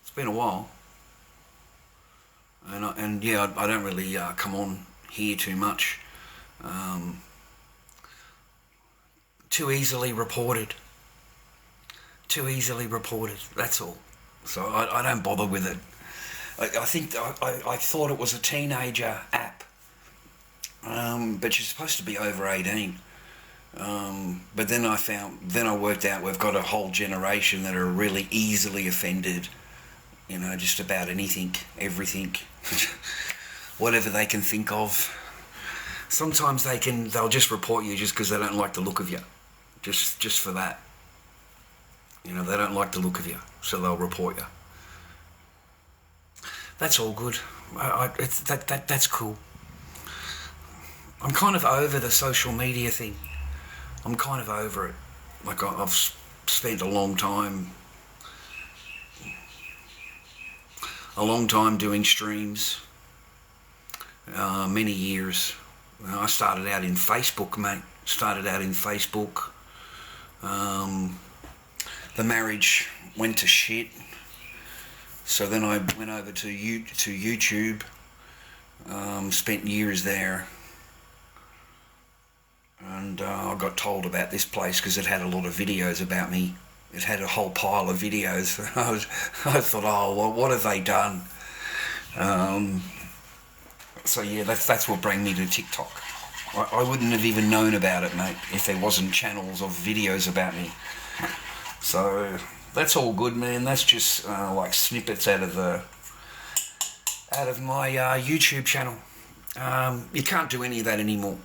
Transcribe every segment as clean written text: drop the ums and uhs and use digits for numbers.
It's been a while. And yeah, I don't really come on here too much. Too easily reported. Too easily reported, that's all. So I don't bother with it. I think I thought it was a teenager app, but you're supposed to be over 18. But then I worked out we've got a whole generation that are really easily offended, just about anything, everything, whatever they can think of. Sometimes they'll just report you just because they don't like the look of you, just for that. They don't like the look of you, so they'll report you. That's all good. That's cool. I'm kind of over the social media thing. I'm kind of over it. Like I've spent a long time doing streams, many years. I started out in Facebook, mate. The marriage went to shit. So then I went over to YouTube, spent years there, and I got told about this place because it had a lot of videos about me. It had a whole pile of videos. I thought, oh, well, what have they done? So yeah, that's what brought me to TikTok. I wouldn't have even known about it, mate, if there wasn't channels of videos about me. So that's all good, man. That's just like snippets out of my YouTube channel. You can't do any of that anymore.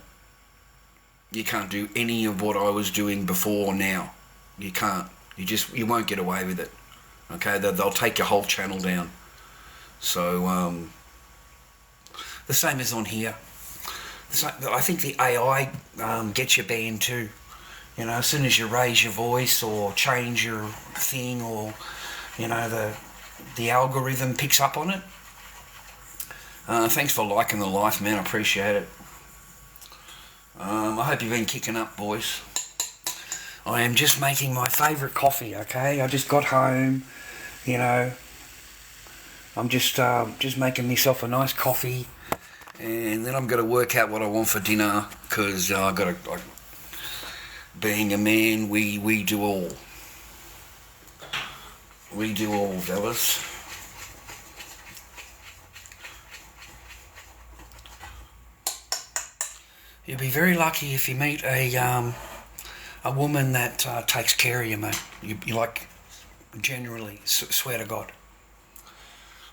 You can't do any of what I was doing before now. You can't. You won't get away with it. Okay, they'll take your whole channel down. So the same as on here. I think the AI gets you banned too. As soon as you raise your voice or change your thing, or the algorithm picks up on it. Thanks for liking the life, man. I appreciate it. I hope you've been kicking up, boys. I am just making my favourite coffee, okay? I just got home, I'm just making myself a nice coffee, and then I'm going to work out what I want for dinner, because I've got to... Being a man, we do all. We do all, fellas. You'll be very lucky if you meet a woman that takes care of you, mate. You like, generally, swear to God.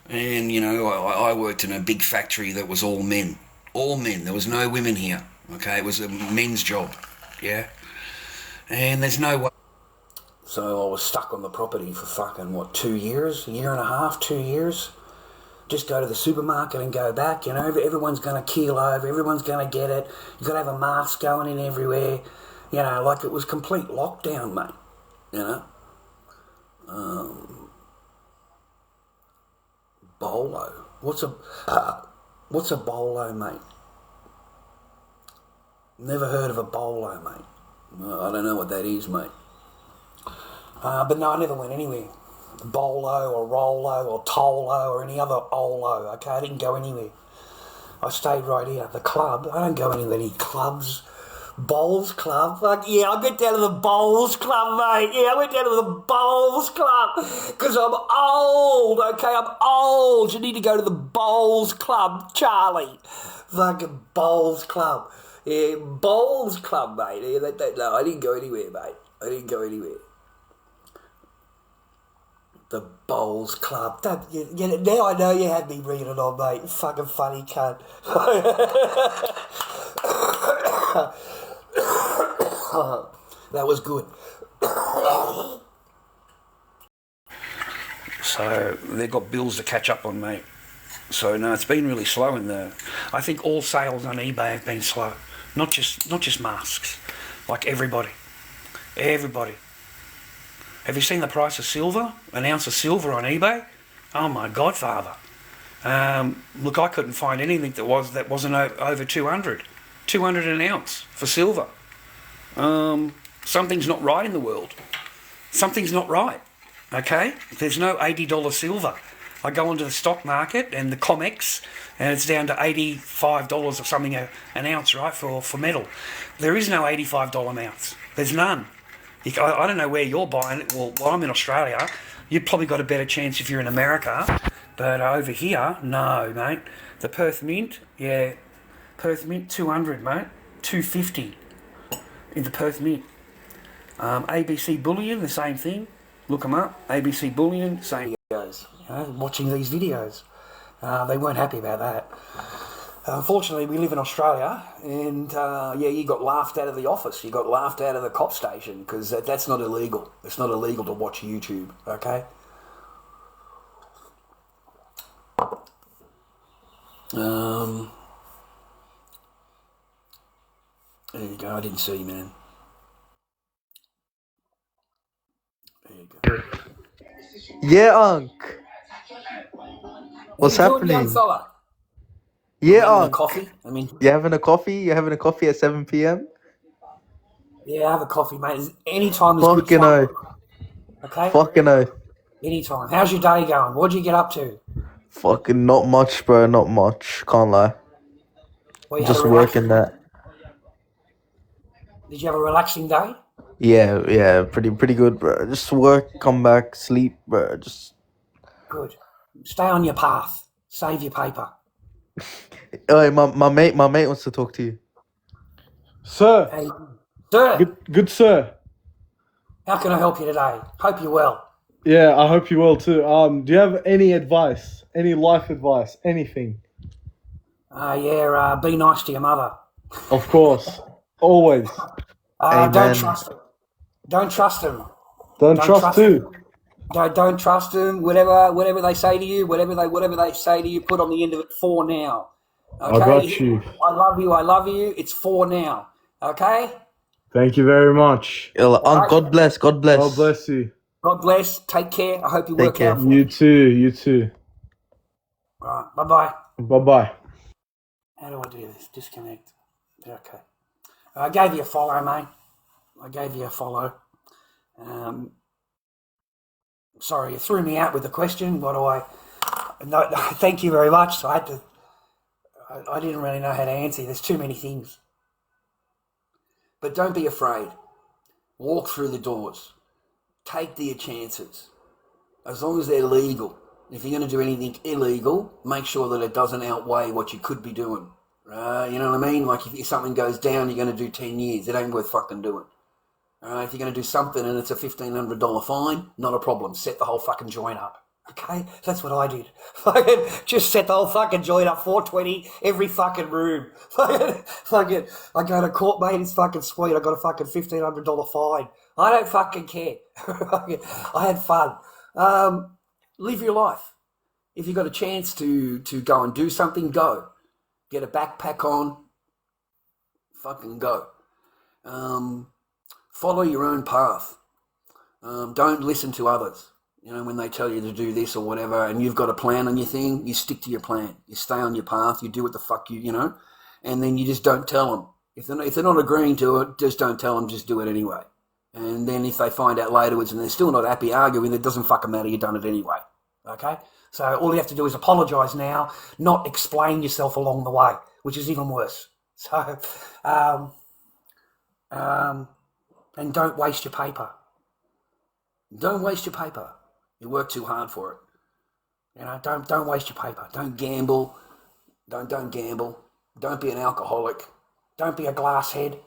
And, I worked in a big factory that was all men. All men. There was no women here, okay? It was a men's job, yeah? And there's no way. So I was stuck on the property for fucking, 2 years? A year and a half, 2 years? Just go to the supermarket and go back, everyone's going to keel over, everyone's going to get it. You've got to have a mask going in everywhere. Like it was complete lockdown, mate. Bolo. What's a bolo, mate? Never heard of a bolo, mate. I don't know what that is, mate. But no, I never went anywhere. Bolo or Rolo or Tolo or any other Olo, okay? I didn't go anywhere. I stayed right here. The club, I don't go anywhere, any clubs. Bowls Club, fuck yeah, I went down to the Bowls Club, mate. Yeah, I went down to the Bowls Club because I'm old, okay? I'm old. You need to go to the Bowls Club, Charlie. Fucking Bowls Club. Yeah, Bowls Club, mate. Yeah, no, I didn't go anywhere, mate. I didn't go anywhere. The Bowls Club. Now I know you had me reading it on, mate. Fucking funny cunt. That was good. So they've got bills to catch up on, mate. So no, it's been really slow I think all sales on eBay have been slow. Not just masks. Like everybody. Everybody. Have you seen the price of silver? An ounce of silver on eBay? Oh my Godfather. Look, I couldn't find anything that wasn't over 200. 200 an ounce for silver. Something's not right in the world. Something's not right. Okay? There's no $80 silver. I go onto the stock market and the COMEX, and it's down to $85 or something an ounce, right, for metal. There is no $85 ounce. There's none. I don't know where you're buying it. Well, I'm in Australia. You've probably got a better chance if you're in America. But over here, no, mate. The Perth Mint, yeah. Perth Mint, 200, mate. 250 in the Perth Mint. ABC Bullion, the same thing. Look them up. ABC Bullion, same videos. Watching these videos. They weren't happy about that. Unfortunately, we live in Australia, and you got laughed out of the office. You got laughed out of the cop station because that's not illegal. It's not illegal to watch YouTube, okay? There you go. I didn't see you, man. There you go. Yeah, Unc. What's How you doing, young happening? fella? Yeah, Having a Unc. coffee? I mean, You having a coffee? You having a coffee at 7 p.m.? yeah, have a coffee, mate. Anytime is good Fucking fun, oath. okay? Fucking oath. Anytime. How's your day going? What'd you get up to? Fucking not much, bro. Not much. Can't lie. Well, you had a Just relaxing. working that. Did you have a relaxing day? Yeah. Pretty good, bro. Just work, come back, sleep, bro. Just. Good. Stay on your path. Save your paper. Hey, my mate wants to talk to you. Sir, Hey, sir, good sir. how can I help you today? Hope you're well. Yeah, I hope you will too. Do you have any advice, any life advice, anything? Be nice to your mother. Of course, always. Don't Amen. trust him. Don't trust him. Don't Don't trust trust too. Don't trust them. Whatever they say to you, whatever they say to you, put on the end of it for now. I got you. I love you. It's for now. Okay. Thank you very much. Unc, Alright. God bless. God God bless. bless you. God bless. Take care. I hope you Take work care. out for You too. Right. Bye bye. Bye-bye. How do I do this? Disconnect. Okay. I gave you a follow, mate. I gave you a follow. Sorry, you threw me out with the question. What do I? No, thank you very much. So I didn't really know how to answer. There's too many things. But don't be afraid. Walk through the doors. Take your chances. As long as they're legal. If you're going to do anything illegal, make sure that it doesn't outweigh what you could be doing. You know what I mean? Like if something goes down, you're going to do 10 years. It ain't worth fucking doing. If you're going to do something and it's a $1,500 fine, not a problem. Set the whole fucking joint up. Okay? That's what I did. Just set the whole fucking joint up, 420, every fucking room. I go to court, mate, it's fucking sweet. I got a fucking $1,500 fine. I don't fucking care. I had fun. Live your life. If you've got a chance to go and do something, go. Get a backpack on. Fucking go. Follow your own path. Don't listen to others. You know, when they tell you to do this or whatever and you've got a plan on your thing, you stick to your plan. You stay on your path. You do what the fuck you know, and then you just don't tell them. If they're not agreeing to it, just don't tell them. Just do it anyway. And then if they find out laterwards and they're still not happy arguing, it doesn't fucking matter. You've done it anyway. Okay? So all you have to do is apologise now, not explain yourself along the way, which is even worse. So, and don't waste your paper. Don't waste your paper. You work too hard for it. You know, don't waste your paper. Don't gamble. Don't gamble. Don't be an alcoholic. Don't be a glass head.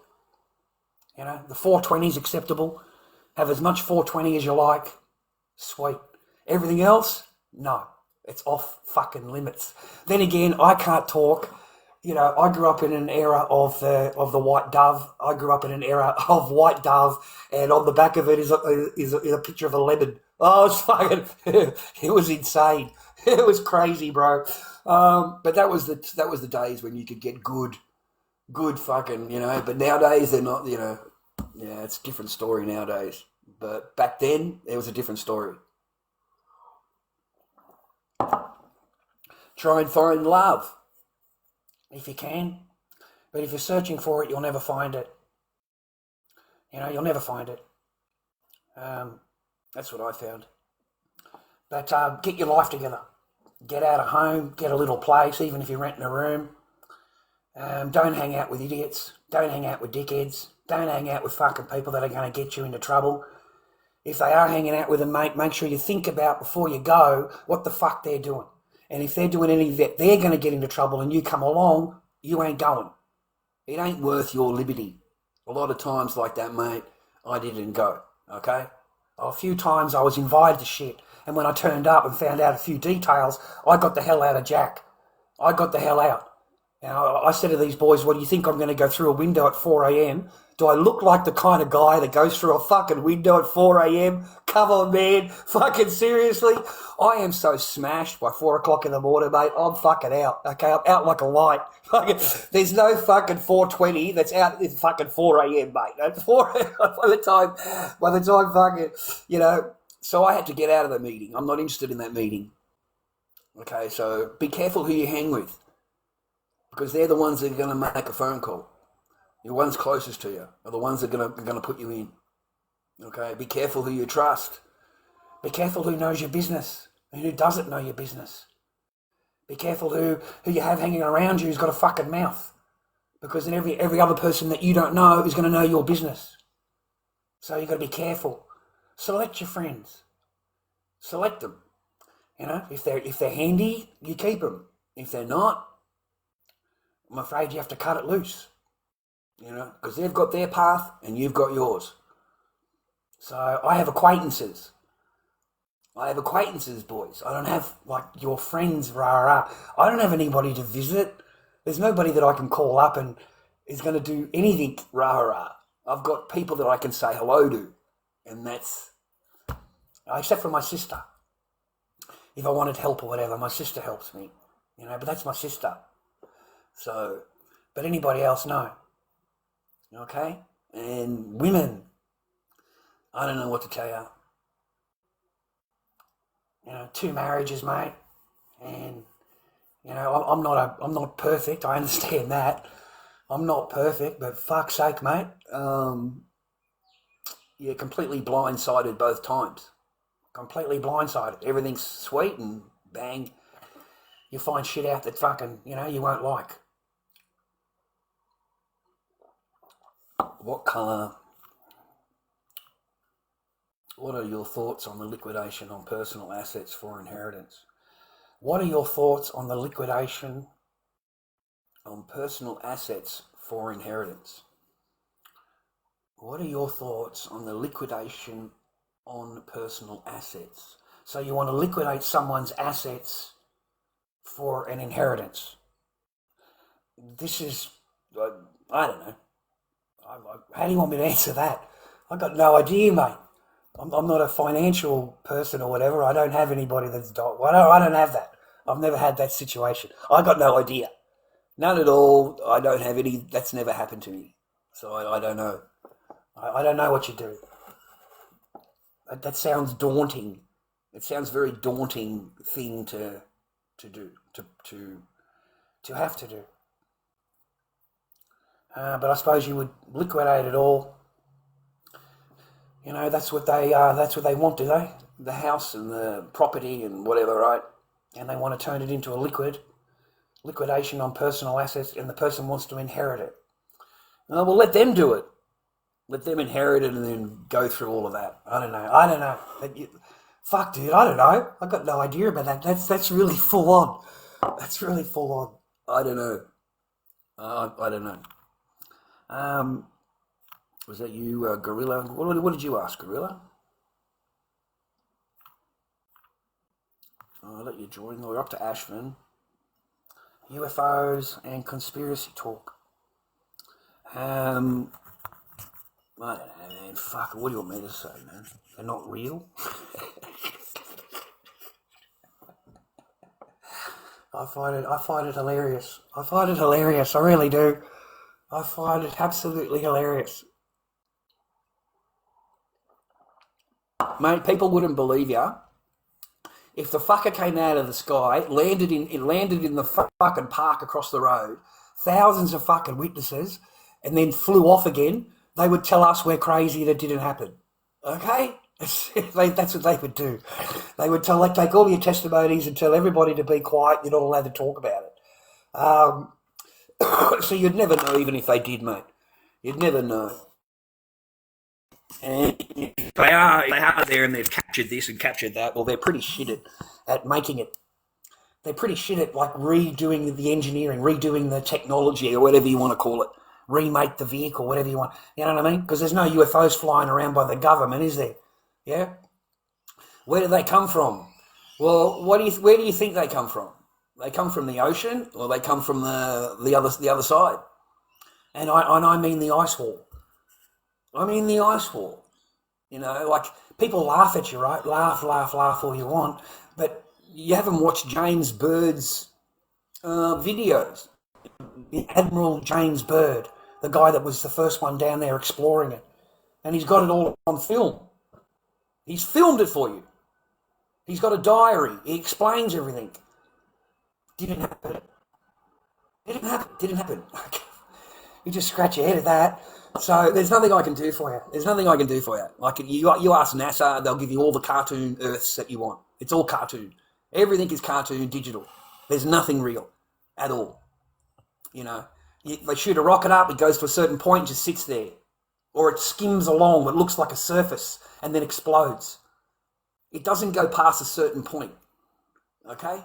You know, the 420 is acceptable. Have as much 420 as you like. Sweet. Everything else, no. It's off fucking limits. Then again, I can't talk. You know, I grew up in an era of the white dove. I grew up in an era of white dove, and on the back of it is a picture of a lemon. Oh, it's fucking, it was insane. It was crazy, bro. But that was the days when you could get good fucking, you know. But nowadays they're not, you know. Yeah, it's a different story nowadays. But back then it was a different story. Try and find love. If you can. But if you're searching for it, you'll never find it. You know, you'll never find it. That's what I found. But get your life together. Get out of home, get a little place, even if you're renting a room. Don't hang out with idiots. Don't hang out with dickheads. Don't hang out with fucking people that are going to get you into trouble. If they are hanging out with them, mate, make sure you think about before you go what the fuck they're doing. And if they're doing anything that they're going to get into trouble and you come along, you ain't going. It ain't worth your liberty. A lot of times like that, mate, I didn't go, okay? A few times I was invited to shit, and when I turned up and found out a few details, I got the hell out of Jack. I got the hell out. Now, I said to these boys, what do you think I'm going to go through a window at 4 a.m.? Do I look like the kind of guy that goes through a fucking window at 4 a.m.? Come on, man. Fucking seriously? I am so smashed by 4 o'clock in the morning, mate. I'm fucking out, okay? I'm out like a light. There's no fucking 4:20 that's out at fucking 4 a.m., mate. At 4 by the time fucking, you know. So I had to get out of the meeting. I'm not interested in that meeting. Okay, so be careful who you hang with, because they're the ones that are going to make a phone call. The ones closest to you are the ones that are going to put you in. Okay, be careful who you trust. Be careful who knows your business and who doesn't know your business. Be careful who you have hanging around you who's got a fucking mouth, because then every other person that you don't know is going to know your business. So you've got to be careful. Select your friends. Select them. You know, if they're handy, you keep them. If they're not, I'm afraid you have to cut it loose. You know, because they've got their path and you've got yours. So I have acquaintances. Boys. I don't have, like, your friends, rah-rah. I don't have anybody to visit. There's nobody that I can call up and is going to do anything, rah-rah. I've got people that I can say hello to, and that's, except for my sister. If I wanted help or whatever, my sister helps me, you know, but that's my sister. So, but anybody else, no. Okay? And women, I don't know what to tell you. You know, 2 marriages, mate, and, you know, I'm not perfect. I understand that. I'm not perfect, but fuck's sake, mate. You're completely blindsided both times. Completely blindsided. Everything's sweet and bang, you find shit out that fucking, you know, you won't like. What colour? What are your thoughts on the liquidation on personal assets for inheritance? What are your thoughts on the liquidation on personal assets for inheritance? What are your thoughts on the liquidation on personal assets? So you want to liquidate someone's assets for an inheritance. This is, I don't know. How do you want me to answer that? I've got no idea, mate. I'm not a financial person or whatever. I don't have anybody that's died. I don't have that. I've never had that situation. I got no idea. None at all. I don't have any. That's never happened to me. So I don't know. I don't know what you do. That sounds daunting. It sounds very daunting thing to do, to have to do. But I suppose you would liquidate it all. You know, that's what they want, do they? The house and the property and whatever, right? And they want to turn it into a liquidation on personal assets, and the person wants to inherit it. Well, let them do it. Let them inherit it and then go through all of that. I don't know. Fuck, dude, I don't know. I got no idea about that. That's really full on. That's really full on. I don't know. I don't know. Was that you, Gorilla? What did you ask, Gorilla? I'll let you join. We're up to Ashman. UFOs and conspiracy talk. I don't know, man. Fuck, what do you want me to say, man? They're not real? I find it hilarious. I really do. I find it absolutely hilarious. Mate, people wouldn't believe ya if the fucker came out of the sky, landed in the fucking park across the road, thousands of fucking witnesses, and then flew off again. They would tell us we're crazy that it didn't happen. Okay? That's what they would do. They would take all your testimonies and tell everybody to be quiet. You're not allowed to talk about it. So you'd never know, even if they did, mate. You'd never know. And they are there, and they've captured this and captured that. Well, they're pretty shit at making it. They're pretty shit at like redoing the engineering, redoing the technology, or whatever you want to call it. Remake the vehicle, whatever you want. You know what I mean? Because there's no UFOs flying around by the government, is there? Yeah. Where do they come from? Well, where do you think they come from? They come from the ocean, or they come from the other side? And I mean the ice wall. I mean the ice wall. You know, like people laugh at you, right? Laugh all you want, but you haven't watched James Bird's videos. Admiral James Byrd, the guy that was the first one down there exploring it, and he's got it all on film. He's filmed it for you. He's got a diary. He explains everything. Didn't happen. Didn't happen. You just scratch your head at that. So there's nothing I can do for you. Like you ask NASA, they'll give you all the cartoon Earths that you want. It's all cartoon. Everything is cartoon, digital. There's nothing real at all. You know, they shoot a rocket up, it goes to a certain point, just sits there. Or it skims along, it looks like a surface, and then explodes. It doesn't go past a certain point. Okay?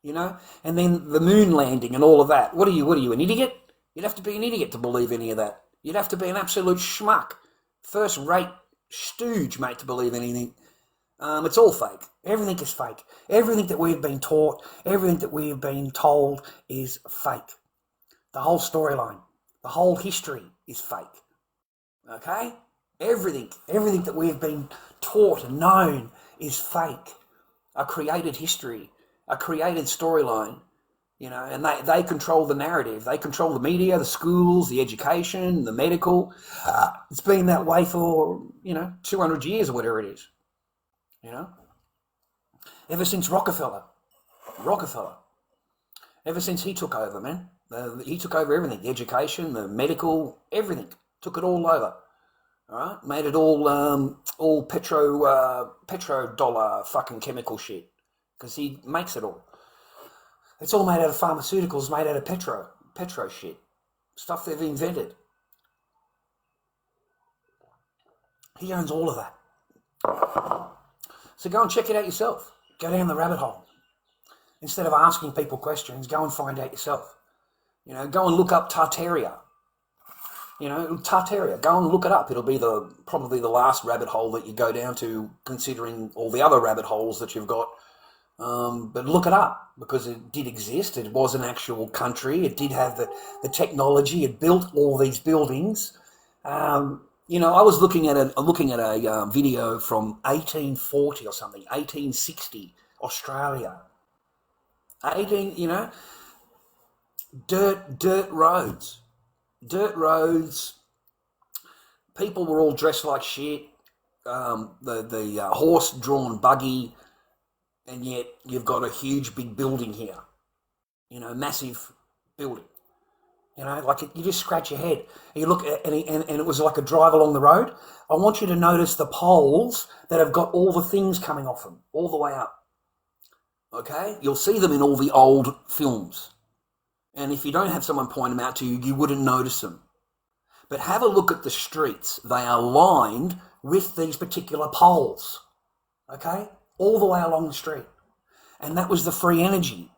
You know? And then the moon landing and all of that. What are you, an idiot? You'd have to be an idiot to believe any of that. You'd have to be an absolute schmuck. First-rate stooge, mate, to believe anything. It's all fake. Everything is fake. Everything that we've been taught, everything that we've been told is fake. The whole storyline, the whole history is fake. Okay? Everything that we've been taught and known is fake. A created history, a created storyline, you know, and they control the narrative. They control the media, the schools, the education, the medical. It's been that way for, 200 years or whatever it is, you know. Ever since Rockefeller. Ever since he took over, man. He took over everything, the education, the medical, everything. Took it all over. All right, made it all petrodollar fucking chemical shit, because he makes it all. It's all made out of pharmaceuticals, made out of petro shit, stuff they've invented. He owns all of that. So go and check it out yourself. Go down the rabbit hole. Instead of asking people questions, go and find out yourself. You know, go and look up Tartaria. Tartaria, go and look it up. It'll be probably the last rabbit hole that you go down to, considering all the other rabbit holes that you've got. But look it up, because it did exist. It was an actual country. It did have the technology. It built all these buildings. I was looking at a video from 1840 or something, 1860, Australia. Dirt roads. People were all dressed like shit. The horse-drawn buggy, and yet you've got a huge big building here. Massive building. Like you just scratch your head. And you look at, and it was like a drive along the road. I want you to notice the poles that have got all the things coming off them, all the way up. Okay? You'll see them in all the old films. And if you don't have someone point them out to you, you wouldn't notice them. But have a look at the streets. They are lined with these particular poles. Okay? All the way along the street. And that was the free energy.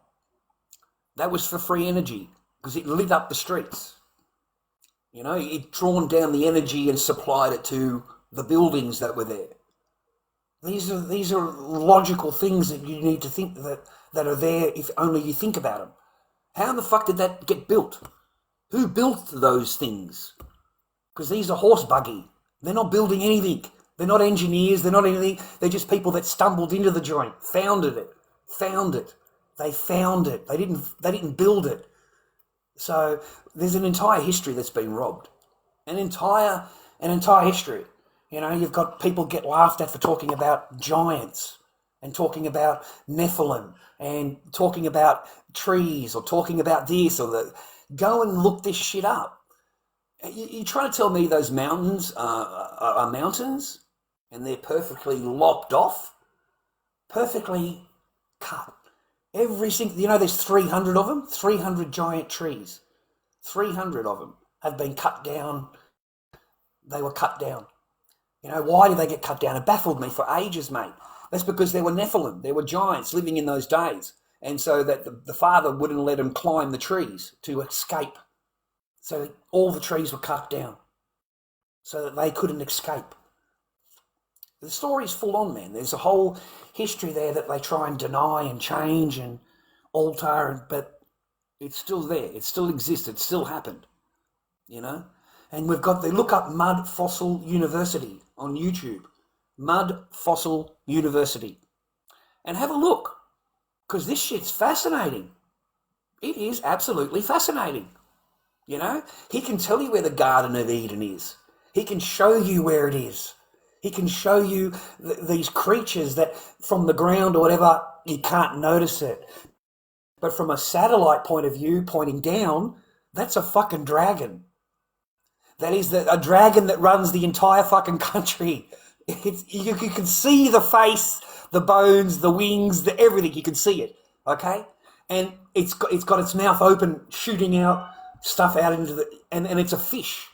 That was for free energy, because it lit up the streets. It drawn down the energy and supplied it to the buildings that were there. These are logical things that you need to think that are there if only you think about them. How the fuck did that get built? Who built those things? Because these are horse buggy. They're not building anything. They're not engineers. They're not anything. They're just people that stumbled into the joint, found it. They found it. They didn't build it. So there's an entire history that's been robbed. An entire history. You've got people get laughed at for talking about giants and talking about Nephilim and talking about trees or talking about this or that. Go and look this shit up. You try to tell me those mountains are mountains? and they're perfectly lopped off, perfectly cut. Every single, there's 300 of them, 300 giant trees. 300 of them have been cut down. They were cut down. Why did they get cut down? It baffled me for ages, mate. That's because there were Nephilim. There were giants living in those days. And so that the father wouldn't let them climb the trees to escape. So all the trees were cut down so that they couldn't escape. The story's full on, man. There's a whole history there that they try and deny and change and alter, but it's still there. It still exists. It still happened, And they look up Mud Fossil University on YouTube. Mud Fossil University. And have a look, because this shit's fascinating. It is absolutely fascinating. He can tell you where the Garden of Eden is. He can show you where it is. He can show you these creatures that from the ground or whatever, you can't notice it. But from a satellite point of view, pointing down, that's a fucking dragon. That is a dragon that runs the entire fucking country. You can see the face, the bones, the wings, everything. You can see it, okay? And it's got its mouth open, shooting out stuff out into and it's a fish,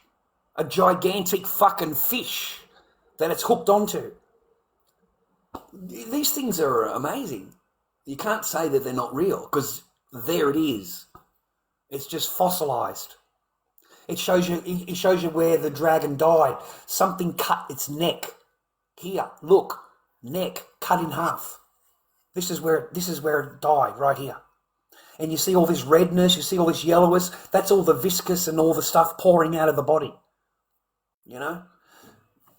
a gigantic fucking fish that it's hooked onto. These things are amazing. You can't say that they're not real, because there it is. It's just fossilized. It shows you where the dragon died. Something cut its neck. Here, look, neck cut in half. This is where it died, right here. And you see all this redness, you see all this yellowness. That's all the viscous and all the stuff pouring out of the body.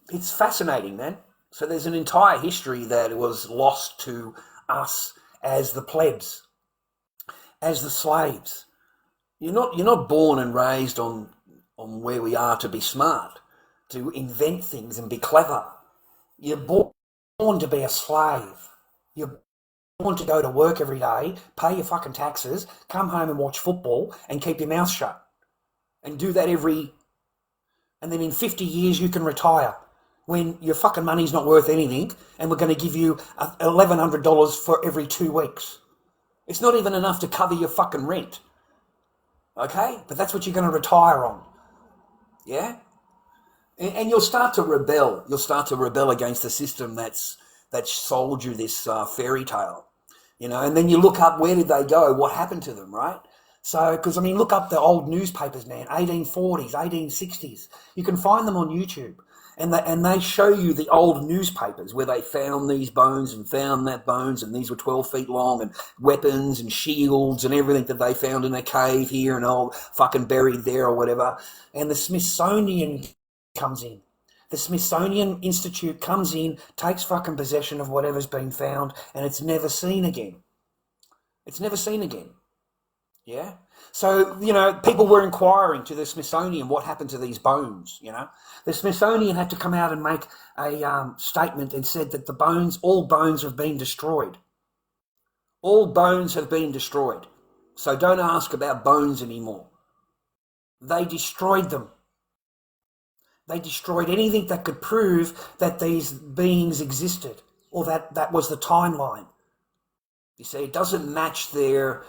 It's fascinating, man. So there's an entire history that was lost to us as the plebs, as the slaves. You're not born and raised on where we are to be smart, to invent things and be clever. You're born to be a slave. You're born to go to work every day, pay your fucking taxes, come home and watch football and keep your mouth shut. And do that and then in 50 years you can retire when your fucking money's not worth anything and we're going to give you $1,100 for every 2 weeks. It's not even enough to cover your fucking rent. Okay? But that's what you're going to retire on. Yeah? And you'll start to rebel. You'll start to rebel against the system that's sold you this fairy tale. And then you look up, where did they go? What happened to them, right? So, because, look up the old newspapers, man, 1840s, 1860s. You can find them on YouTube. And they show you the old newspapers where they found these bones and found that bones, and these were 12 feet long, and weapons and shields and everything that they found in a cave here and all fucking buried there or whatever. And the Smithsonian comes in. The Smithsonian Institute comes in, takes fucking possession of whatever's been found, and it's never seen again. It's never seen again. Yeah? So, people were inquiring to the Smithsonian what happened to these bones, The Smithsonian had to come out and make a statement and said that all bones have been destroyed. All bones have been destroyed. So don't ask about bones anymore. They destroyed them. They destroyed anything that could prove that these beings existed or that was the timeline. You see, it doesn't match their...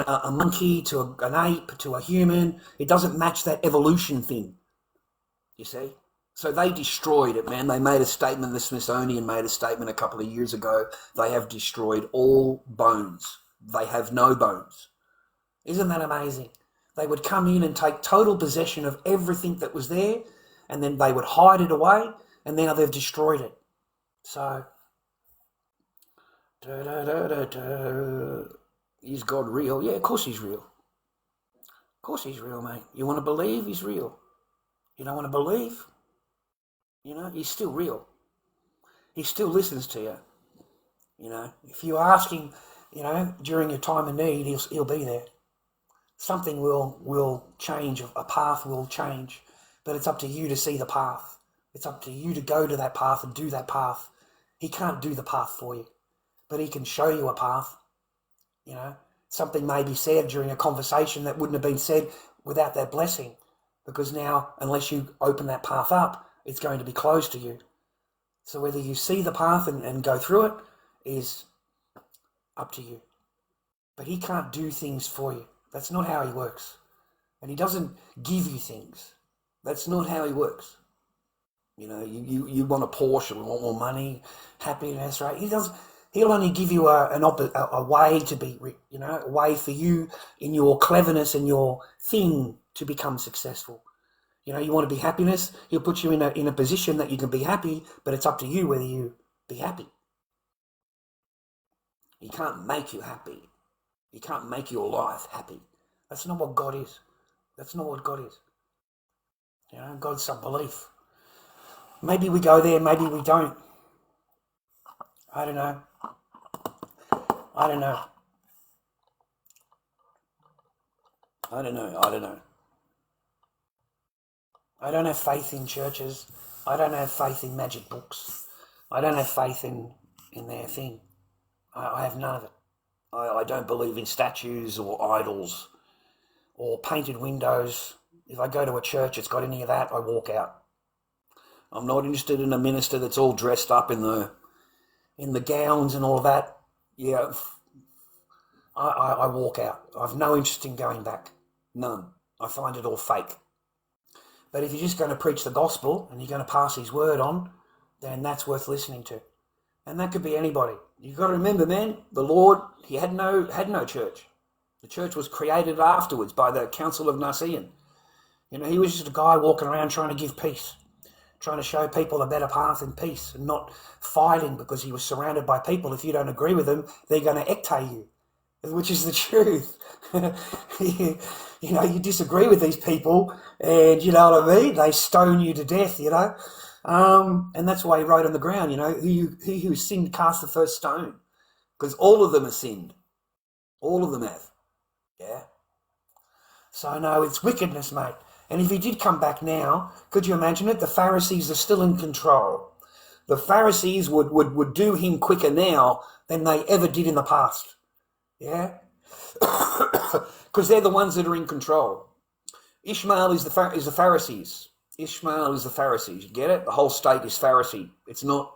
a monkey to an ape to a human. It doesn't match that evolution thing. You see? So they destroyed it, man. They made a statement, the Smithsonian made a statement a couple of years ago. They have destroyed all bones. They have no bones. Isn't that amazing? They would come in and take total possession of everything that was there, and then they would hide it away, and now they've destroyed it. So, is God real? Yeah, of course he's real. Of course he's real, mate. You want to believe he's real? You don't want to believe? He's still real. He still listens to you. If you ask him, during your time of need, he'll be there. Something will change, a path will change, but it's up to you to see the path. It's up to you to go to that path and do that path. He can't do the path for you, but he can show you a path. Something may be said during a conversation that wouldn't have been said without that blessing, because now, unless you open that path up, it's going to be closed to you. So whether you see the path and go through it is up to you. But he can't do things for you. That's not how he works. And he doesn't give you things. That's not how he works. You know, you want a Porsche, you want more money, happiness, right? He'll only give you a way to be, you know, a way for you in your cleverness and your thing to become successful. You know, you want to be happiness, he'll put you in a position that you can be happy, but it's up to you whether you be happy. He can't make you happy. He can't make your life happy. That's not what God is. That's not what God is. You know, God's some belief. Maybe we go there, maybe we don't. I don't know. I don't know. I don't know. I don't know. I don't have faith in churches. I don't have faith in magic books. I don't have faith in their thing. I have none of it. I don't believe in statues or idols or painted windows. If I go to a church, it's got any of that, I walk out. I'm not interested in a minister that's all dressed up in the gowns and all of that. Yeah, I walk out. I've no interest in going back. None. I find it all fake. But if you're just going to preach the gospel and you're going to pass his word on, then that's worth listening to. And that could be anybody. You've got to remember, man, the Lord, he had no church. The church was created afterwards by the Council of Nicaea. You know, he was just a guy walking around trying to give peace, trying to show people a better path in peace and not fighting because he was surrounded by people. If you don't agree with them, they're going to ectate you, which is the truth. You know, you disagree with these people and, you know what I mean, they stone you to death, you know. And that's why he wrote on the ground, you know, he who sinned cast the first stone, because all of them have sinned. All of them have. Yeah. So, no, it's wickedness, mate. And if he did come back now, could you imagine it? The Pharisees are still in control. The Pharisees would do him quicker now than they ever did in the past. Yeah? Because they're the ones that are in control. Ishmael is the Pharisees. Ishmael is the Pharisees. You get it? The whole state is Pharisee. It's not.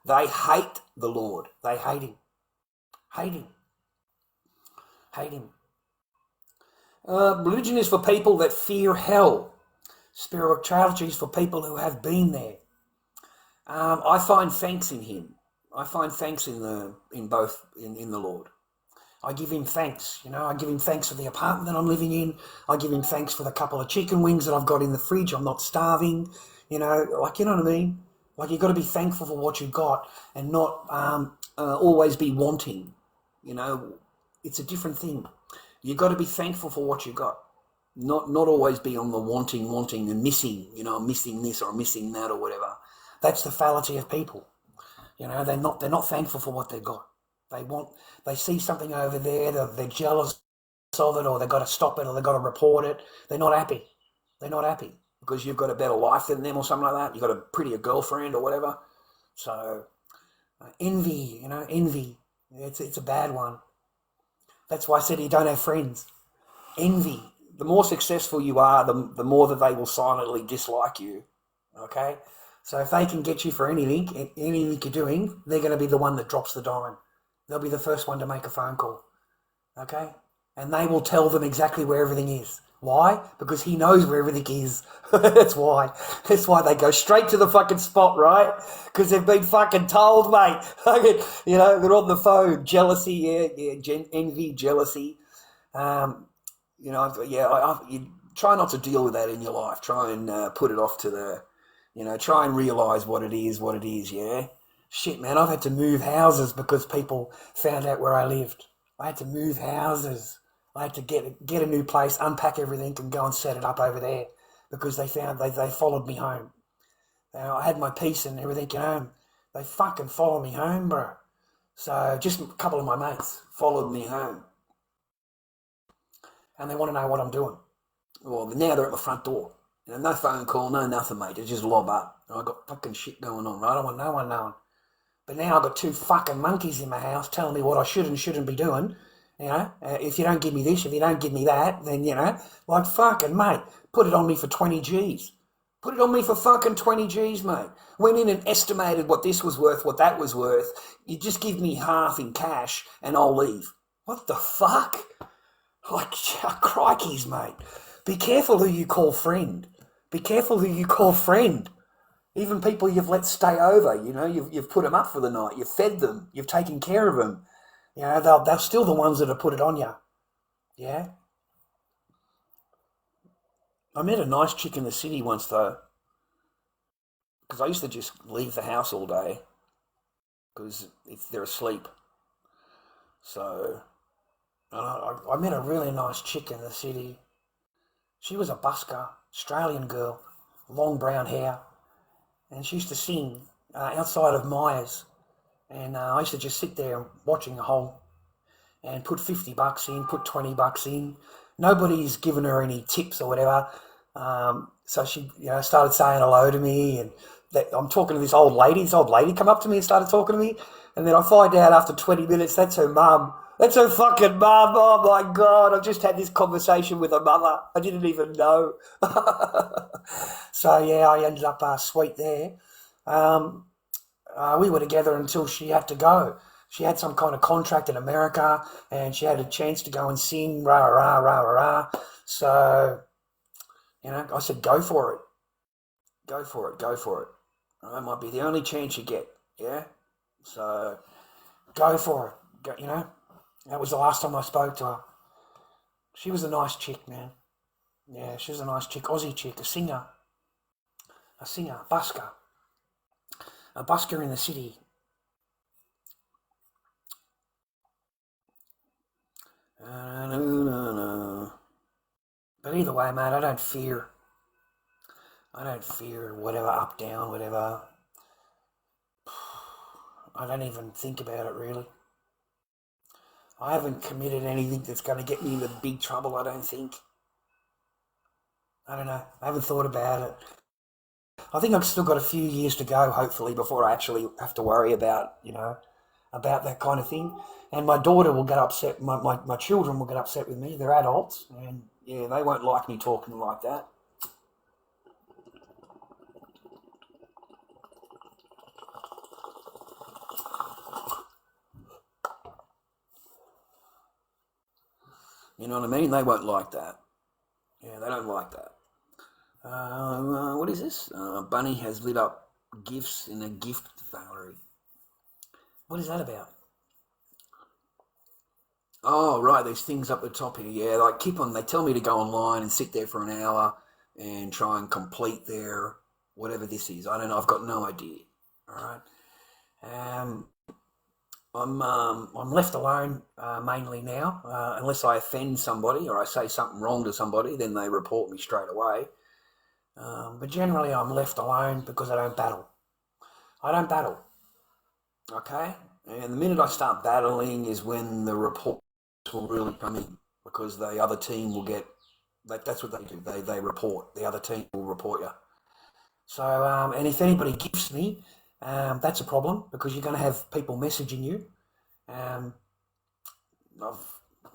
They hate the Lord. They hate him. Hate him. Hate him. Religion is for people that fear hell. Spirituality is for people who have been there. I find thanks in him. I find thanks in the Lord. I give him thanks, you know. I give him thanks for the apartment that I'm living in. I give him thanks for the couple of chicken wings that I've got in the fridge. I'm not starving, you know. Like, you know what I mean? Like, you've got to be thankful for what you've got and not always be wanting, you know. It's a different thing. You've got to be thankful for what you've got. Not always be on the wanting and missing, you know, missing this or missing that or whatever. That's the fallacy of people. You know, they're not thankful for what they've got. They see something over there, they're jealous of it, or they've got to stop it, or they've got to report it. They're not happy. They're not happy because you've got a better life than them or something like that. You've got a prettier girlfriend or whatever. So envy, you know, envy. It's a bad one. That's why I said you don't have friends. Envy. The more successful you are, the more that they will silently dislike you. Okay? So if they can get you for anything you're doing, they're going to be the one that drops the dime. They'll be the first one to make a phone call. Okay? And they will tell them exactly where everything is. Why? Because he knows where everything is. That's why. That's why they go straight to the fucking spot, right? Because they've been fucking told, mate. You know, they're on the phone. Jealousy, envy, jealousy. You know, you try not to deal with that in your life. Try and put it off to the, you know, try and realise what it is, yeah? Shit, man, I've had to move houses because people found out where I lived. I had to move houses. I had to get a new place, unpack everything and go and set it up over there because they followed me home. I had my peace and everything at home. They fucking followed me home, bro. So just a couple of my mates followed me home. And they want to know what I'm doing. Well, now they're at my front door. You know, no phone call, no nothing, mate. It's just lob up. I've got fucking shit going on, right? I don't want no one knowing. But now I've got two fucking monkeys in my house telling me what I should and shouldn't be doing. You know, if you don't give me this, if you don't give me that, then, you know, like fucking, mate, put it on me for 20 G's. Put it on me for fucking 20 G's, mate. Went in and estimated what this was worth, what that was worth. You just give me half in cash and I'll leave. What the fuck? Like, crikeys, mate. Be careful who you call friend. Be careful who you call friend. Even people you've let stay over, you know, you've put them up for the night. You've fed them. You've taken care of them. You know, they're still the ones that have put it on you. Yeah? I met a nice chick in the city once, though, because I used to just leave the house all day because if they're asleep. So I met a really nice chick in the city. She was a busker, Australian girl, long brown hair, and she used to sing outside of Myers. And I used to just sit there watching a hole and put $50 in, put $20 in. Nobody's given her any tips or whatever. So she, started saying hello to me, and I'm talking to this old lady. This old lady come up to me and started talking to me, and then I find out after 20 minutes that's her mum. That's her fucking mum. Oh my God, I've just had this conversation with her mother. I didn't even know. So yeah, I ended up sweet there. We were together until she had to go. She had some kind of contract in America, and she had a chance to go and sing, rah, rah, rah, rah, rah. So, I said, go for it. Go for it, go for it. It might be the only chance you get, yeah? So, go for it, That was the last time I spoke to her. She was a nice chick, man. Yeah, she was a nice chick, Aussie chick, a singer, busker. A busker in the city. But either way, mate, I don't fear whatever, up, down, whatever. I don't even think about it, really. I haven't committed anything that's going to get me into big trouble, I don't think. I don't know. I haven't thought about it. I think I've still got a few years to go, hopefully, before I actually have to worry about, about that kind of thing. And my daughter will get upset, my children will get upset with me. They're adults, and yeah, they won't like me talking like that. You know what I mean? They won't like that. Yeah, they don't like that. What is this? Bunny has lit up gifts in a gift gallery. What is that about? Oh, right, there's things up the top here. Yeah, they tell me to go online and sit there for an hour and try and complete their whatever this is. I don't know. I've got no idea. All right. I'm left alone mainly now, unless I offend somebody or I say something wrong to somebody, then they report me straight away. But generally I'm left alone because I don't battle. Okay? And the minute I start battling is when the reports will really come in, because the other team will get, that's what they do, they report, the other team will report you. So, and if anybody gifts me, that's a problem, because you're going to have people messaging you. I've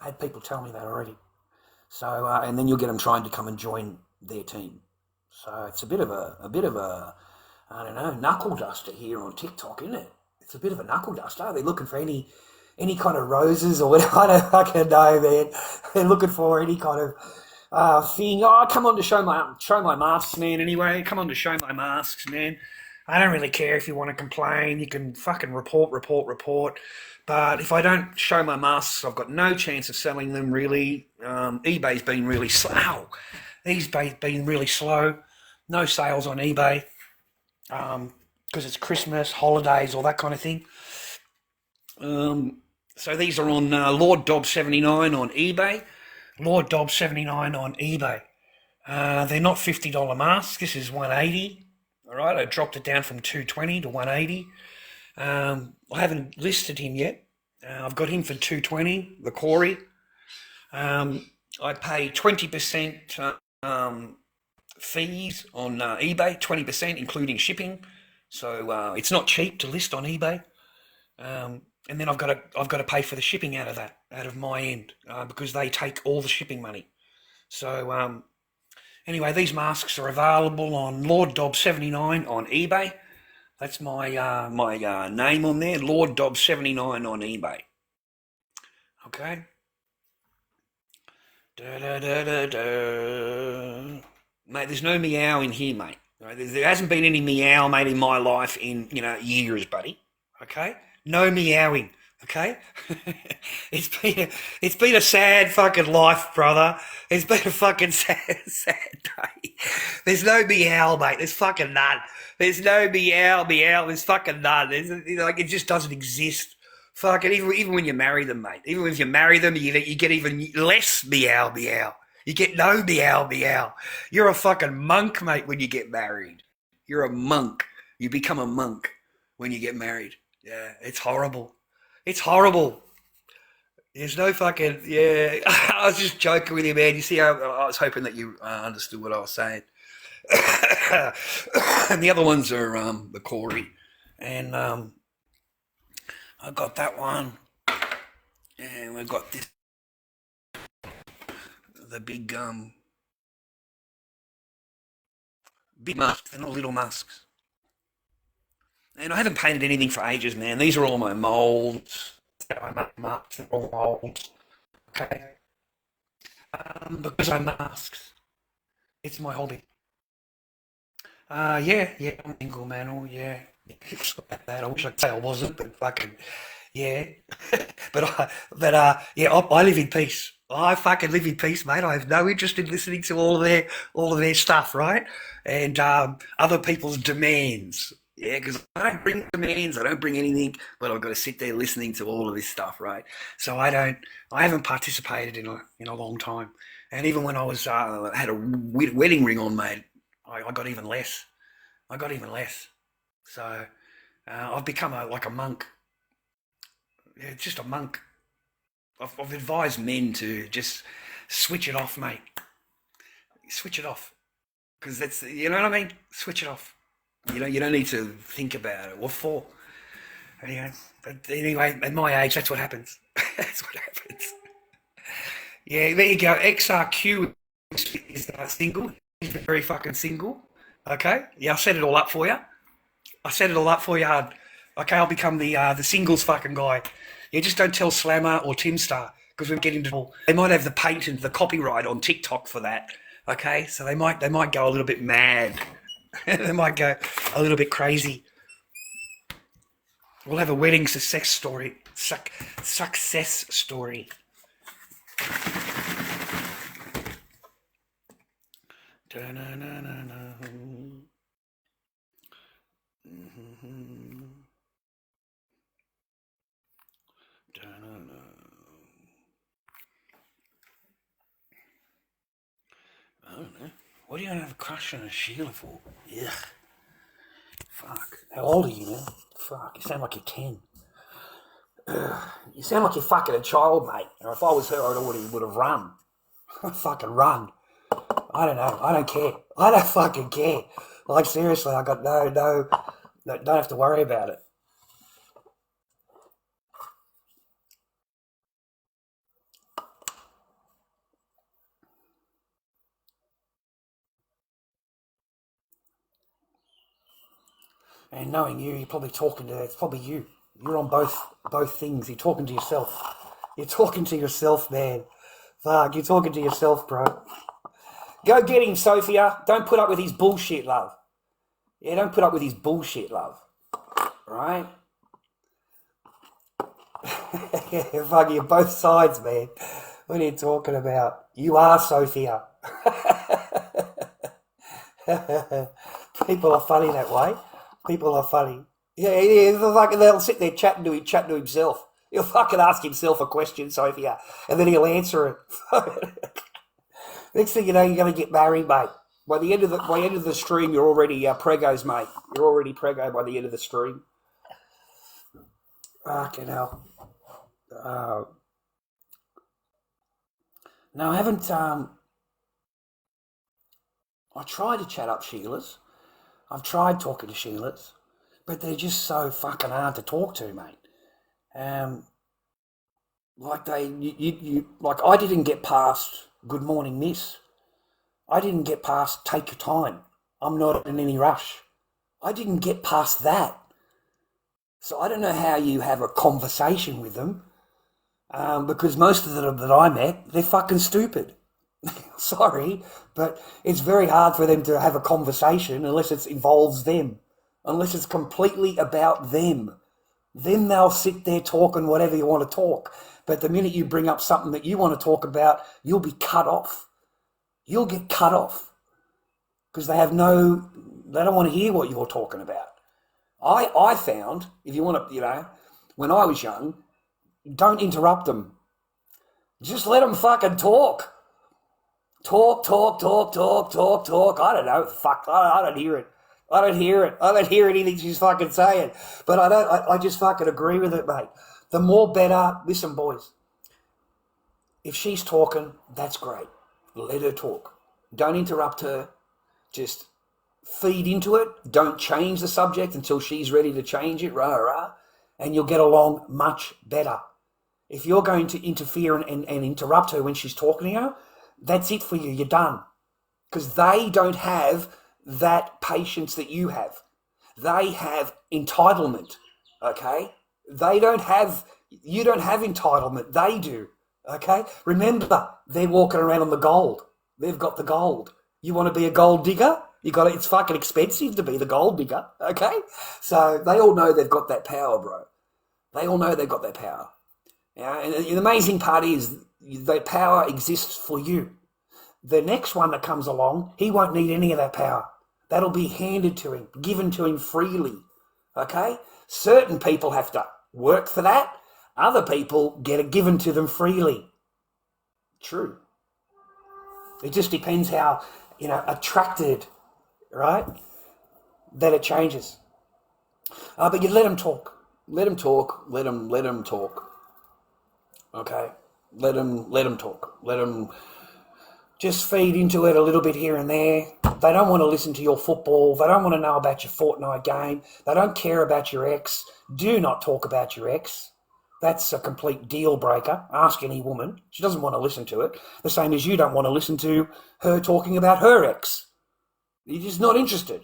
had people tell me that already. So, and then you'll get them trying to come and join their team. So it's a bit of a, I don't know, knuckle duster here on TikTok, isn't it? It's a bit of a knuckle duster. They're looking for any kind of roses or whatever. I don't fucking know, man. They're looking for any kind of thing. Oh, come on to show my masks, man. Anyway, come on to show my masks, man. I don't really care if you want to complain. You can fucking report. But if I don't show my masks, I've got no chance of selling them, really. eBay's been really slow. eBay's been really slow. No sales on eBay. Because it's Christmas, holidays, all that kind of thing. So these are on lorddobby79 on eBay. lorddobby79 on eBay. They're not $50 masks. This is $180. All right, I dropped it down from $220 to $180. I haven't listed him yet. I've got him for $220, the Corey. I pay 20% fees on eBay, 20% including shipping. So it's not cheap to list on eBay. And then I've got to pay for the shipping out of my end, because they take all the shipping money. So Anyway, these masks are available on lorddobby79 on eBay. That's my name on there, lorddobby79 on eBay. Okay. Da, da, da, da, da. Mate, there's no meow in here, mate. There hasn't been any meow, mate, in my life in, years, buddy. Okay? No meowing. Okay? It's been a sad fucking life, brother. It's been a fucking sad day. There's no meow, mate. There's fucking none. There's no meow. There's fucking none. It just doesn't exist. Fucking even when you marry them, mate. Even if you marry them, you get even less meow. You get no meow. You're a fucking monk, mate, when you get married. You're a monk. You become a monk when you get married. Yeah, it's horrible. It's horrible. There's no fucking, yeah. I was just joking with you, man. You see how I was hoping that you understood what I was saying. And the other ones are the Corey. And I got that one. And we've got this, the big masks. They're not little masks. And I haven't painted anything for ages, man. These are all my moulds. I make marks, they're all moulds. Okay. Because I masks. It's my hobby. Yeah, I'm single, man. Oh, yeah. It's about that. I wish I could say I wasn't, but fucking, yeah. Yeah, I live in peace. I fucking live in peace, mate. I have no interest in listening to all of their stuff, right? And other people's demands. Yeah, because I don't bring demands, I don't bring anything, but I've got to sit there listening to all of this stuff, right? So I haven't participated in a long time. And even when I was had a wedding ring on, mate, I got even less. So I've become like a monk. Yeah, just a monk. I've advised men to just switch it off, mate. Switch it off, because that's, you know what I mean. Switch it off. You don't need to think about it. What for? But anyway, at my age, that's what happens. That's what happens. Yeah, there you go. XRQ is single. He's very fucking single. Okay. Yeah, I set it all up for you. Okay, I'll become the singles fucking guy. Yeah, just don't tell Slammer or Timstar, because we're getting into. They might have the patent, the copyright on TikTok for that. Okay, so they might go a little bit mad. They might go a little bit crazy. We'll have a wedding success story. Success story. Da-na-na-na-na. Mm-hmm. Da-na-na. I don't know. What do you have a crush on a Sheila for? Ugh. Fuck. How old are you, man? Fuck. You sound like you're 10. Ugh. You sound like you're fucking a child, mate. Or if I was her, I already would have run. I'd fucking run. I don't know. I don't care. I don't fucking care. Like, seriously, I got no, don't have to worry about it. And knowing you, you're probably talking to, it's probably you. You're on both things. You're talking to yourself. You're talking to yourself, man. Fuck, you're talking to yourself, bro. Go get him, Sophia. Don't put up with his bullshit, love. Yeah, don't put up with his bullshit, love. Right? Fuck, you're both sides, man. What are you talking about? You are Sophia. People are funny that way. People are funny. Yeah, they'll sit there chatting to himself. He'll fucking ask himself a question, Sophia, and then he'll answer it. Next thing you know, you're going to get married, mate. By the end of the stream, you're already pregos, mate. You're already prego by the end of the stream. Fucking hell. No, I haven't. I tried to chat up Sheila's. I've tried talking to Sheila's, but they're just so fucking hard to talk to, mate. Like I didn't get past Good Morning Miss. I didn't get past take your time. I'm not in any rush. I didn't get past that. So I don't know how you have a conversation with them, because most of them that I met, they're fucking stupid. Sorry, but it's very hard for them to have a conversation unless it involves them, unless it's completely about them. Then they'll sit there talking whatever you want to talk. But the minute you bring up something that you want to talk about, you'll be cut off. You'll get cut off because they don't want to hear what you're talking about. I found, if you want to, when I was young, don't interrupt them. Just let them fucking talk. Talk. I don't know. Fuck, I don't hear it. I don't hear anything she's fucking saying. But I just fucking agree with it, mate. The more better. Listen, boys. If she's talking, that's great. Let her talk. Don't interrupt her. Just feed into it. Don't change the subject until she's ready to change it. And you'll get along much better. If you're going to interfere and interrupt her when she's talking to you, that's it for you. You're done. Because they don't have that patience that you have. They have entitlement, okay? You don't have entitlement. They do, okay? Remember, they're walking around on the gold. They've got the gold. You want to be a gold digger? It's fucking expensive to be the gold digger, okay? So they all know they've got that power, bro. They all know they've got that power. And the amazing part is that power exists for you. The next one that comes along, he won't need any of that power. That'll be handed to him, given to him freely, okay? Certain people have to work for that. Other people get it given to them freely. True. It just depends how, attracted, right, that it changes. But you let them talk. Let them talk. Let them talk. Okay? Let them talk. Let them just feed into it a little bit here and there. They don't want to listen to your football. They don't want to know about your fortnight game. They don't care about your ex. Do not talk about your ex. That's a complete deal breaker. Ask any woman. She doesn't want to listen to it. The same as you don't want to listen to her talking about her ex. You're just not interested,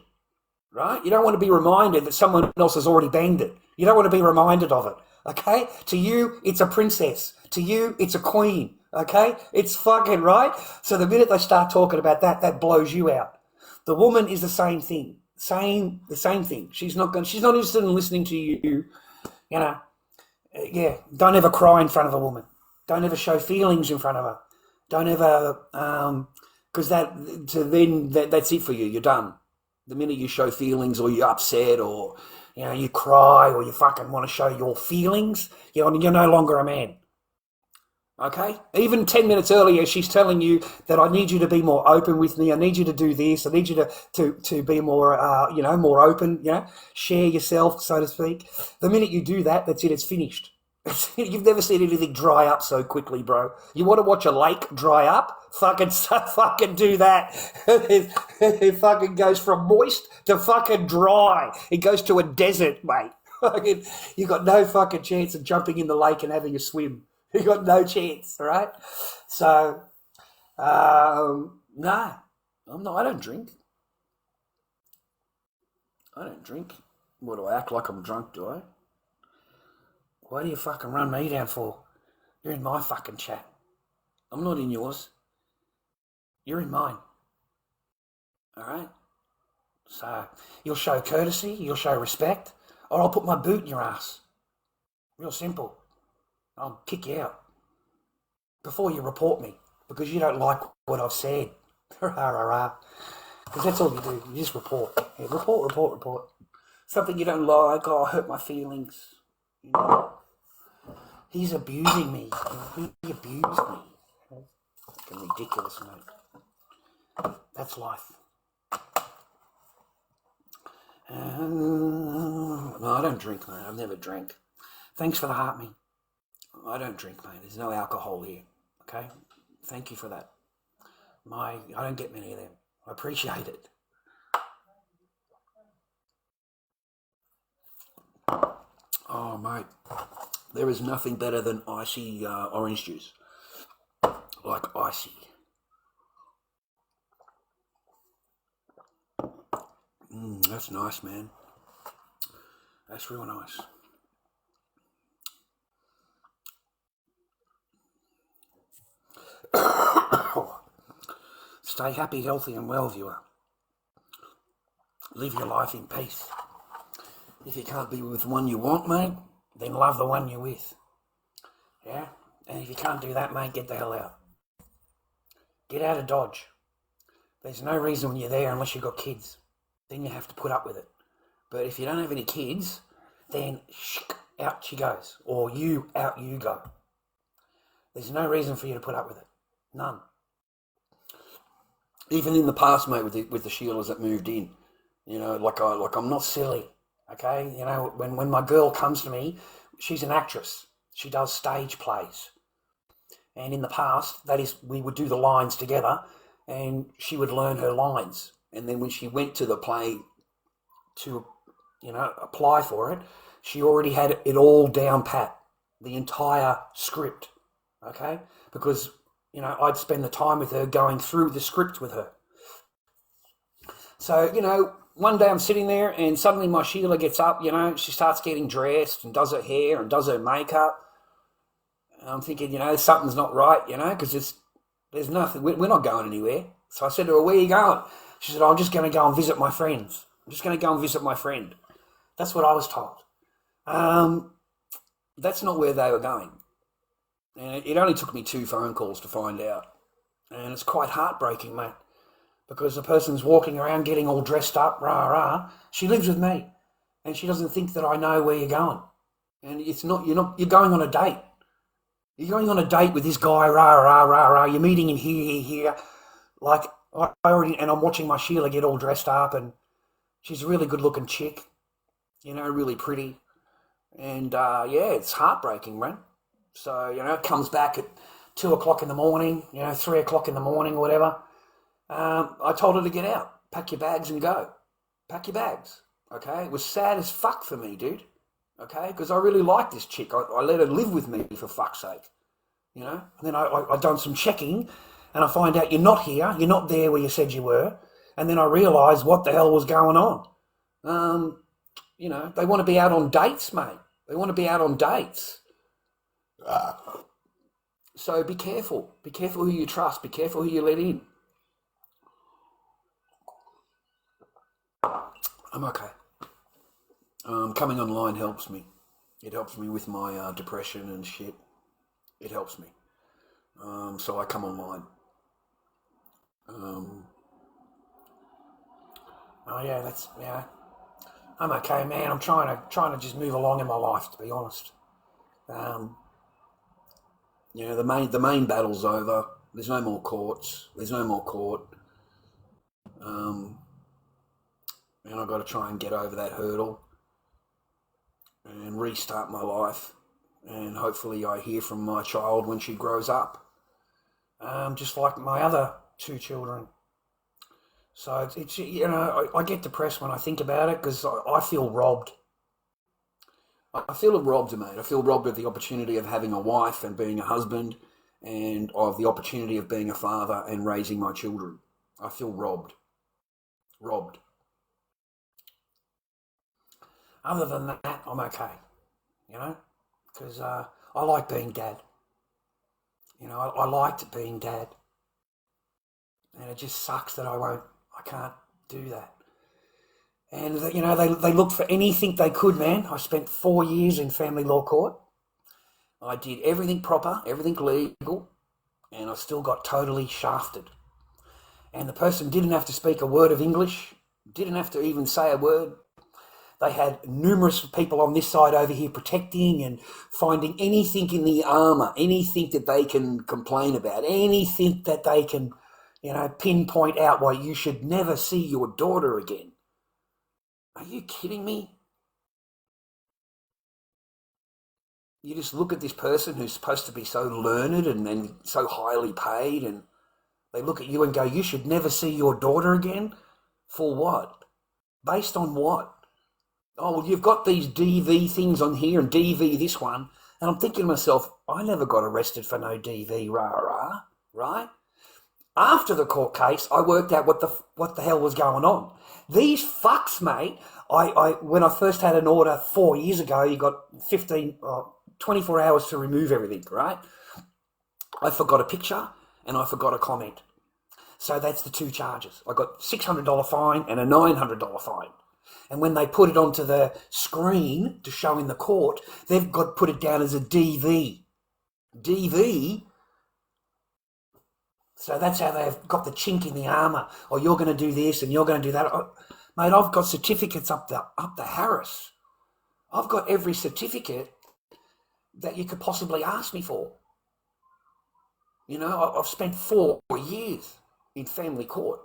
right? You don't want to be reminded that someone else has already banged it. You don't want to be reminded of it, okay? To you, it's a princess. To you, it's a queen, okay? It's fucking right. So the minute they start talking about that, that blows you out. The woman is the same thing. The same thing. She's not interested in listening to you, don't ever cry in front of a woman. Don't ever show feelings in front of her. Don't ever, because that's it for you. You're done. The minute you show feelings or you're upset or, you cry or you fucking want to show your feelings, you're no longer a man. Okay? Even 10 minutes earlier, she's telling you that I need you to be more open with me. I need you to do this. I need you to be more, more open, share yourself, so to speak. The minute you do that, that's it. It's finished. You've never seen anything dry up so quickly, bro. You want to watch a lake dry up? Fucking do that. It fucking goes from moist to fucking dry. It goes to a desert, mate. You got no fucking chance of jumping in the lake and having a swim. You got no chance, all right? So, no, I'm not. I don't drink. What, do I act like I'm drunk, do I? Why do you fucking run me down for? You're in my fucking chat. I'm not in yours. You're in mine. All right? So, you'll show courtesy, you'll show respect, or I'll put my boot in your ass. Real simple. I'll kick you out before you report me because you don't like what I've said. Because that's all you do. You just report. Yeah, report. Something you don't like. Oh, I hurt my feelings. He's abusing me. He abused me. Fucking ridiculous, mate. That's life. No, I don't drink, mate. I've never drank. Thanks for the heart, me. I don't drink, mate. There's no alcohol here. Okay? Thank you for that. I don't get many of them. I appreciate it. Oh, mate. There is nothing better than icy orange juice. Like icy. That's nice, man. That's real nice. Stay happy, healthy and well, viewer. Live your life in peace. If you can't be with the one you want, mate, then love the one you're with. Yeah? And if you can't do that, mate, get the hell out. Get out of Dodge. There's no reason when you're there unless you've got kids. Then you have to put up with it. But if you don't have any kids, then out she goes. Or out you go. There's no reason for you to put up with it. None. Even in the past, mate, with the Sheilas that moved in, you know, like I'm not silly, okay? You know, when my girl comes to me, she's an actress. She does stage plays. And in the past, that is, we would do the lines together and she would learn her lines. And then when she went to the play to, you know, apply for it, she already had it all down pat, the entire script, okay? Because, you know, I'd spend the time with her going through the script with her. So, you know, one day I'm sitting there and suddenly my Sheila gets up, you know, she starts getting dressed and does her hair and does her makeup. And I'm thinking, you know, something's not right, you know, because there's nothing, we're not going anywhere. So I said to her, where are you going? She said, I'm just going to go and visit my friends. I'm just going to go and visit my friend. That's what I was told. That's not where they were going. And it only took me 2 phone calls to find out. And it's quite heartbreaking, mate, because the person's walking around getting all dressed up, rah. She lives with me and she doesn't think that I know where you're going. And you're going on a date. You're going on a date with this guy, rah. You're meeting him here. Like, and I'm watching my Sheila get all dressed up and she's a really good looking chick, you know, really pretty. And, yeah, it's heartbreaking, man. So, you know, it comes back at 2 o'clock in the morning, you know, 3 o'clock in the morning or whatever. I told her to get out, pack your bags and go. Pack your bags, okay? It was sad as fuck for me, dude, okay? Because I really liked this chick. I let her live with me, for fuck's sake, you know? And then I done some checking and I find out you're not here, you're not there where you said you were. And then I realised what the hell was going on. You know, they want to be out on dates, mate. They want to be out on dates. So be careful. Be careful who you trust. Be careful who you let in. I'm okay. Coming online helps me. It helps me with my depression and shit. It helps me. So I come online. Oh yeah, yeah. I'm okay, man. I'm trying to just move along in my life, to be honest. You know, the main battle's over. There's no more courts. There's no more court. And I've got to try and get over that hurdle and restart my life. And hopefully I hear from my child when she grows up. Just like my other 2 children. So it's you know, I get depressed when I think about it because I feel robbed. I feel robbed, mate. I feel robbed of the opportunity of having a wife and being a husband and of the opportunity of being a father and raising my children. I feel robbed. Robbed. Other than that, I'm okay, you know, because I like being dad. You know, I liked being dad. And it just sucks that I can't do that. And, you know, they looked for anything they could, man. I spent 4 years in family law court. I did everything proper, everything legal, and I still got totally shafted. And the person didn't have to speak a word of English, didn't have to even say a word. They had numerous people on this side over here protecting and finding anything in the armour, anything that they can complain about, anything that they can, you know, pinpoint out why you should never see your daughter again. Are you kidding me? You just look at this person who's supposed to be so learned and so highly paid, and they look at you and go, you should never see your daughter again? For what? Based on what? Oh, well, you've got these DV things on here and DV this one. And I'm thinking to myself, I never got arrested for no DV, right? After the court case, I worked out what the hell was going on. These fucks, mate. When I first had an order 4 years ago, you got 24 hours to remove everything, right? I forgot a picture and I forgot a comment. So that's the two charges. I got $600 fine and a $900 fine. And when they put it onto the screen to show in the court, they've got to put it down as a DV. DV. So that's how they've got the chink in the armour. Oh, you're going to do this and you're going to do that. Oh, mate, I've got certificates up the Harris. I've got every certificate that you could possibly ask me for. You know, I've spent 4 years in family court.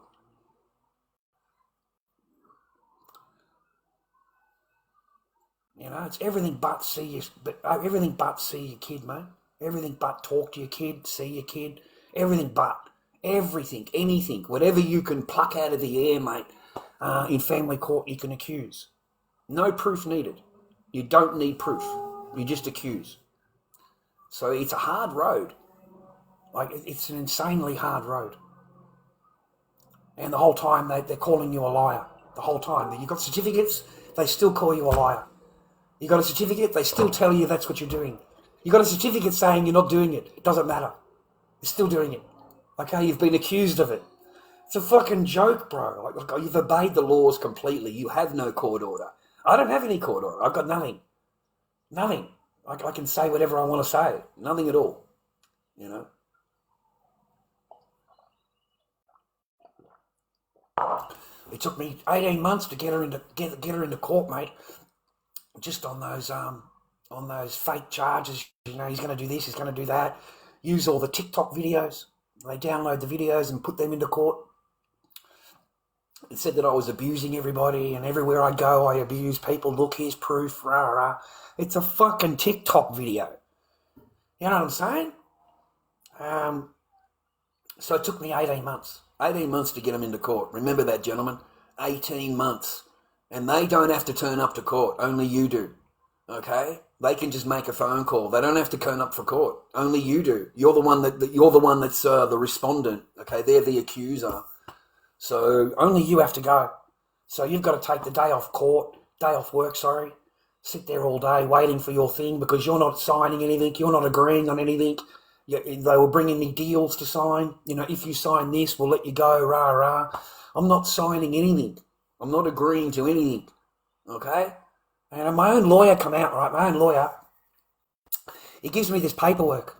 You know, it's everything but see your kid, mate. Everything but talk to your kid, see your kid. Everything but. Everything, anything, whatever you can pluck out of the air, mate, in family court you can accuse. No proof needed. You don't need proof. You just accuse. So it's a hard road. Like, it's an insanely hard road. And the whole time they're calling you a liar. The whole time. You've got certificates, they still call you a liar. You got a certificate, they still tell you that's what you're doing. You got a certificate saying you're not doing it. It doesn't matter. You're still doing it. Okay, you've been accused of it. It's a fucking joke, bro. Like, you've obeyed the laws completely. You have no court order. I don't have any court order. I've got nothing. Nothing. I can say whatever I want to say. Nothing at all. You know? It took me 18 months to get her into court, mate. Just on those fake charges. You know, he's going to do this, he's going to do that. Use all the TikTok videos. They download the videos and put them into court. It said that I was abusing everybody, and everywhere I go, I abuse people. Look, here's proof. Rah, rah. It's a fucking TikTok video. You know what I'm saying? So it took me 18 months. 18 months to get them into court. Remember that, gentlemen. 18 months. And they don't have to turn up to court. Only you do. Okay? They can just make a phone call. They don't have to turn up for court. Only you do. You're the one that's the respondent. Okay? They're the accuser. So only you have to go. So you've got to take the day off work, sit there all day waiting for your thing because you're not signing anything. You're not agreeing on anything. They were bringing me deals to sign. You know, if you sign this, we'll let you go, rah, rah. I'm not signing anything. I'm not agreeing to anything, okay? And my own lawyer come out, right? My own lawyer, he gives me this paperwork.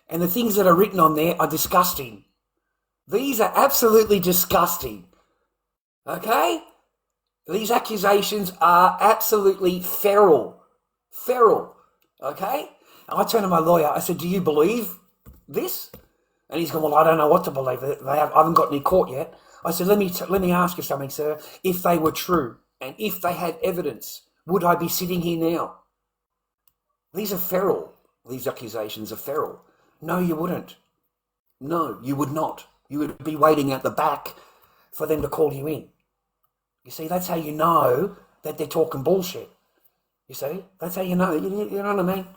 And the things that are written on there are disgusting. These are absolutely disgusting, okay? These accusations are absolutely feral, okay? And I turned to my lawyer, I said, do you believe this? And he's gone, well, I don't know what to believe. I haven't got any court yet. I said, let me ask you something, sir. If they were true and if they had evidence, would I be sitting here now? These are feral. These accusations are feral. No, you wouldn't. No, you would not. You would be waiting at the back for them to call you in. You see, that's how you know that they're talking bullshit. You see, that's how you know. You know what I mean?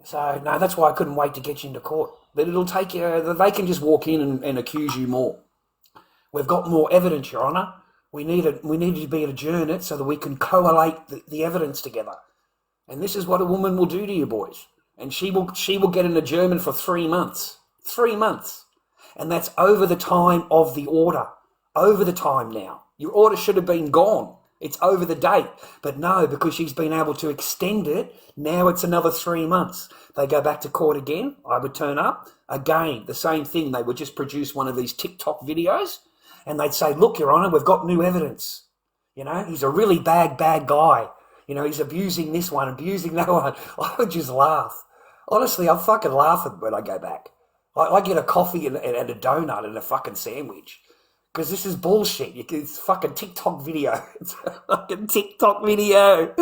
So, no, that's why I couldn't wait to get you into court. But it'll take you, they can just walk in and accuse you more. We've got more evidence, Your Honour. We need to be adjourn it so that we can collate the evidence together. And this is what a woman will do to you, boys. And she will get an adjournment for 3 months. 3 months. And that's over the time of the order. Over the time now. Your order should have been gone. It's over the date. But no, because she's been able to extend it, now it's another 3 months. They go back to court again. I would turn up. Again, the same thing. They would just produce one of these TikTok videos. And they'd say, look, Your Honour, we've got new evidence. You know, he's a really bad guy. You know, he's abusing this one, abusing that one. I would just laugh. Honestly, I'm fucking laughing when I go back. I get a coffee and a donut and a fucking sandwich. Because this is bullshit. It's fucking TikTok video. It's a fucking TikTok video.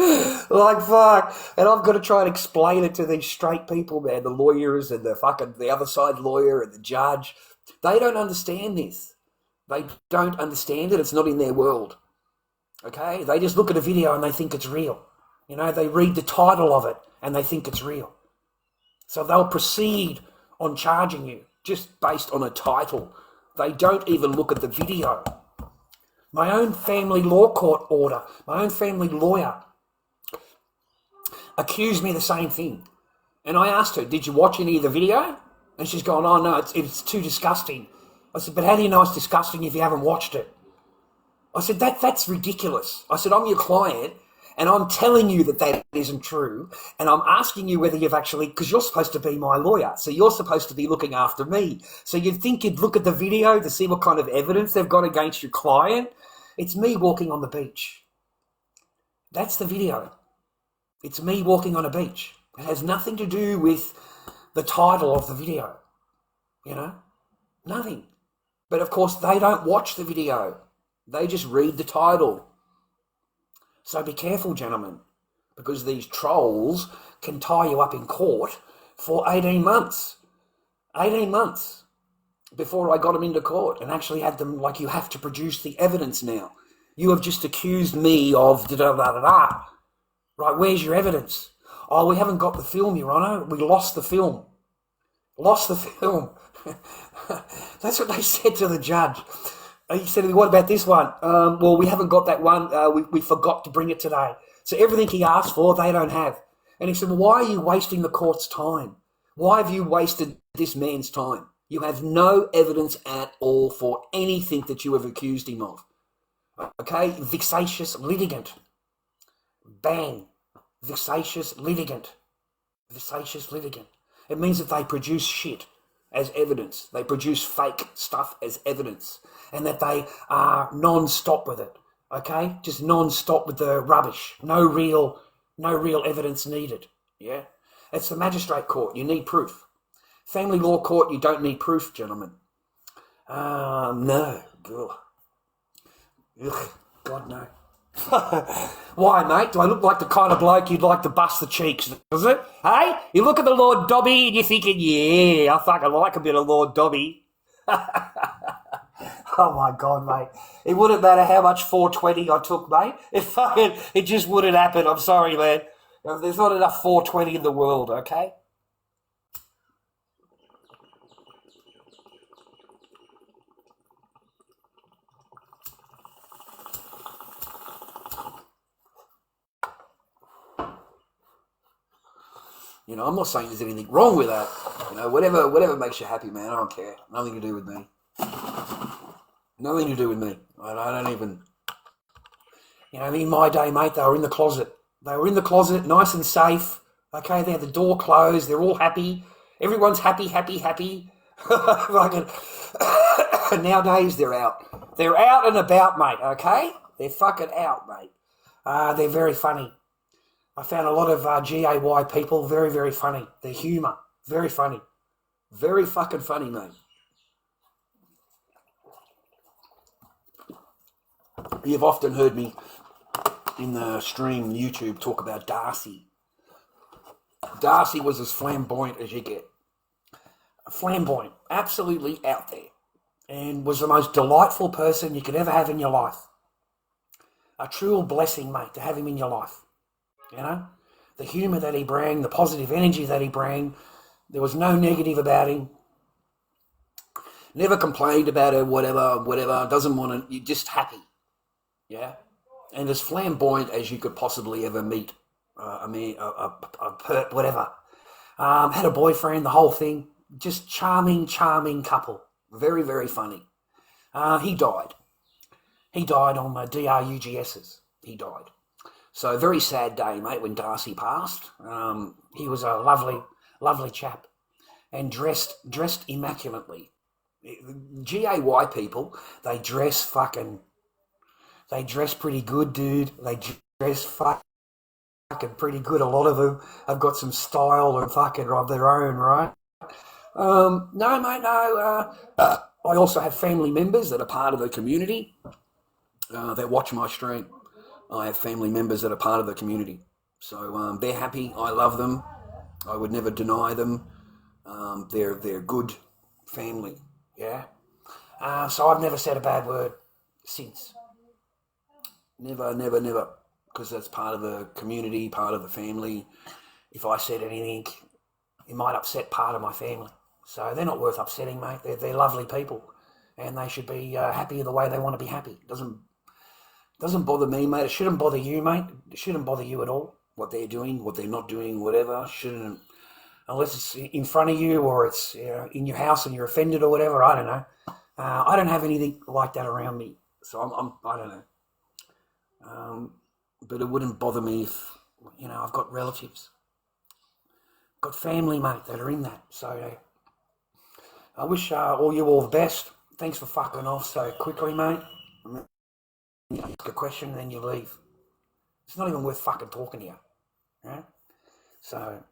Like, fuck. And I've got to try and explain it to these straight people, man. The lawyers and the other side lawyer and the judge. They don't understand this. They don't understand it. It's not in their world. Okay? They just look at a video and they think it's real. You know, they read the title of it and they think it's real. So they'll proceed on charging you. just based on a title. They don't even look at the video. My own family law court order, my own family lawyer accused me of the same thing. And I asked her, did you watch any of the video? And she's gone, oh no, it's too disgusting. I said, but how do you know it's disgusting if you haven't watched it? I said, that's ridiculous. I said, I'm your client and I'm telling you that isn't true. And I'm asking you whether you've actually, because you're supposed to be my lawyer. So you're supposed to be looking after me. So you'd think you'd look at the video to see what kind of evidence they've got against your client. It's me walking on the beach. That's the video. It's me walking on a beach. It has nothing to do with the title of the video. You know? Nothing. But of course, they don't watch the video. They just read the title. So be careful, gentlemen, because these trolls can tie you up in court for 18 months. 18 months before I got them into court and actually had them, like, you have to produce the evidence now. You have just accused me of da-da-da-da-da. Right, where's your evidence? Oh, we haven't got the film, Your Honour. We lost the film. Lost the film. That's what they said to the judge. He said, what about this one? Well, we haven't got that one. We forgot to bring it today. So everything he asked for, they don't have. And he said, well, why are you wasting the court's time? Why have you wasted this man's time? You have no evidence at all for anything that you have accused him of. Okay? Vexatious litigant. Bang. Vexatious litigant. Vexatious litigant. It means that they produce shit as evidence. They produce fake stuff as evidence. And that they are non-stop with it. Okay? Just non-stop with the rubbish. No real evidence needed. Yeah? It's the magistrate court. You need proof. Family law court, you don't need proof, gentlemen. No. Ugh. God, no. Why, mate? Do I look like the kind of bloke you'd like to bust the cheeks, does it? Hey? You look at the Lord Dobby and you're thinking, yeah, I fucking like a bit of Lord Dobby. Oh my God, mate. It wouldn't matter how much 420 I took, mate. It just wouldn't happen. I'm sorry, man. There's not enough 420 in the world, okay? You know, I'm not saying there's anything wrong with that. You know, whatever makes you happy, man. I don't care. Nothing to do with me. Nothing to do with me. I don't even... You know, in my day, mate, they were in the closet. They were in the closet, nice and safe. Okay, they had the door closed. They're all happy. Everyone's happy. Fucking... Nowadays, they're out. They're out and about, mate, okay? They're fucking out, mate. They're very funny. I found a lot of GAY people very, very funny. Their humour, very funny. Very fucking funny, mate. You've often heard me in the stream YouTube talk about Darcy. Darcy was as flamboyant as you get. Flamboyant, absolutely out there. And was the most delightful person you could ever have in your life. A true blessing, mate, to have him in your life. You know, the humour that he bring, the positive energy that he bring, there was no negative about him. Never complained about it, whatever, doesn't want to, you're just happy. Yeah? And as flamboyant as you could possibly ever meet. Whatever. Had a boyfriend, the whole thing. Just charming couple. Very, very funny. He died. He died on DRUGS's. He died. So very sad day, mate, when Darcy passed. He was a lovely chap and dressed immaculately. GAY people, they dress pretty good, dude. They dress fucking pretty good. A lot of them have got some style and fucking of their own, right? No, mate, no. I also have family members that are part of the community that watch my stream. I have family members that are part of the community. So they're happy. I love them. I would never deny them. They're good family, yeah? So I've never said a bad word since. Never. Because that's part of the community, part of the family. If I said anything, it might upset part of my family. So they're not worth upsetting, mate. They're lovely people, and they should be happy the way they want to be happy. Doesn't bother me, mate. It shouldn't bother you, mate. It shouldn't bother you at all. What they're doing, what they're not doing, whatever. Shouldn't, unless it's in front of you or it's in your house and you're offended or whatever. I don't know. I don't have anything like that around me, so I don't know. But it wouldn't bother me if I've got relatives, got family, mate, that are in that. So I wish all you all the best. Thanks for fucking off so quickly, mate. You ask a question and then you leave. It's not even worth fucking talking to you, right? So.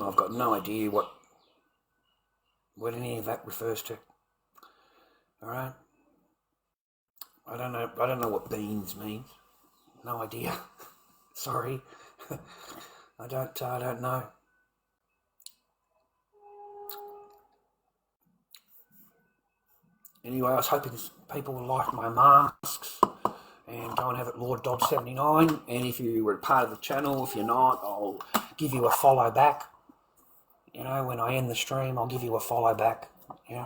I've got no idea what any of that refers to. All right. I don't know what beans means. No idea. Sorry. I don't know. Anyway, I was hoping people would like my masks and go and have it lorddobby79. And if you were part of the channel, if you're not, I'll give you a follow back. When I end the stream, I'll give you a follow back. Yeah.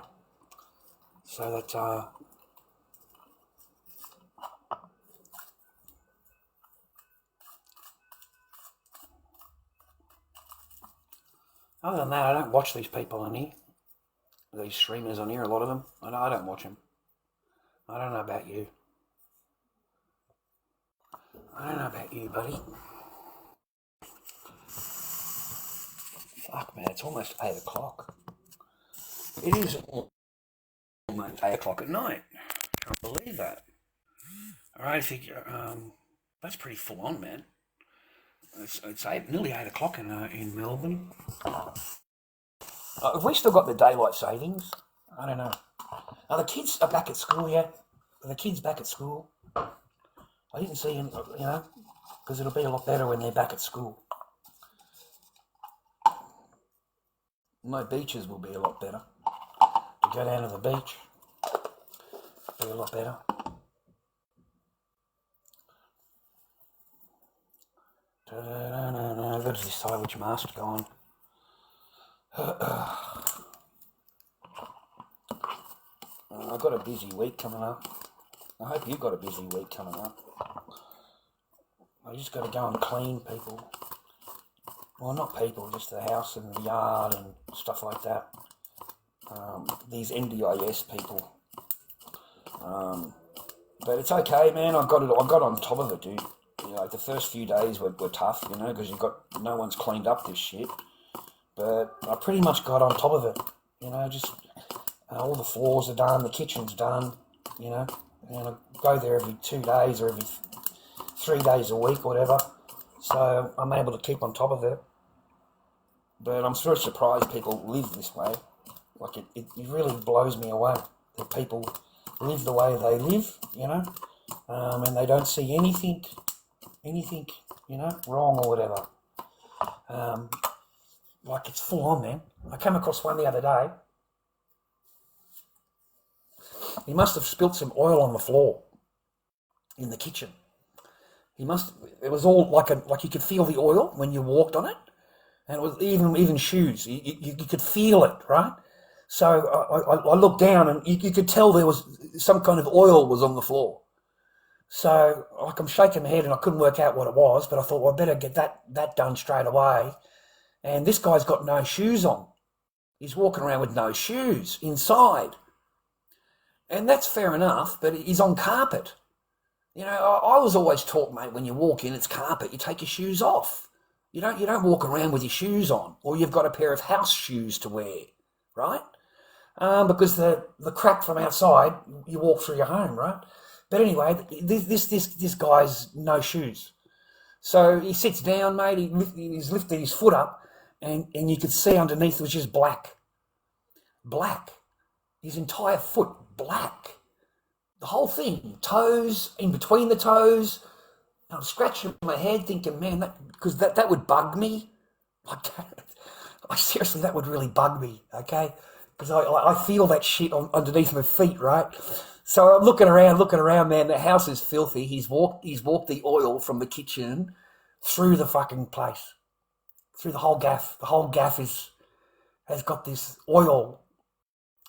So that other than that, I don't watch these people on here. These streamers on here, a lot of them. I don't watch them. I don't know about you. I don't know about you, buddy. Fuck, man, it's almost 8 o'clock. It is almost 8 o'clock at night. Can't believe that. All right, that's pretty full on, man. It's nearly 8 o'clock in Melbourne. Have we still got the daylight savings? I don't know. Are the kids back at school yet? Are the kids back at school? I didn't see them, because it'll be a lot better when they're back at school. My beaches will be a lot better. To go down to the beach, be a lot better. I've got to decide which mask to go on. I've got a busy week coming up. I hope you've got a busy week coming up. I just got to go and clean people. Well, not people, just the house and the yard and stuff like that. These NDIS people. But it's okay, man. I got on top of it, dude. The first few days were tough, because no one's cleaned up this shit. But I pretty much got on top of it. Just all the floors are done, the kitchen's done. And I go there every 2 days or every 3 days a week, or whatever. So I'm able to keep on top of it. But I'm sort of surprised people live this way. Like, it really blows me away that people live the way they live, and they don't see anything, wrong or whatever. Like, it's full on, man. I came across one the other day. He must have spilt some oil on the floor in the kitchen. It was all like you could feel the oil when you walked on it. And it was even shoes. You could feel it, right? So I looked down and you could tell there was some kind of oil was on the floor. So I'm shaking my head and I couldn't work out what it was, but I thought, well, I better get that done straight away. And this guy's got no shoes on. He's walking around with no shoes inside. And that's fair enough, but he's on carpet. I was always taught, mate, when you walk in, it's carpet. You take your shoes off. You don't walk around with your shoes on, or you've got a pair of house shoes to wear, right? Because the crap from outside, you walk through your home, right? But anyway, this guy's no shoes. So he sits down, mate. He's lifted his foot up, and you could see underneath it was just black. Black. His entire foot, black. The whole thing, toes, in between the toes. I'm scratching my head thinking, man, because that would bug me. Seriously, that would really bug me, okay? Because I feel that shit underneath my feet, right? So I'm looking around, man. The house is filthy. He's walked the oil from the kitchen through the fucking place, through the whole gaff. The whole gaff has got this oil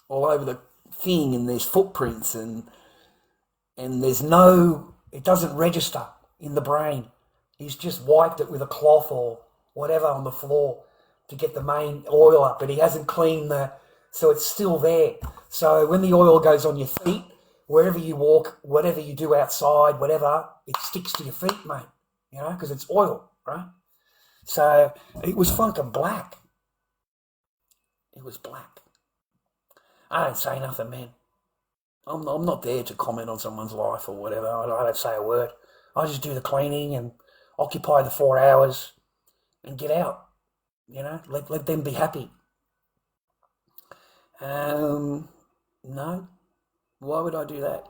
all over the thing, and there's footprints, and there's no, it doesn't register in the brain. He's just wiped it with a cloth or whatever on the floor to get the main oil up, but he hasn't cleaned so it's still there. So when the oil goes on your feet, wherever you walk, whatever you do outside, whatever, it sticks to your feet, mate, because it's oil, right? So it was fucking black. It was black. I don't say nothing, man. I'm not there to comment on someone's life or whatever. I don't say a word. I just do the cleaning and occupy the 4 hours and get out. Let them be happy. No. Why would I do that?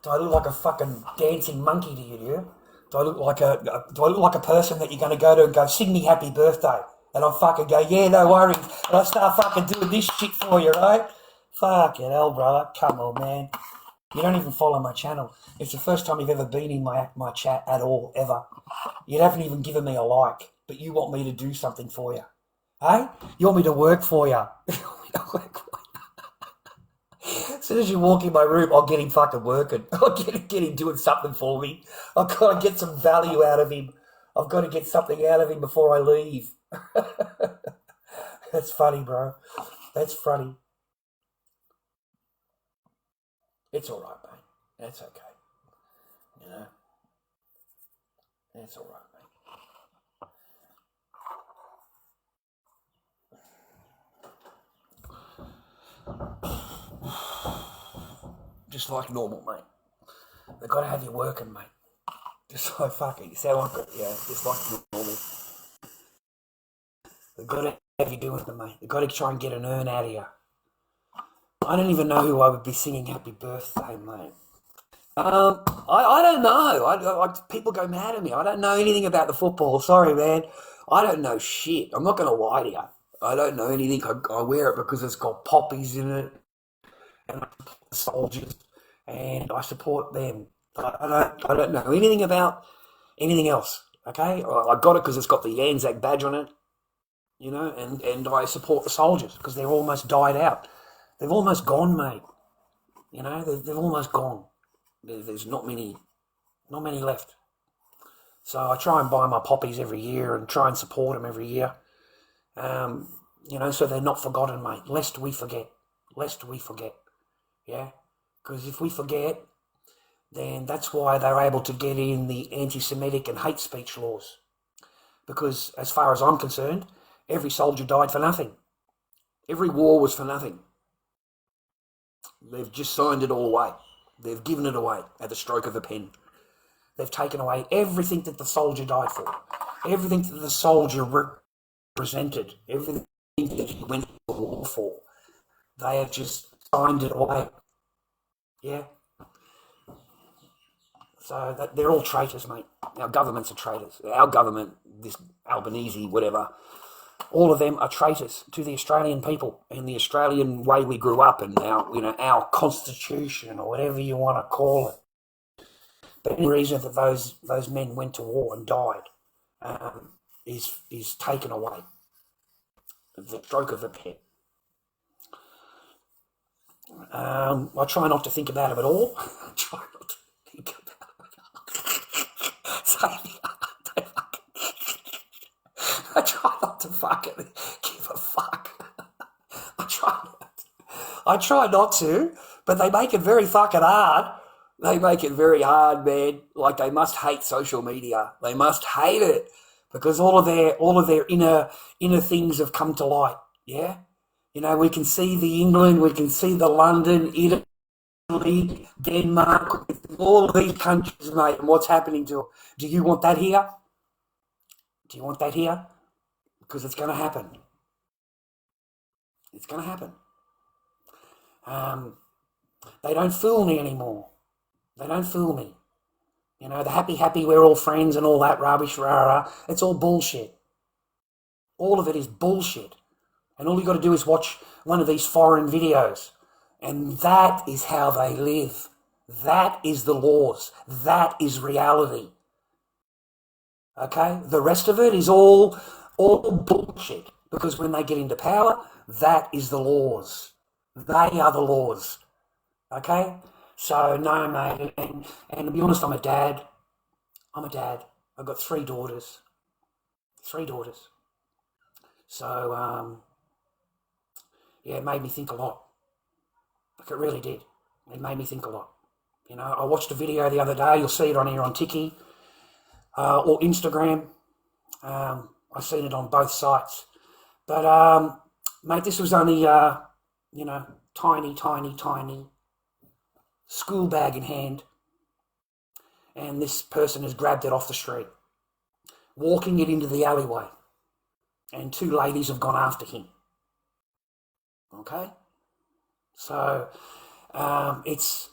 Do I look like a fucking dancing monkey to you? Do I look like a person that you're going to go to and go, sing me happy birthday? And I'll fucking go, yeah, no worries. And I start fucking doing this shit for you, right? Fucking hell, brother. Come on, man. You don't even follow my channel. It's the first time you've ever been in my chat at all, ever. You haven't even given me a like, but you want me to do something for you. Hey? You want me to work for you. As soon as you walk in my room, I'll get him fucking working. I'll get him doing something for me. I've got to get some value out of him. I've got to get something out of him before I leave. That's funny, bro. That's funny. It's all right, mate. That's okay. It's all right, mate. Just like normal, mate. They've got to have you working, mate. Just like fucking, you sound like it, yeah, just like normal. They've got to have you doing it, mate. They've got to try and get an earn out of you. I don't even know who I would be singing happy birthday, mate. I don't know. People go mad at me. I don't know anything about the football. Sorry, man. I don't know shit. I'm not going to lie to you. I don't know anything. I wear it because it's got poppies in it, and I support the soldiers, and I support them. I don't know anything about anything else. Okay, I got it because it's got the Anzac badge on it, and I support the soldiers because they're almost died out. They've almost gone, mate. They've almost gone. There's not many left. So I try and buy my poppies every year and try and support them every year. So they're not forgotten, mate. Lest we forget. Yeah? Because if we forget, then that's why they're able to get in the anti-Semitic and hate speech laws. Because as far as I'm concerned, every soldier died for nothing. Every war was for nothing. They've just signed it all away. They've given it away at the stroke of a pen. They've taken away everything that the soldier died for, everything that the soldier represented, everything that he went to war for. They have just signed it away. Yeah? So they're all traitors, mate. Our governments are traitors. Our government, this Albanese, whatever, all of them are traitors to the Australian people and the Australian way we grew up and our constitution or whatever you want to call it. But the reason that those men went to war and died is taken away. The stroke of a pen. I try not to think about it at all. I try not to think about it. I try not to fucking give a fuck. I try not to, but they make it very fucking hard. They make it very hard, man. Like they must hate social media. They must hate it because all of their inner things have come to light. Yeah, we can see the England, we can see the London, Italy, Denmark, all of these countries, mate, and what's happening to them. Do you want that here? Do you want that here? Because it's going to happen. It's going to happen. They don't fool me anymore. They don't fool me. The happy, we're all friends and all that rubbish, rah, rah. It's all bullshit. All of it is bullshit. And all you got to do is watch one of these foreign videos. And that is how they live. That is the laws. That is reality. Okay? The rest of it is all bullshit. Because when they get into power, that is the laws. They are the laws. Okay? So, no, mate. And to be honest, I'm a dad. I've got 3 daughters. 3 daughters. So, yeah, it made me think a lot. Like, it really did. It made me think a lot. You know, I watched a video the other day. You'll see it on here on Tiki or Instagram. I've seen it on both sites. But, mate, this was only, you know, tiny school bag in hand. And this person has grabbed it off the street, walking it into the alleyway. And 2 ladies have gone after him. Okay? So, but it's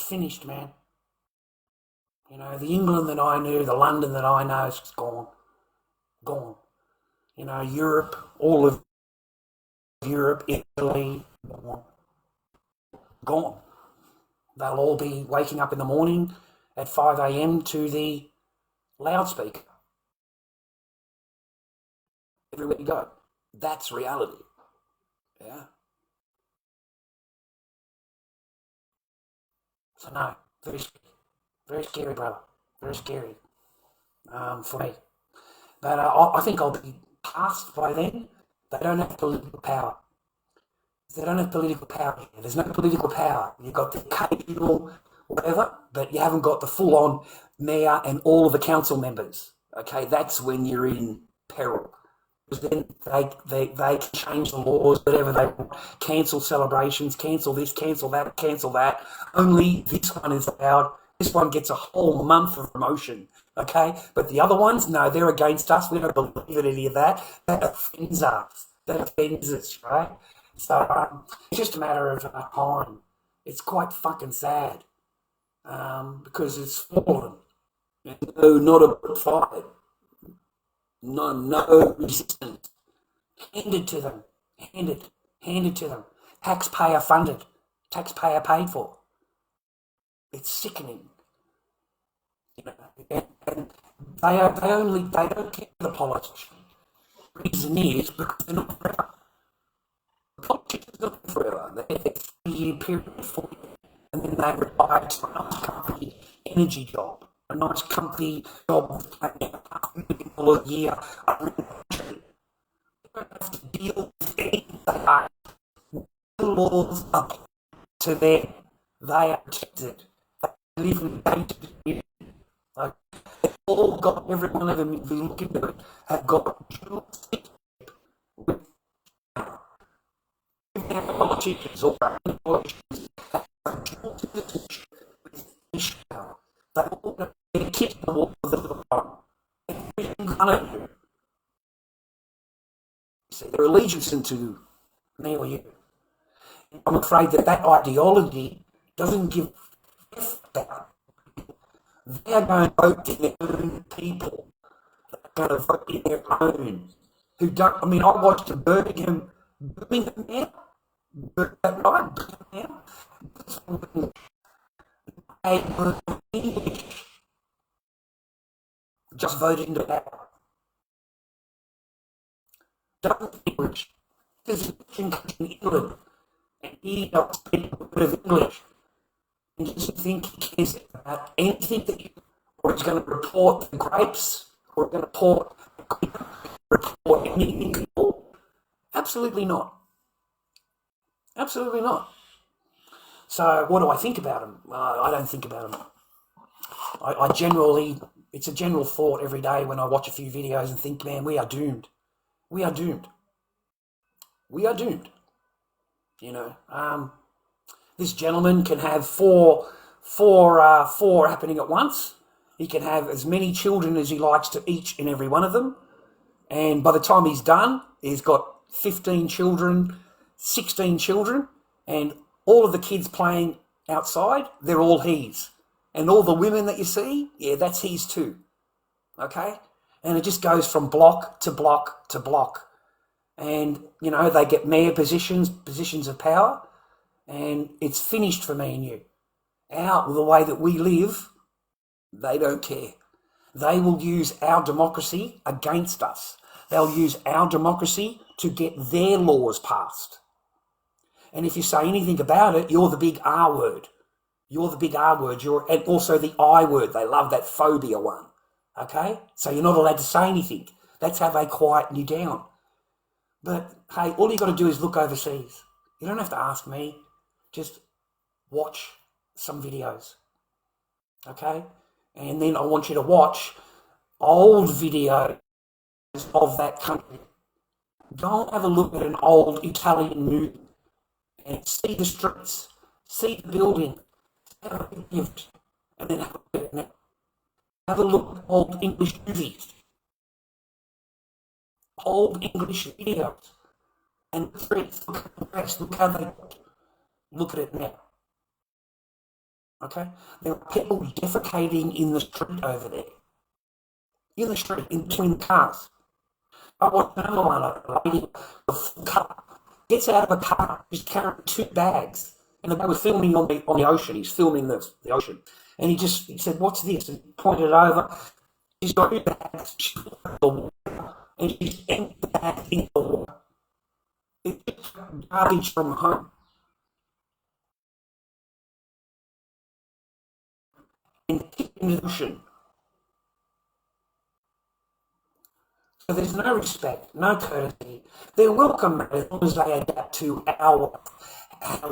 finished, man. You know, the England that I knew, the London that I know is gone. Gone. You know, Europe, all of Europe, Italy, gone. Gone. They'll all be waking up in the morning at 5 a.m. to the loudspeaker. Everywhere you go. That's reality. Yeah. So no, very scary, brother. Very scary for me. But I think I'll be past by then. They don't have political power. They don't have political power here. There's no political power. You've got the occasional whatever, but you haven't got the full-on mayor and all of the council members. Okay, that's when you're in peril. Because then they can change the laws, whatever they want, cancel celebrations, cancel this, cancel that. Only this one is allowed. This one gets a whole month of promotion, okay? But the other ones, no, they're against us. We don't believe in any of that. That offends us. That offends us, right? So it's just a matter of time. It's quite fucking sad because it's fallen. No, not a good fight. No resistance. Handed to them. Handed to them. Taxpayer funded. Taxpayer paid for. It's sickening. You know, and they don't care the politician. The reason is because they're not forever. The politicians are not forever. They have a 3-year period for you. And then they retire to a nice company energy job. A nice comfy job paying $500,000 a year around the country. They don't have to deal with anything they are. The laws apply to them. They are protected. They live in gated communities. Like, they've all got, every one of them, if you look into it, have got dual citizenship with politicians or politicians have got dual citizenship with Israel. They all got their kids on the wall of the little home. See, their allegiance into me or you. I'm afraid that ideology doesn't give a f about people. They are going to vote in their own people. They're going to vote in their own. Who don't, I mean, I watched Birmingham now. Birmingham now. They were English. Just voted into power. Don't English. There's a country in England, and he doesn't speak a bit of English. He doesn't think he cares about anything that you, or he's going to report the grapes, or he's going to report anything people. Absolutely not. Absolutely not. So what do I think about him? I don't think about him. I generally, it's a general thought every day when I watch a few videos and think, man, we are doomed. We are doomed. We are doomed. You know, this gentleman can have four happening at once. He can have as many children as he likes to each and every one of them. And by the time he's done, he's got 15 children, 16 children, and all of the kids playing outside, they're all his. And all the women that you see, yeah, that's his too. Okay? And it just goes from block to block to block. And, you know, they get mayor positions of power, and it's finished for me and you. The way that we live, they don't care. They will use our democracy against us. They'll use our democracy to get their laws passed. And if you say anything about it, you're the big R word. You're the big R word. And also the I word. They love that phobia one. Okay? So you're not allowed to say anything. That's how they quieten you down. But hey, all you got to do is look overseas. You don't have to ask me. Just watch some videos. Okay? And then I want you to watch old videos of that country. Don't have a look at an old Italian movie and see the streets, see the building, have a gift, and then have a look at old English movies, old English videos, and the streets, look at the rest, look how they look at it now. Okay? There are people defecating in the street over there. In the street, in between the cars. I watched another one, a lady with a full car, gets out of a car, just carrying 2 bags. And the guy was filming on the ocean. He's filming the ocean. And he said, "What's this?" And he pointed it over. She's got 2 bags. She's got the water. And she's emptied the bag into the water. It's just garbage from home. And kicked in the ocean. So there's no respect, no courtesy. They're welcome as long as they adapt to how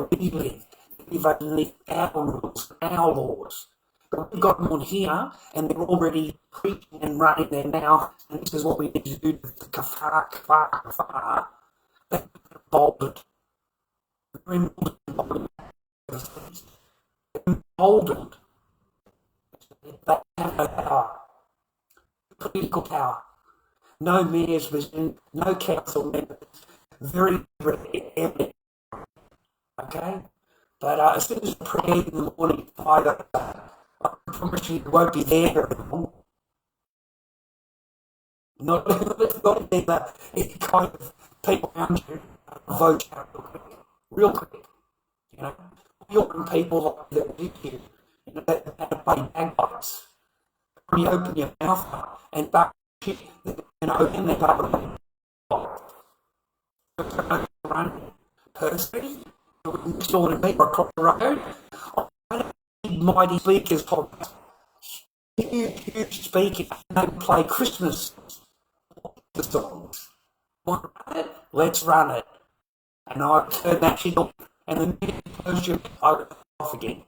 we live. Live underneath our rules, our laws. But we've got them on here, and they're already preaching and running their mouth, and this is what we need to do to kafar, kafar, kafar. They're emboldened. They're emboldened. Emboldened. They have no power. Political power. No mayor's position, no council members, very evident. Okay? But as soon as I pray in the morning, I promise you won't be there very long. Not either. It's kind of people around you vote out real quick. You know, young people that with you, that play bagpipes. When you open your mouth up and back and open that up run personally, next door to me across the road, I don't need mighty speakers for huge speakers. They play Christmas songs. Want to run it? Let's run it. And I turn that shit off, and the minute you close your off again.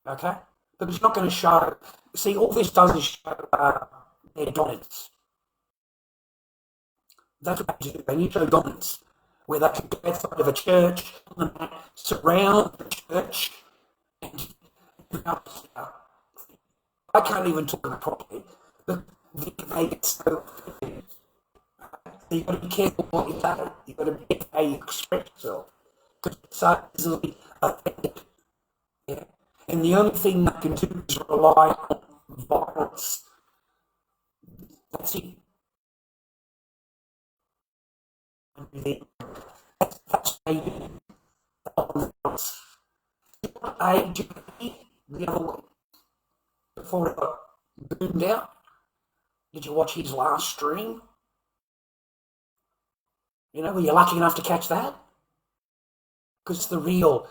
Okay? But it's not going to show. See, all this does is show their dominance. That's what they do. They need to show dominance, where they can go outside of a church, surround the church, and I can't even talk about it properly, but they get so. You've got to be careful what you say. You've got to be careful how you express yourself, because it's so easily offended. Yeah. And the only thing they can do is rely on violence. That's it. That's how you do violence. Age the other week, before it got boomed out, did you watch his last stream? You know, were you lucky enough to catch that? Because the real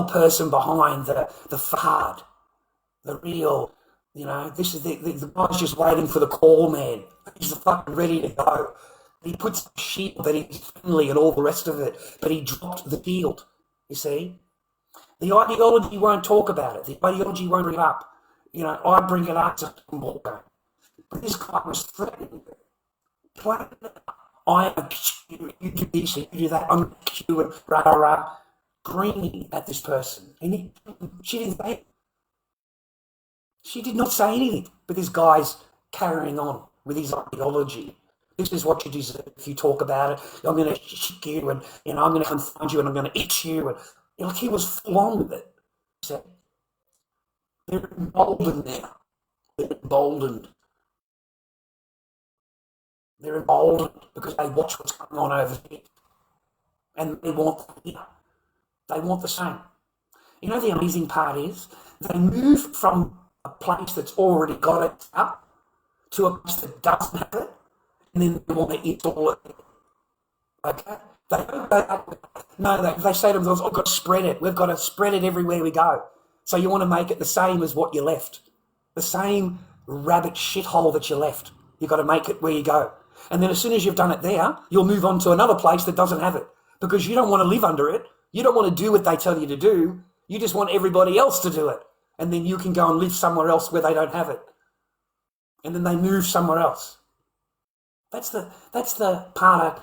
person behind the facade, the real, you know, this is the guy's just waiting for the call, man. He's fucking ready to go. He puts the shield that he's friendly and all the rest of it, but he dropped the shield, you see. The ideology won't talk about it. The ideology won't bring it up. You know, I bring it up to Morgan. But this guy was threatening. I am you do this, you do that, I'm Q and rah, screaming at this person. And she didn't say it. She did not say anything, but this guy's carrying on with his ideology. This is what you deserve if you talk about it. I'm going to shit you, and you know, I'm going to come find you, and I'm going to itch you. And you know, like he was full on with it. So they're emboldened now. They're emboldened. They're emboldened because they watch what's going on over here. And they want They want the same. You know, the amazing part is they move from a place that's already got it up to a place that doesn't have it, and then they want to install it. Okay? They don't go up. No, they say to themselves, I've got to spread it. We've got to spread it everywhere we go. So you want to make it the same as what you left. The same rabbit shithole that you left. You've got to make it where you go. And then as soon as you've done it there, you'll move on to another place that doesn't have it. Because you don't want to live under it. You don't want to do what they tell you to do. You just want everybody else to do it. And then you can go and live somewhere else where they don't have it. And then they move somewhere else. That's the part of,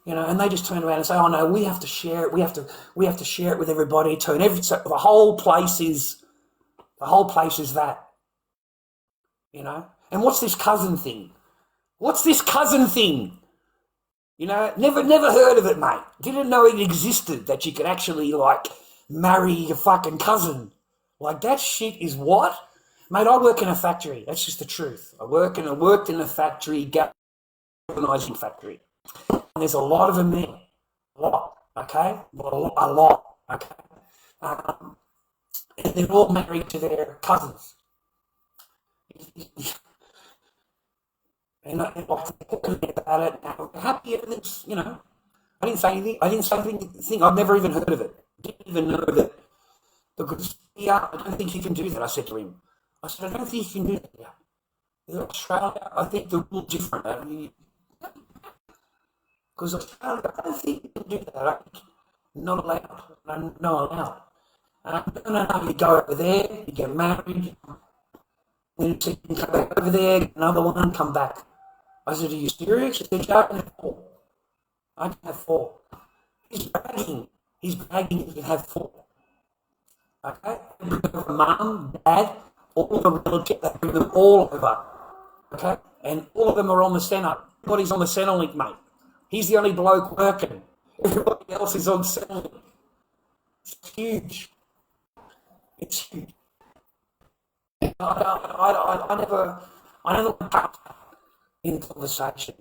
and they just turn around and say, oh no, we have to share it. We have to share it with everybody. So the whole place is that. And what's this cousin thing? Never heard of it, mate. Didn't know it existed, that you could actually, marry your fucking cousin. That shit is what? Mate, I work in a factory. That's just the truth. I worked in a factory, galvanizing factory. And there's a lot of them there. A lot, okay? A lot, okay? And they're all married to their cousins. And I talked to me about it. I'm happy everything's, I didn't say anything. I've never even heard of it. Didn't even know that. Because, I don't think you can do that, I said to him. I said, I don't think you can do that here. In Australia, I think the rule's different. Because Australia, I don't think you can do that. Not allowed. Not allowed. No, you go over there, you get married, then you can come back over there, get another one, come back. I said, are you serious? He said, yeah, I can have 4. I can have 4. He's bragging he can have 4. Okay? Mum, dad, all the relatives, they bring them all over. Okay? And all of them are on the centre. Everybody's on the Centrelink, mate. He's the only bloke working. Everybody else is on Centrelink. It's huge. It's huge. I never got in conversation.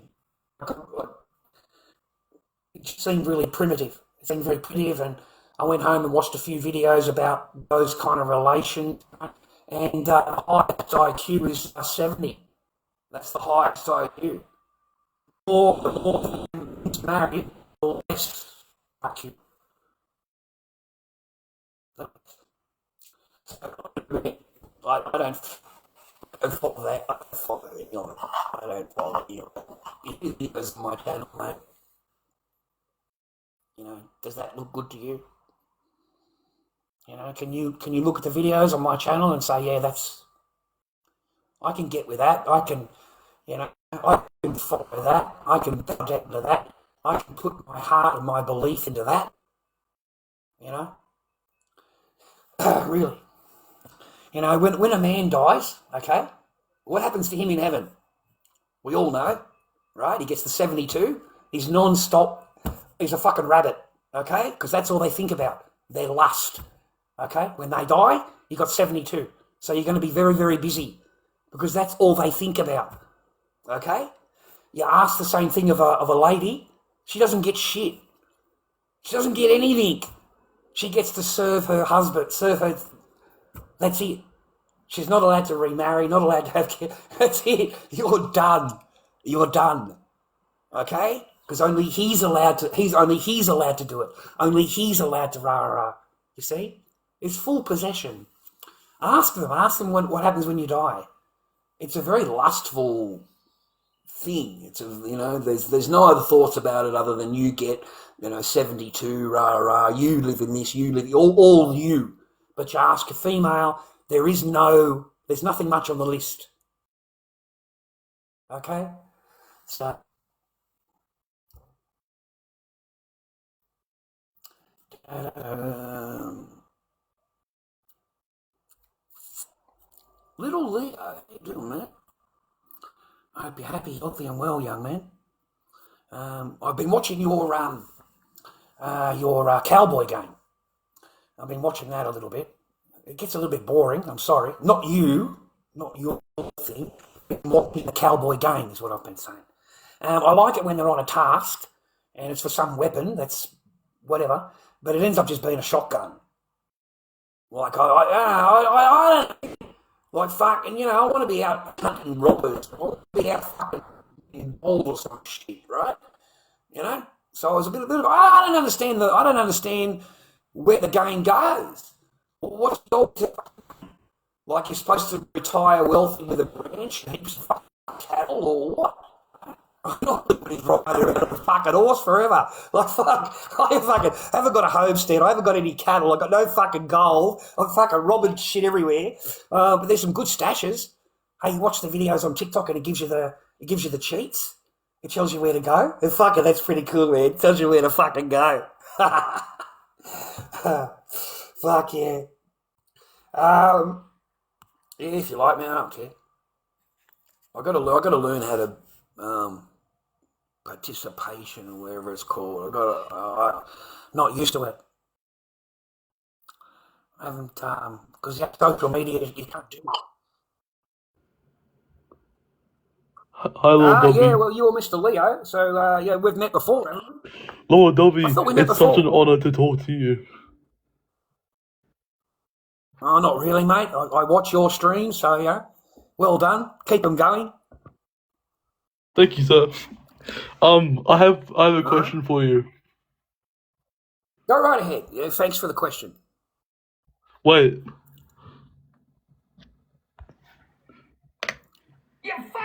It seemed really primitive. It seemed very primitive, and I went home and watched a few videos about those kind of relations. And the highest IQ is 70. That's the highest IQ. The more he's married, the less IQ. I don't follow that. I don't follow it. I don't follow you. It was my channel, mate. Does that look good to you? Can you look at the videos on my channel and say, yeah, I can get with that. I can follow that. I can bow down to that. I can put my heart and my belief into that. Really. When a man dies, okay, what happens to him in heaven? We all know, right? He gets to 72. He's non-stop. He's a fucking rabbit, okay? Because that's all they think about. Their lust, okay? When they die, you got 72. So you're going to be very, very busy because that's all they think about, okay? You ask the same thing of a lady, she doesn't get shit. She doesn't get anything. She gets to serve her husband, that's it. She's not allowed to remarry, not allowed to have kids. That's it. You're done. Okay? Because only he's allowed to do it. Only he's allowed to rah. You see? It's full possession. Ask them what happens when you die. It's a very lustful thing. It's there's no other thoughts about it other than you get, 72, rah, you live in this, you live, all you. But you ask a female, there's nothing much on the list. Okay? So, Little Lee, how you doing, man? I hope you're happy, healthy and well, young man. I've been watching your cowboy game. I've been watching that a little bit. It gets a little bit boring, I'm sorry. Not your thing. Watching the cowboy game is what I've been saying. I like it when they're on a task and it's for some weapon that's whatever, but it ends up just being a shotgun. Like, I don't like fucking, you know, I want to be out hunting robbers. I want to be out fucking in gold or some shit, right? You know? So I was a bit of, I don't understand where the game goes. What's the object? Like you're supposed to retire wealthy with a branch and heaps of fucking cattle or what? I'm not living riding around a fucking horse forever. Like, fuck, I haven't got a homestead. I haven't got any cattle. I've got no fucking gold. I'm fucking robbing shit everywhere. But there's some good stashes. Hey, you watch the videos on TikTok and it gives you the cheats. It tells you where to go. And fucking, that's pretty cool, man. It tells you where to fucking go. Fuck yeah. Yeah, if you like, man, I don't care. I got to learn how to participation or whatever it's called. I'm not used to it. I haven't because social media you can't do it. Hi, Lord Dobby. Yeah, well, you're Mr. Leo, so yeah, we've met before, haven't we? Lord Dobby, I thought we met it's before. such an honour to talk to you. Oh, not really, mate. I watch your streams, so yeah, well done. Keep them going. Thank you, sir. I have a question for you. Go right ahead. Yeah, thanks for the question. Wait.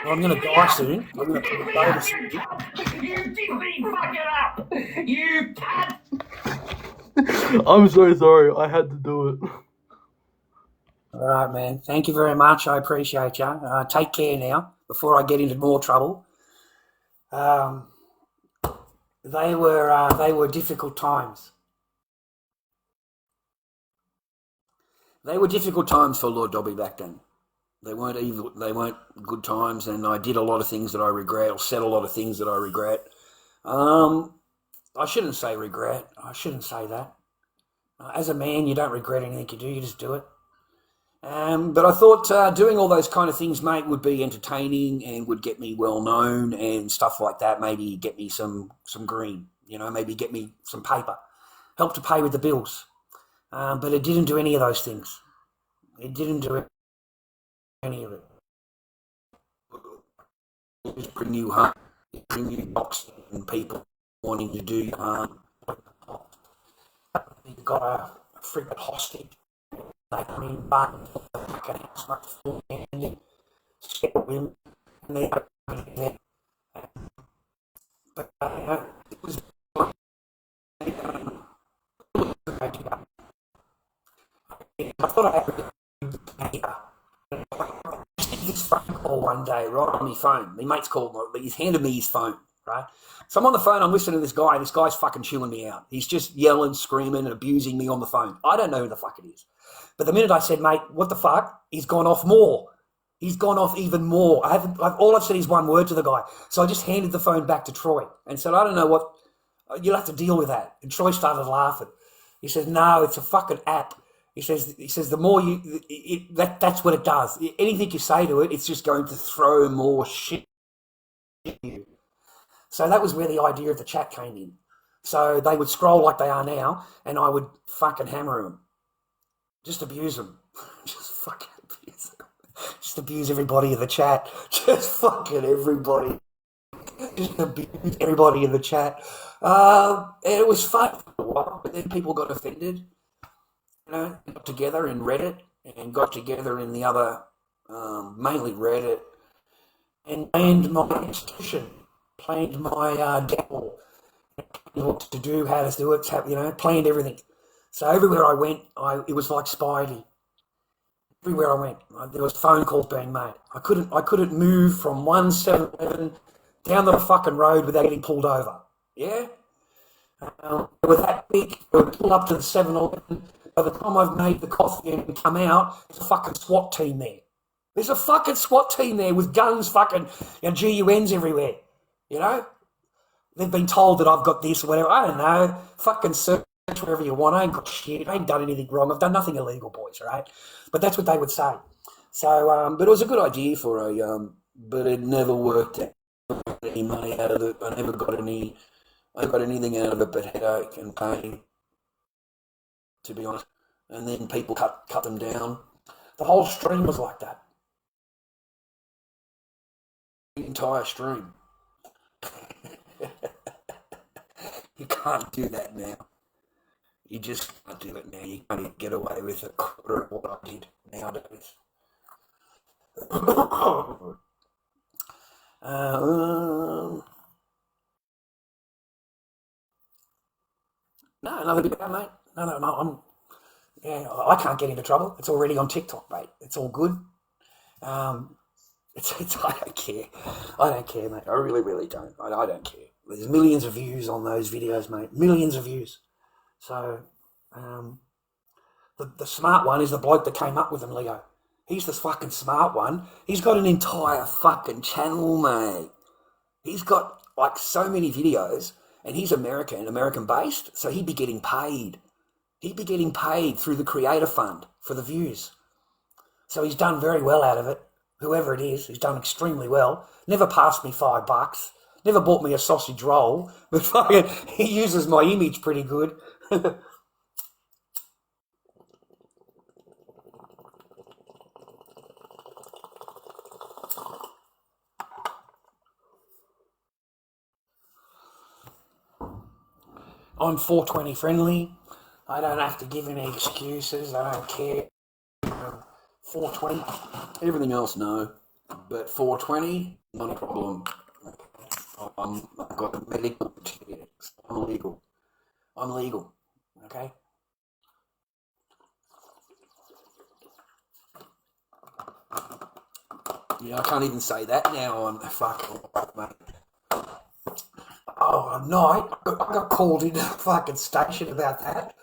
I'm going to die soon. I'm going to die soon. You didn't fuck it up! You cunt! I'm so sorry. I had to do it. All right, man. Thank you very much. I appreciate you. Take care now before I get into more trouble. They were difficult times. They were difficult times for Lord Dobby back then. They weren't evil. They weren't good times, and I did a lot of things that I regret, or said a lot of things that I regret. I shouldn't say regret. I shouldn't say that. As a man, you don't regret anything you do. You just do it. But I thought doing all those kind of things, mate, would be entertaining and would get me well known and stuff like that. Maybe get me some green, you know, maybe get me some paper, help to pay with the bills. But it didn't do any of those things. It didn't do any of it. It just bring you harm, bring you boxing and people wanting to do you harm. You got a freaking hostage. They come in, button, the fucking house, much full handed, scared women, and they go there. But it was. I thought I had I received this phone call one day, right on my phone. My mate's called, he's handed me his phone, right? So I'm on the phone, I'm listening to this guy, and this guy's fucking chewing me out. He's just yelling, screaming, and abusing me on the phone. I don't know who the fuck it is. But the minute I said, mate, what the fuck? He's gone off more. He's gone off even more. All I've said is one word to the guy. So I just handed the phone back to Troy and said, I don't know what, you'll have to deal with that. And Troy started laughing. He says, no, it's a fucking app. He says the more that's what it does. Anything you say to it, it's just going to throw more shit at you. So that was where the idea of the chat came in. So they would scroll like they are now, and I would fucking hammer them. Just abuse them. Just fucking abuse them. Just abuse everybody in the chat. Just fucking everybody. Just abuse everybody in the chat. And it was fun for a while, but then people got offended. You know, got together in Reddit and got together in the other, mainly Reddit, and planned my execution, planned my devil, what to do, how to do it, you know, planned everything. So everywhere I went, it was like Spidey. Everywhere I went, there was phone calls being made. I couldn't move from one 7-Eleven down the fucking road without getting pulled over. Yeah? They were that big, they would pull up to the 7-Eleven. By the time I've made the coffee and come out, there's a fucking SWAT team there. There's a fucking SWAT team there with guns, fucking, and GUNs everywhere. You know? They've been told that I've got this or whatever. I don't know. Fucking search wherever you want. I ain't got shit. I ain't done anything wrong. I've done nothing illegal, boys, right? But that's what they would say. So, but it was a good idea for but it never worked out. any money out of it. I never got anything out of it but headache and pain, to be honest. And then people cut them down. The whole stream was like that. The entire stream. You can't do that now. You just can't do it now. You can't get away with a quarter of what I did nowadays. No, another bit about mate. No. I can't get into trouble. It's already on TikTok, mate. It's all good. It's I don't care. I don't care, mate. I really don't. I don't care. There's millions of views on those videos, mate. Millions of views. So, the smart one is the bloke that came up with them, Leo. He's the fucking smart one. He's got an entire fucking channel, mate. He's got like so many videos, and he's American based, so he'd be getting paid. He'd be getting paid through the Creator Fund for the views. So he's done very well out of it. Whoever it is, he's done extremely well. Never passed me $5. Never bought me a sausage roll, but fucking he uses my image pretty good. I'm 420 friendly. I don't have to give any excuses. I don't care. 420. Everything else, no. But 420, not a problem. I've got a medical certificate. I'm legal. Okay? Yeah, I can't even say that now on fucking mate. Oh, night, I got called into the fucking station about that.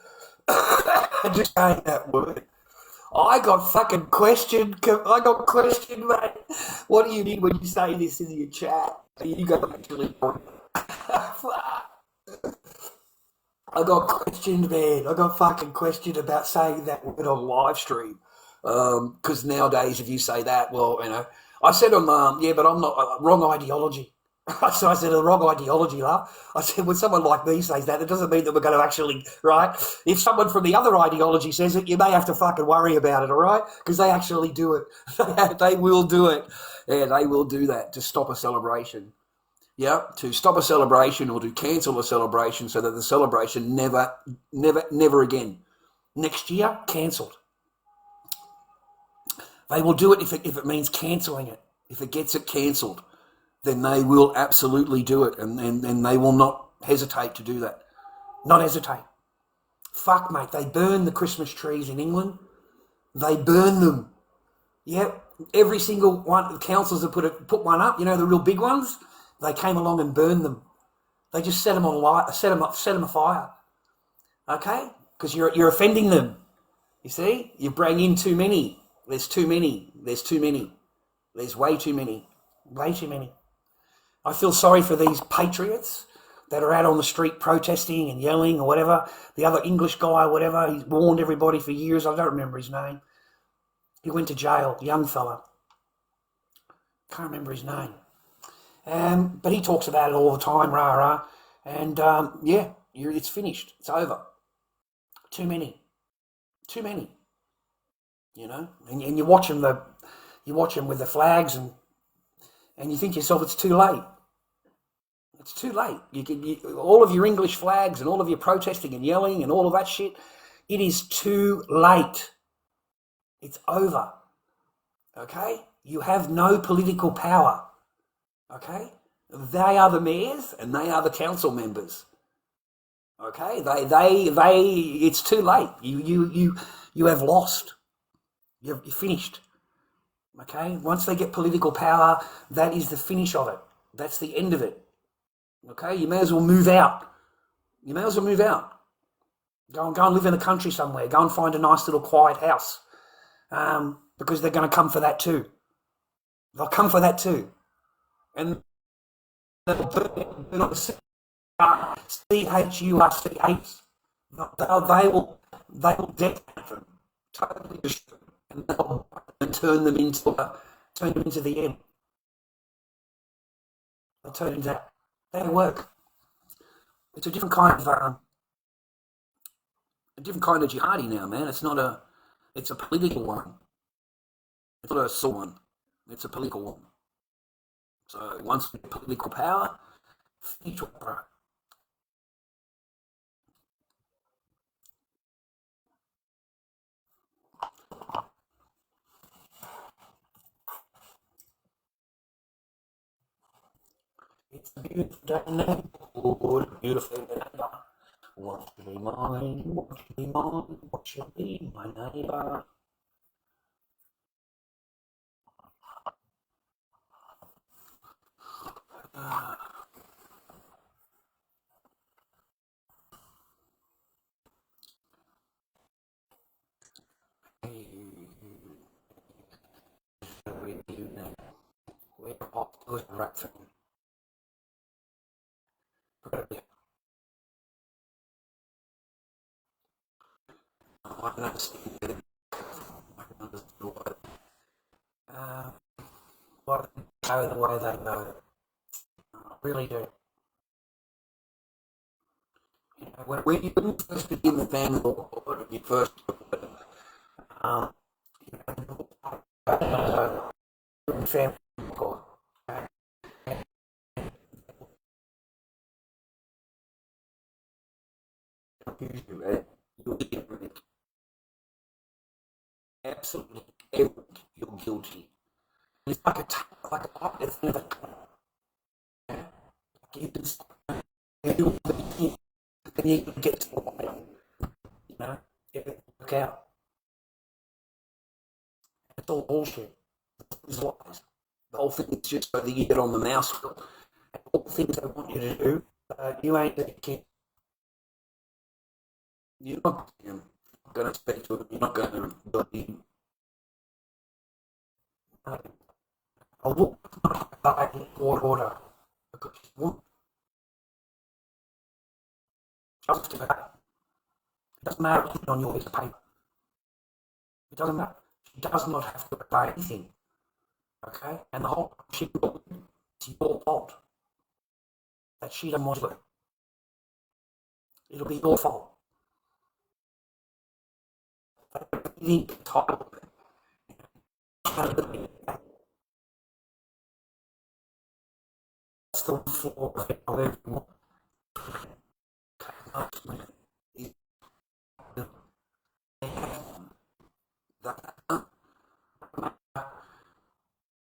Just saying that word. I got fucking questioned. I got questioned, mate. What do you mean when you say this in your chat? You got actually. I got questioned, man. I got fucking questioned about saying that word on live stream. Because nowadays, if you say that, well, you know, I said yeah, but I'm not wrong ideology. So I said, the wrong ideology, love. I said, when someone like me says that, it doesn't mean that we're going to actually, right? If someone from the other ideology says it, you may have to fucking worry about it, all right? Because they actually do it. They will do it. Yeah, they will do that to stop a celebration. Yeah, to stop a celebration or to cancel a celebration so that the celebration never again. Next year, cancelled. They will do it if it means cancelling it. If it gets it cancelled, then they will absolutely do it, and they will not hesitate to do that. Not hesitate. Fuck, mate, they burn the Christmas trees in England. They burn them. Yep, every single one, the councils have put one up, you know, the real big ones, they came along and burned them. They just set them on light, set them afire. Okay? Because you're offending them. You see? You bring in too many. There's too many. There's way too many. Way too many. I feel sorry for these patriots that are out on the street protesting and yelling or whatever. The other English guy or whatever, he's warned everybody for years. I don't remember his name. He went to jail, young fella. Can't remember his name. But he talks about it all the time, rah. And yeah, it's finished. It's over. Too many. You know, and you watch them with the flags, and you think to yourself, it's too late. It's too late. All of your English flags and all of your protesting and yelling and all of that shit, it is too late. It's over. Okay? You have no political power. Okay? They are the mayors and they are the council members. Okay? It's too late. You have lost. You're finished. Okay? Once they get political power, that is the finish of it. That's the end of it. Okay? You may as well move out. Go and live in the country somewhere. Go and find a nice little quiet house. Because they're going to come for that too. They'll come for that too. And they'll burn up the CHURCH. They will detonate them. Totally destroy them. And they'll turn them into the end. It turns out they don't work. It's a different kind of jihadi now, man. It's a political one. It's not a sword one. It's a political one. So once we get political power, future, bro. It's a beautiful day in the neighborhood, beautiful day. Want to be mine, want to be mine, want to be my neighbor. With you now. We're off to the right thing. I can understand it. I can understand why they go the way they go. I really do. You know, when you first begin the family law, when you first um, family court, you'll get absolutely everything. You're guilty. It's like a thing that you can then you can get to the light, you know, get it work out. It's all bullshit. It's lies. The whole thing is just so that you get on the mouse wheel. And all the things they want you to do, you ain't that kid. You're not going to speak to them. You're not going to believe. I'll look back in order because you want. Just about it. It doesn't matter what's on your piece of paper. It doesn't matter. She does not have to obey anything. Okay? And the whole it's your fault that she doesn't want to do it. It'll be your fault. You entitled. That's the flaw of everyone.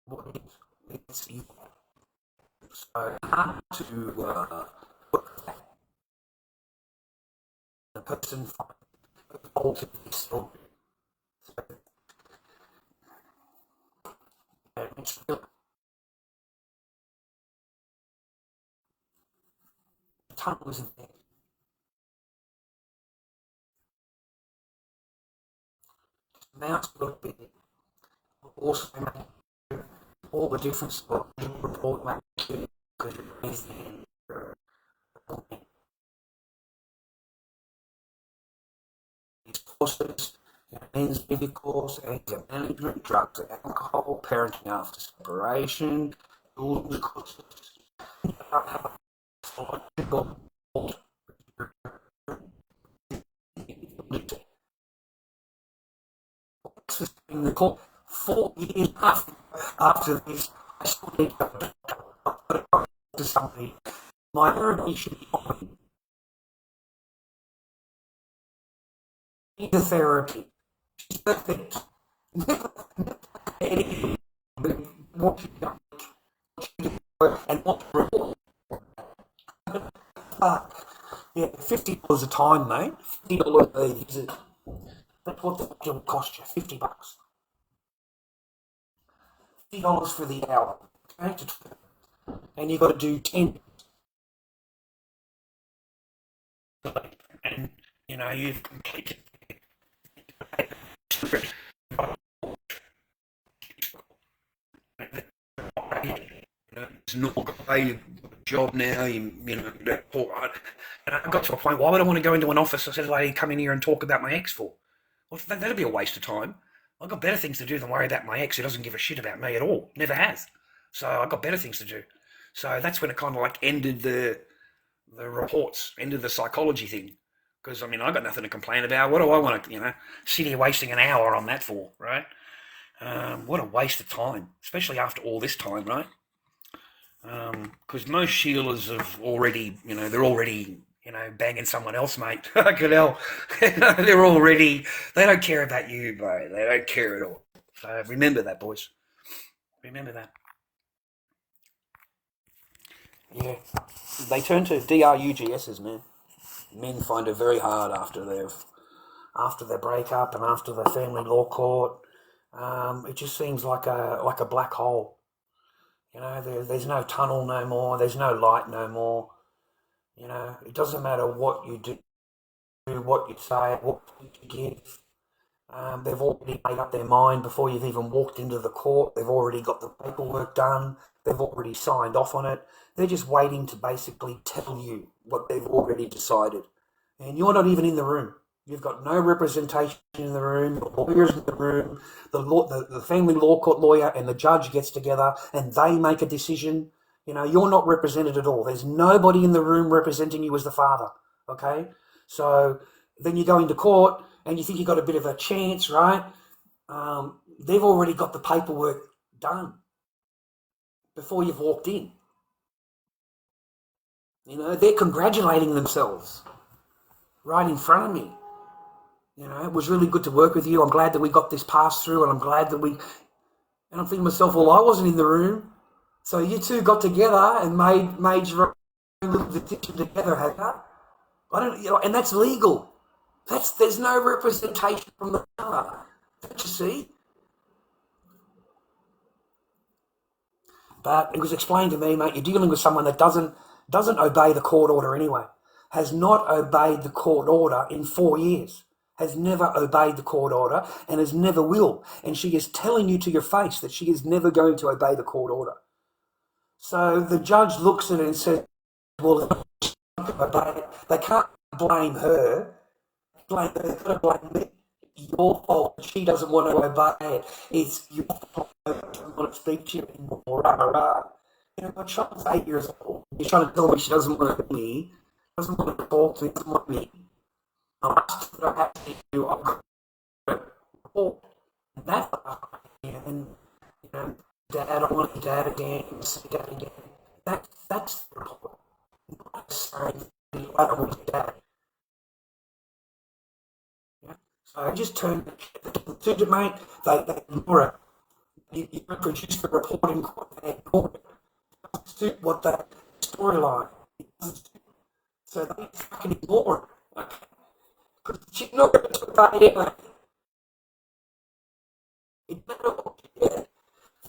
What it's evil. So hard to put the person altered the story. So it's really the tunnel isn't there. Mouse look big. Also make all the difference of the report makes you because these courses, men's baby course, anger management, drugs and alcohol, parenting after separation, all the courses. In the court 4 years after this, I still need to go to somebody. My therapy should be fine. Need the therapy. She's perfect. What you done, and what the report. Yeah, $50 a time, mate. $50 a visit. That's what the will cost you. $50. $50 for the hour. Okay? And you've got to do 10. And, you know, you've completed. It's not a job now, you know, and I got to a point, why would I want to go into an office? I said, lady, come in here and talk about my ex for? Well, that'd be a waste of time. I've got better things to do than worry about my ex who doesn't give a shit about me at all. Never has. So I've got better things to do. So that's when it kind of like ended the reports, ended the psychology thing. Because, I mean, I got nothing to complain about. What do I want to, sit here wasting an hour on that for, right? What a waste of time, especially after all this time, right? Because most Sheilas have already, they're already, banging someone else, mate. Fucking hell. They're already, they don't care about you, bro. They don't care at all. So remember that, boys. Remember that. Yeah. They turn to DRUGSs, man. Men find it very hard after their breakup and after the family law court. It just seems like a black hole. There's no tunnel no more. There's no light no more. It doesn't matter what you do, what you say, what you give. They've already made up their mind before you've even walked into the court. They've already got the paperwork done. They've already signed off on it. They're just waiting to basically tell you what they've already decided. And you're not even in the room. You've got no representation in the room. The lawyer's in the room. The family law court lawyer and the judge gets together and they make a decision. You're not represented at all. There's nobody in the room representing you as the father, okay? So then you go into court and you think you've got a bit of a chance, right? They've already got the paperwork done before you've walked in. They're congratulating themselves right in front of me. It was really good to work with you. I'm glad that we got this passed through, and I'm glad that and I'm thinking to myself, well, I wasn't in the room. So you two got together and made your own little decision together, have you? I don't, and that's legal. There's no representation from the father. Don't you see? But it was explained to me, mate, you're dealing with someone that doesn't obey the court order anyway. Has not obeyed the court order in 4 years. Has never obeyed the court order and has never will. And she is telling you to your face that she is never going to obey the court order. So the judge looks at it and says, well, they can't blame her. They've got to blame me. Your fault. She doesn't want to obey it. It's your fault. I don't want to speak to you anymore. Rah, rah, rah. My child's 8 years old. You're trying to tell me she doesn't want to be me, doesn't want to talk to me, doesn't want me. I'm asking her how to do. I've got a report. And that's and Dad, I want your dad again. See Dad again. That's the report. Not saying I don't want your dad. So I just turned to mate. They ignore it. You produce the report in court. They ignore it. It doesn't suit what the storyline. So they fucking ignore it. Because she's not going to obey it. It matter what you did.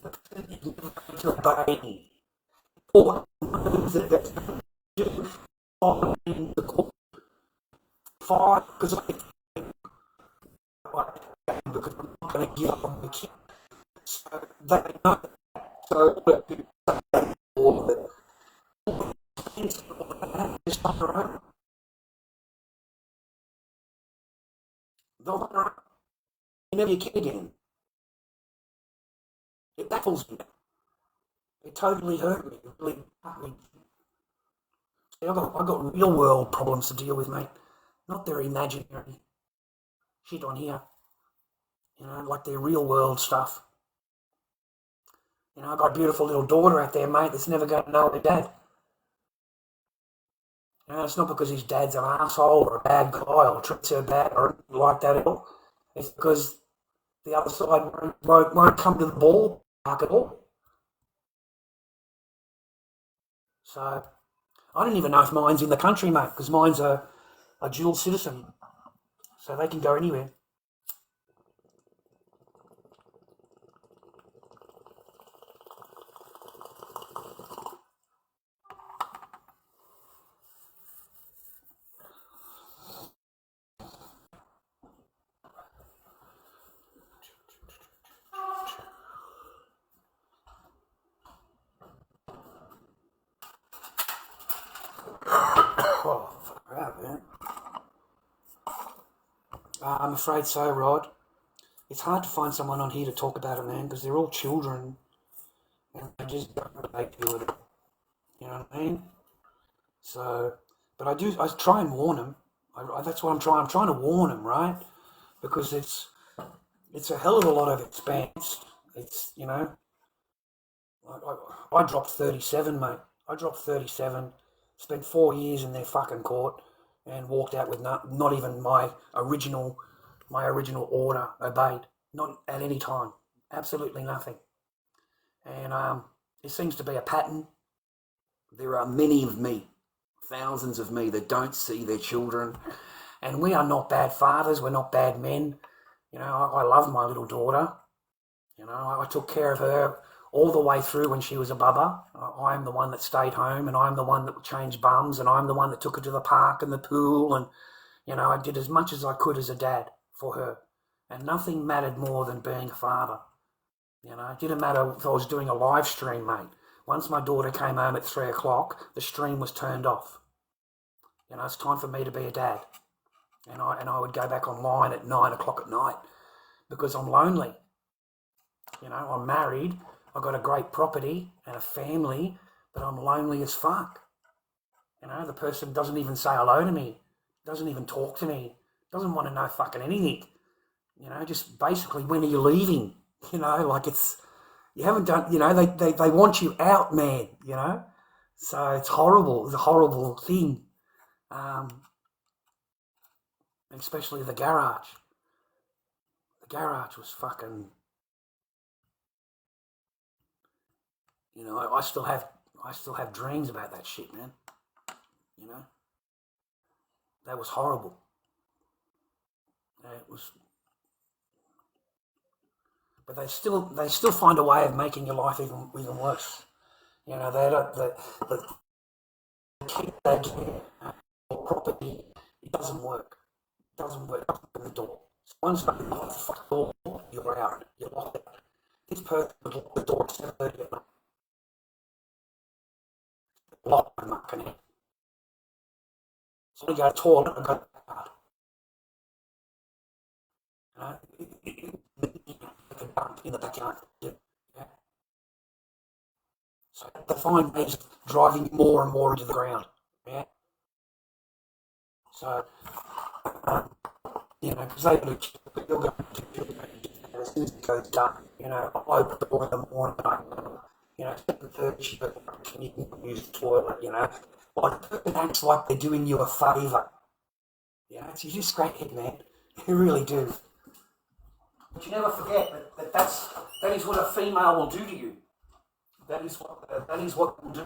The person is never going to obey me. Or knows that that's going to do following the court. Fine, because because I'm not going to give up on the kid. So they know that. So all of it. Just on their own. They'll on their own. You never your kid again. It baffles me. It totally hurt me. It really hurt me. See, I've got real world problems to deal with, mate. Not their imaginary shit on here. Like their real world stuff. I've got a beautiful little daughter out there, mate, that's never going to know her dad. It's not because his dad's an asshole or a bad guy or treats her bad or like that at all. It's because the other side won't come to the ballpark at all. So I don't even know if mine's in the country, mate, because mine's a dual citizen. So they can go anywhere. Oh, far out, man. I'm afraid so, Rod. It's hard to find someone on here to talk about it, man, because they're all children. And they just don't relate to it. know what I mean? So, but I try and warn them. That's what I'm trying. I'm trying to warn them, right? Because it's a hell of a lot of expense. It's, you know, I dropped 37, mate. I dropped 37, spent 4 years in their fucking court, and walked out with not even my original order obeyed. Not at any time. Absolutely nothing. And it seems to be a pattern. There are many of me, thousands of me, that don't see their children. And we are not bad fathers. We're not bad men. You know, I love my little daughter. You know, I took care of her all the way through when she was a bubba. I'm the one that stayed home, and I'm the one that changed bums, and I'm the one that took her to the park and the pool. And, you know, I did as much as I could as a dad for her. And nothing mattered more than being a father. You know, it didn't matter if I was doing a live stream, mate. Once my daughter came home at 3 o'clock, the stream was turned off. You know, it's time for me to be a dad. And I would go back online at 9 o'clock at night because I'm lonely. You know, I'm married, I've got a great property and a family, but I'm lonely as fuck. You know, the person doesn't even say hello to me, doesn't even talk to me, doesn't want to know fucking anything. You know, just basically, when are you leaving? You know, like you haven't done, you know, they want you out, man, you know? So it's horrible. It's a horrible thing. Especially the garage. The garage was fucking, you know, I still have dreams about that shit, man. You know? That was horrible. It was, but they still find a way of making your life even worse. You know, they keep that property. It doesn't work. It doesn't work. It doesn't open the door. So once you lock the fucking door, you're out. You're locked out. This person would lock the door at 7:30 at night. Lock and not connect. So I go to the toilet and go to the backyard. In the backyard. Yeah. So they find ways of driving more and more into the ground. Yeah. So, you know, because you'll go to as soon as it goes dark, you know, I'll open the door in the morning, you know, 7:30, but you can use the toilet, you know. Like, it acts like they're doing you a favour. You know, you just scratch it, man. You really do. But you never forget that is what a female will do to you. That is what they'll do.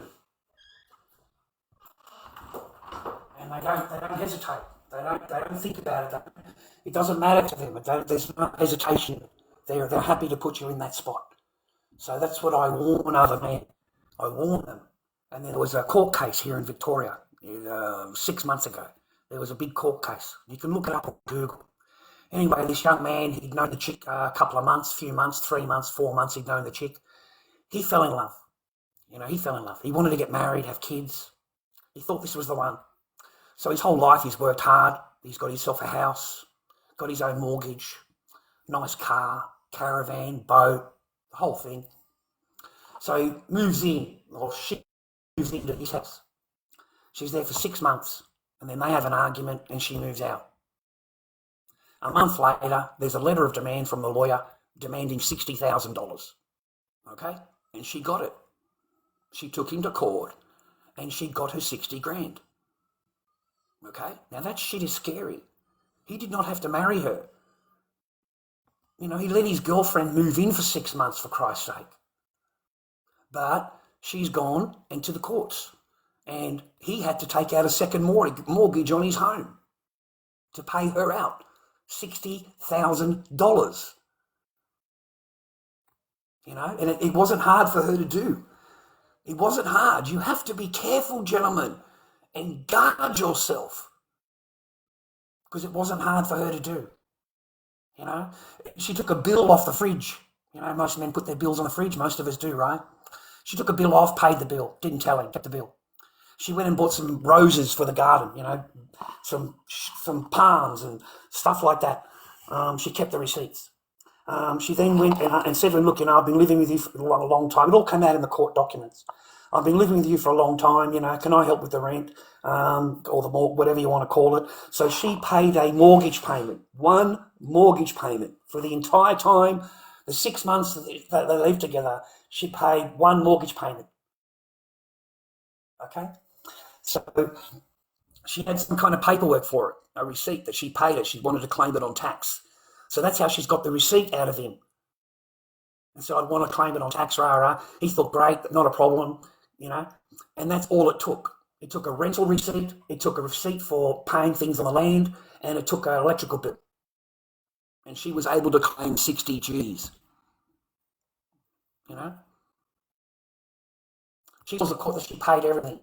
And they don't hesitate. They don't think about it. It doesn't matter to them. There's no hesitation. They're happy to put you in that spot. So that's what I warn other men. I warn them. And there was a court case here in Victoria 6 months ago. There was a big court case. You can look it up on Google. Anyway, this young man, he'd known the chick a couple of months, few months, 3 months, 4 months, he'd known the chick. He fell in love. You know, he fell in love. He wanted to get married, have kids. He thought this was the one. So his whole life he's worked hard. He's got himself a house, got his own mortgage, nice car, caravan, boat, the whole thing. So he moves in, or she moves into his house. She's there for 6 months, and then they have an argument and she moves out. A month later, there's a letter of demand from the lawyer demanding $60,000. Okay? And she got it. She took him to court and she got her 60 grand. Okay? Now that shit is scary. He did not have to marry her. You know, he let his girlfriend move in for 6 months, for Christ's sake. But she's gone into the courts and he had to take out a second mortgage on his home to pay her out. $60,000. You know, and it wasn't hard for her to do. It wasn't hard. You have to be careful, gentlemen, and guard yourself. Because it wasn't hard for her to do. You know, she took a bill off the fridge. You know, most men put their bills on the fridge. Most of us do, right? She took a bill off, paid the bill, didn't tell him, kept the bill. She went and bought some roses for the garden, you know, some palms and stuff like that. She kept the receipts. She then went and said to him, look, you know, I've been living with you for a long time. It all came out in the court documents. I've been living with you for a long time, can I help with the rent, or the whatever you want to call it. So she paid a mortgage payment, one mortgage payment for the entire time, the 6 months that they lived together. She paid one mortgage payment. Okay? So she had some kind of paperwork for it, a receipt that she paid it. She wanted to claim it on tax. So that's how she's got the receipt out of him. And so I'd want to claim it on tax, rah. He thought, great, not a problem, and that's all it took. It took a rental receipt, it took a receipt for paying things on the land, and it took an electrical bill. And she was able to claim 60 G's, She was the court that she paid everything.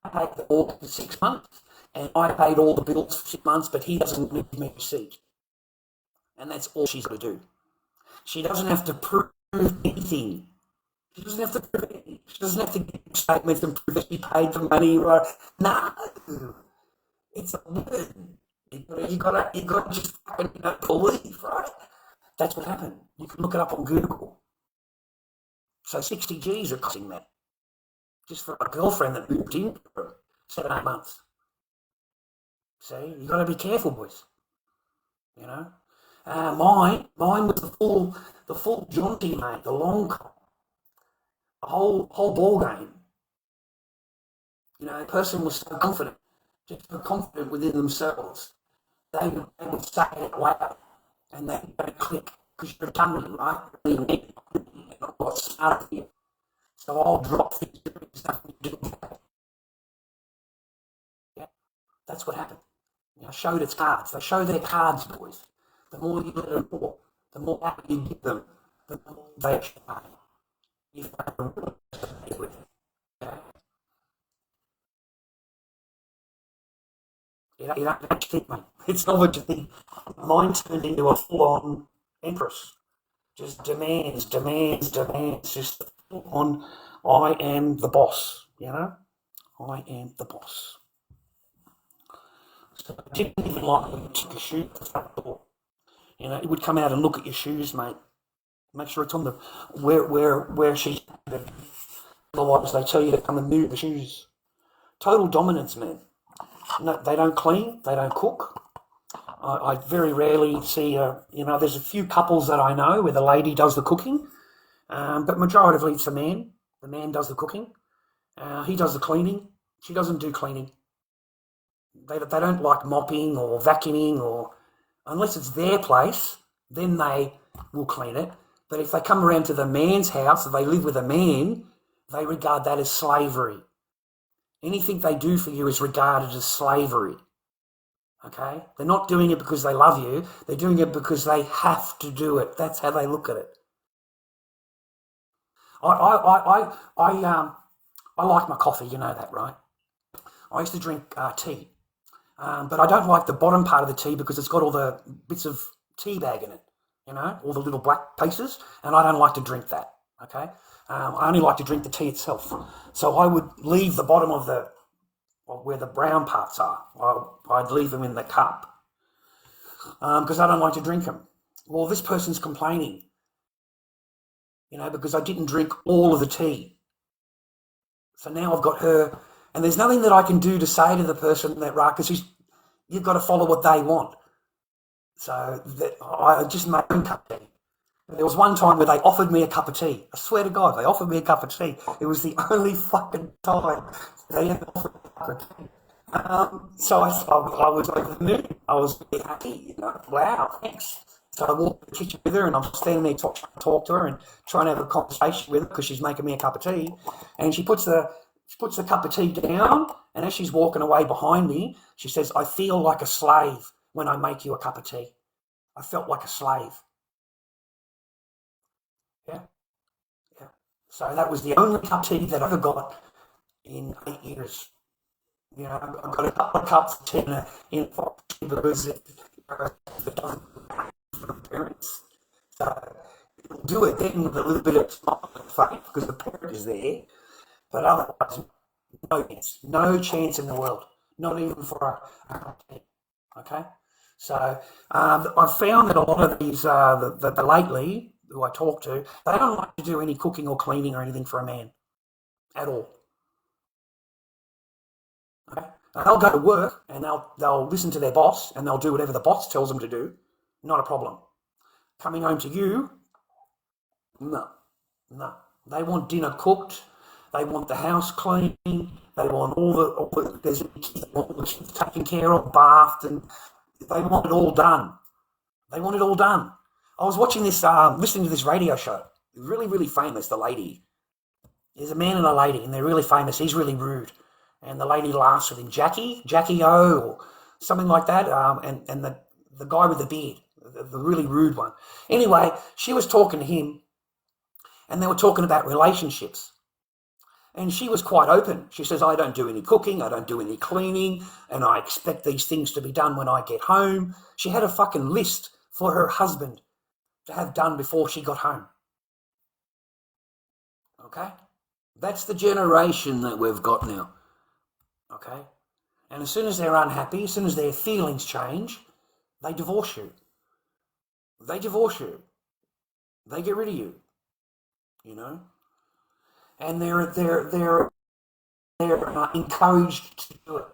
I paid all for 6 months, and I paid all the bills for 6 months, but he doesn't give me a receipt. And that's all she's got to do. She doesn't have to prove anything. She doesn't have to prove anything. She doesn't have to give statements and prove that she paid the money. Right? No. It's a word. You got to just fucking believe, right? That's what happened. You can look it up on Google. So 60 G's are costing that. Just for a girlfriend that moved in for 7, 8 months. See, you got to be careful, boys. Mine was the full jaunty, mate, the long con, the whole ball game. The person was so confident, just so confident within themselves. They would say it loud, and they don't click because you're a dummy, right? You're not smart here. So I'll drop things doing nothing to do with that. Yeah, that's what happened. Showed its cards. They show their cards, boys. The more you let them talk, the more happy you give them, the more they actually pay. You have to really play with it. You don't actually think, mate. It's not what you think. Mine turned into a full-on empress. Just demands. Just full-on, I am the boss, I am the boss. So I didn't even like when you took a shoe at the front door. It would come out and look at your shoes, mate. Make sure it's on the where she's. Otherwise, they tell you to come and move the shoes. Total dominance, man. No, they don't clean. They don't cook. I very rarely see. There's a few couples that I know where the lady does the cooking, but majoritively it's the man. The man does the cooking. He does the cleaning. She doesn't do cleaning. They don't like mopping or vacuuming or. Unless it's their place, then they will clean it. But if they come around to the man's house, if they live with a man, they regard that as slavery. Anything they do for you is regarded as slavery. Okay? They're not doing it because they love you. They're doing it because they have to do it. That's how they look at it. I like my coffee, you know that, right? I used to drink tea. But I don't like the bottom part of the tea because it's got all the bits of tea bag in it, all the little black pieces, and I don't like to drink that, okay? I only like to drink the tea itself. So I would leave the bottom of where the brown parts are. I'd leave them in the cup because I don't like to drink them. Well, this person's complaining, because I didn't drink all of the tea. So now I've got her. And there's nothing that I can do to say to the person that, right, because you've got to follow what they want. So I just made a cup of tea. There was one time where they offered me a cup of tea. I swear to God, they offered me a cup of tea. It was the only fucking time they ever offered me a cup of tea. So I was over the moon. I was really happy, wow, thanks. So I walked to the kitchen with her and I'm standing there trying to talk to her and trying to have a conversation with her because she's making me a cup of tea. And she puts the cup of tea down, and as she's walking away behind me, she says, I feel like a slave when I make you a cup of tea. I felt like a slave. Yeah. So that was the only cup of tea that I ever got in 8 years. I've got a couple of cups of tea in because it doesn't for parents. So it'll do it then with a little bit of smile on the face because the parent is there. But otherwise, no chance in the world, not even for a cup of tea, okay? So I've found that a lot of these, the lately, who I talk to, they don't like to do any cooking or cleaning or anything for a man. at all. Okay? Now, they'll go to work and they'll listen to their boss and they'll do whatever the boss tells them to do. Not a problem. Coming home to you, no. They want dinner cooked. They want the house clean. They want all the kids taken care of, bathed, and they want it all done. They want it all done. I was watching this, listening to this radio show. Really, really famous, the lady. There's a man and a lady, and they're really famous. He's really rude. And the lady laughs with him, Jackie O, or something like that. And the guy with the beard, the really rude one. Anyway, she was talking to him, and they were talking about relationships. And she was quite open. She says, I don't do any cooking, I don't do any cleaning, and I expect these things to be done when I get home. She had a fucking list for her husband to have done before she got home. Okay? That's the generation that we've got now. Okay? And as soon as they're unhappy, as soon as their feelings change, they divorce you. They divorce you. They get rid of you. You know? And they're encouraged to do it.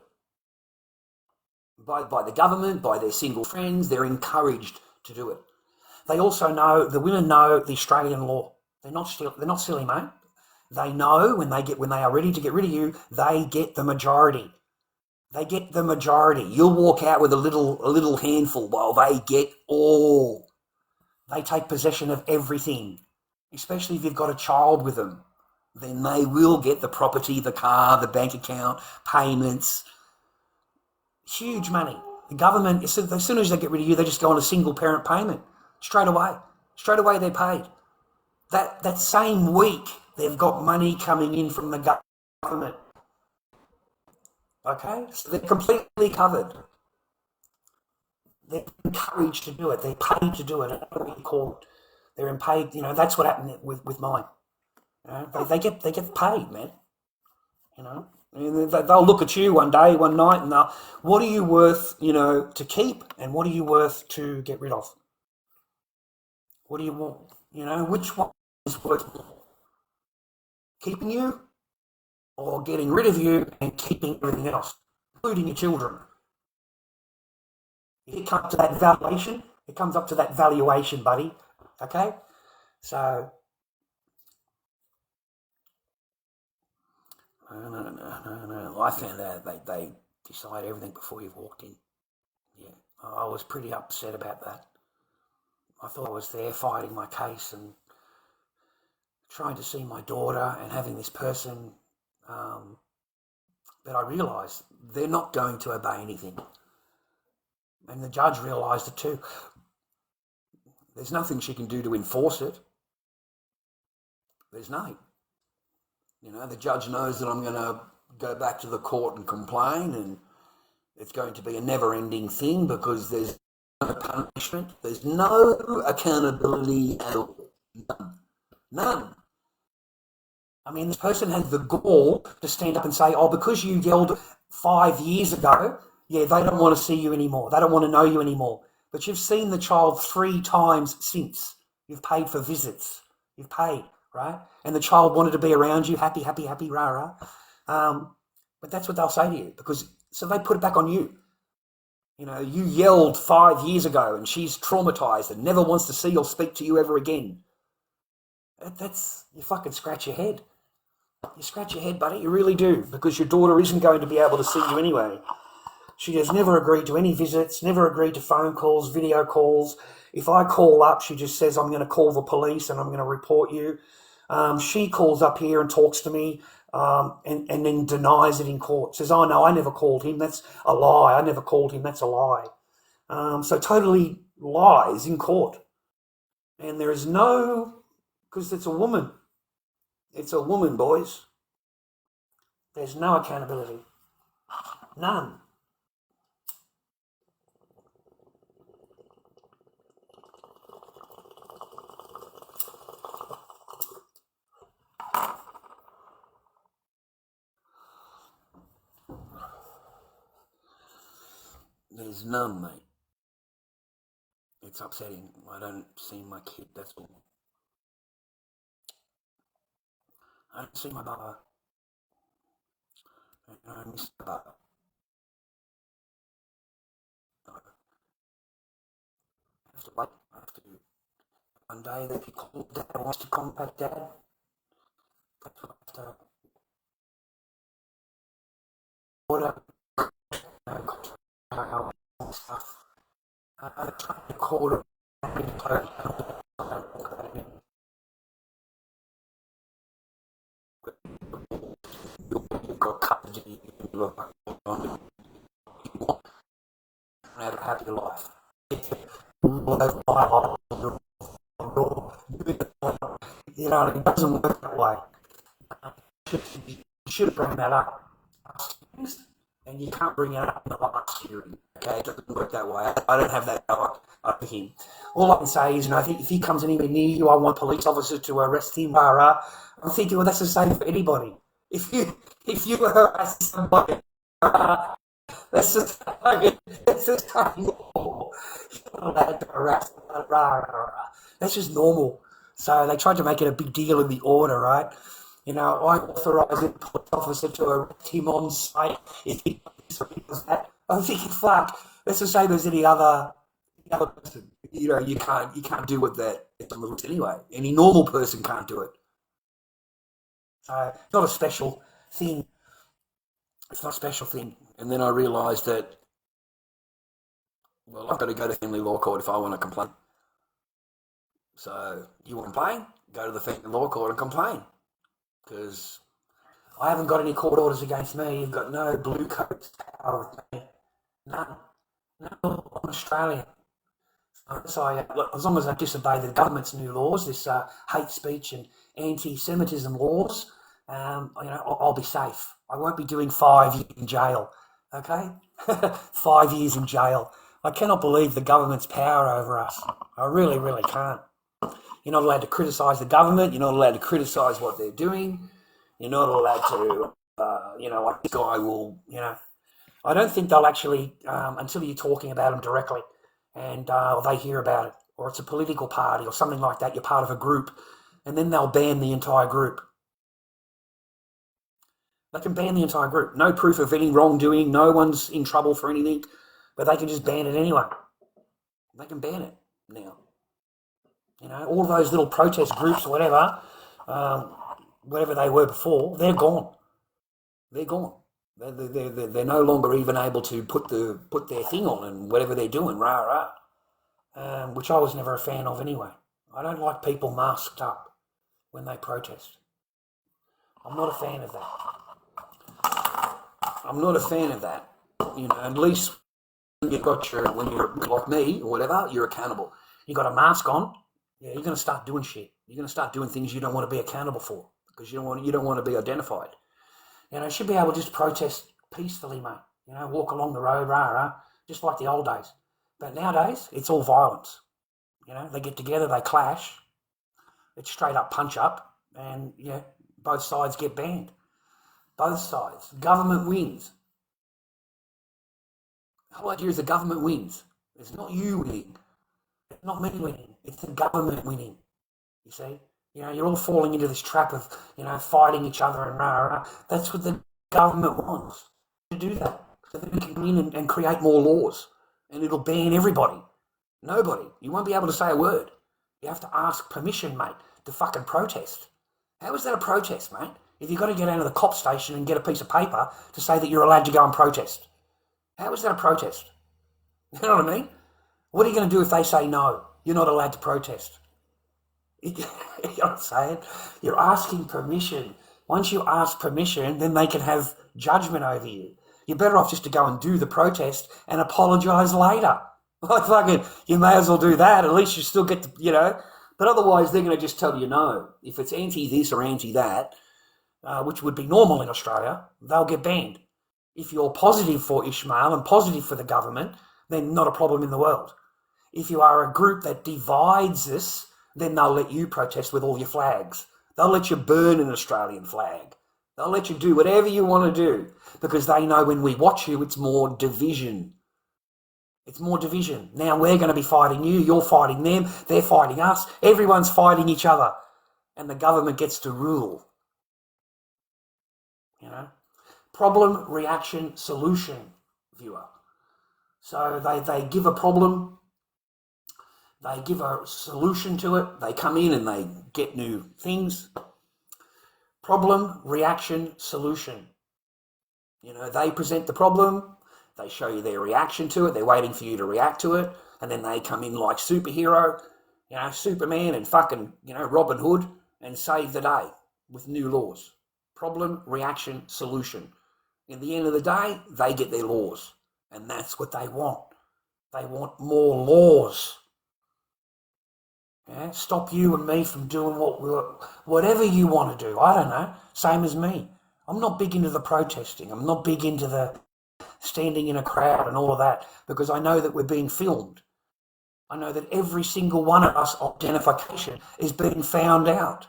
By the government, by their single friends, they're encouraged to do it. They also know, the women know the Australian law. They're not silly, mate. They know when they are ready to get rid of you, they get the majority. They get the majority. You'll walk out with a little handful while they get all. They take possession of everything, especially if you've got a child with them. Then they will get the property, the car, the bank account, payments. Huge money. The government, as soon as they get rid of you, they just go on a single parent payment. Straight away. Straight away they're paid. That same week, they've got money coming in from the government. Okay? So they're completely covered. They're encouraged to do it. They're paid to do it. I don't know what you call it. They're paid, that's what happened with mine. They get paid, man. They'll look at you one day, one night, and they'll, what are you worth, to keep, and what are you worth to get rid of? What do you want? Which one is worth more? Keeping you, or getting rid of you and keeping everything else, including your children? It comes to that valuation. It comes up to that valuation, buddy. Okay, so. No. I found out they decide everything before you've walked in. Yeah, I was pretty upset about that. I thought I was there fighting my case and trying to see my daughter and having this person, but I realised they're not going to obey anything. And the judge realised it too. There's nothing she can do to enforce it. There's no. The judge knows that I'm going to go back to the court and complain, and it's going to be a never-ending thing because there's no punishment, there's no accountability at all. None. I mean, this person has the gall to stand up and say, because you yelled 5 years ago, they don't want to see you anymore. They don't want to know you anymore. But you've seen the child 3 times since. You've paid for visits. You've paid. Right? And the child wanted to be around you, happy, rah, rah. But that's what they'll say to you, so they put it back on you. You yelled 5 years ago and she's traumatised and never wants to see or speak to you ever again. You fucking scratch your head. You scratch your head, buddy, you really do, because your daughter isn't going to be able to see you anyway. She has never agreed to any visits, never agreed to phone calls, video calls. If I call up, she just says, I'm going to call the police and I'm going to report you. She calls up here and talks to me and then denies it in court. Says, oh, no, I never called him. That's a lie. I never called him. That's a lie. So totally lies in court. And there is because it's a woman. It's a woman, boys. There's no accountability. None. There's none, mate. It's upsetting. I don't see my kid, that's all. I don't see my brother. I missed the boat. I have to wait. I have to. One day that he called Dad wants to contact Dad. That's what I have to order. Stuff. I tried to call it. You've got cut in your life. Have a happy life. You know, it doesn't work that way. You should have brought that up. And you can't bring it up in the last hearing. Okay, it doesn't work that way. I don't have that power up to him. All I can say is, if he comes anywhere near you, I want police officers to arrest him. I'm thinking, well, that's the same for anybody. If you harass somebody, that's the same law. You're not allowed to harass. That's just normal. So they tried to make it a big deal in the order, right? I authorise a police officer to arrest him on site if he does that. I'm thinking, fuck, that's the same as any other person. You can't do what that anyway. Any normal person can't do it. So it's not a special thing. It's not a special thing. And then I realised that, well, I've got to go to family law court if I want to complain. So you want to complain? Go to the family law court and complain. Because I haven't got any court orders against me. You've got no blue coats power with me. None. No, I'm Australian. So as long as I disobey the government's new laws, this hate speech and anti-Semitism laws, I'll be safe. I won't be doing 5 years in jail. Okay? 5 years in jail. I cannot believe the government's power over us. I really, really can't. You're not allowed to criticise the government. You're not allowed to criticise what they're doing. You're not allowed to, like this guy will, I don't think they'll actually, until you're talking about them directly and they hear about it, or it's a political party or something like that, you're part of a group, and then they'll ban the entire group. They can ban the entire group. No proof of any wrongdoing. No one's in trouble for anything, but they can just ban it anyway. They can ban it now. All those little protest groups or whatever, whatever they were before, they're gone. They're gone. They're no longer even able to put their thing on and whatever they're doing, which I was never a fan of anyway. I don't like people masked up when they protest. I'm not a fan of that. I'm not a fan of that. At least when you're like me or whatever, you're accountable. You got a mask on. Yeah, you're going to start doing shit. You're going to start doing things you don't want to be accountable for because you don't want to be identified. You should be able to just protest peacefully, mate. Walk along the road, just like the old days. But nowadays, it's all violence. They get together, they clash. It's straight up punch up, and both sides get banned. Both sides. Government wins. The whole idea is the government wins. It's not you winning. It's not me winning. It's the government winning. You see? You're all falling into this trap of, fighting each other and That's what the government wants, to do that. So that we can come in and create more laws. And it'll ban everybody. Nobody. You won't be able to say a word. You have to ask permission, mate, to fucking protest. How is that a protest, mate? If you've got to get out of the cop station and get a piece of paper to say that you're allowed to go and protest. How is that a protest? You know what I mean? What are you going to do if they say no? You're not allowed to protest. You know what I'm saying? You're asking permission. Once you ask permission, then they can have judgment over you. You're better off just to go and do the protest and apologise later. Like fucking, you may as well do that. At least you still get to, But otherwise, they're going to just tell you no. If it's anti this or anti that, which would be normal in Australia, they'll get banned. If you're positive for Ishmael and positive for the government, then not a problem in the world. If you are a group that divides us, then they'll let you protest with all your flags. They'll let you burn an Australian flag. They'll let you do whatever you want to do because they know when we watch you, it's more division. It's more division. Now we're going to be fighting you, you're fighting them, they're fighting us, everyone's fighting each other, and the government gets to rule. problem, reaction, solution, viewer. So they give a problem, they give a solution to it, they come in and they get new things. Problem, reaction, solution. You know, they present the problem, they show you their reaction to it, they're waiting for you to react to it, and then they come in like superhero, you know, Superman and fucking, you know, Robin Hood, and save the day with new laws. Problem, reaction, solution. In the end of the day, they get their laws, and that's what they want. They want more laws. Yeah? Stop you and me from doing whatever you want to do. I don't know. Same as me. I'm not big into the protesting. I'm not big into the standing in a crowd and all of that, because I know that we're being filmed. I know that every single one of us identification is being found out.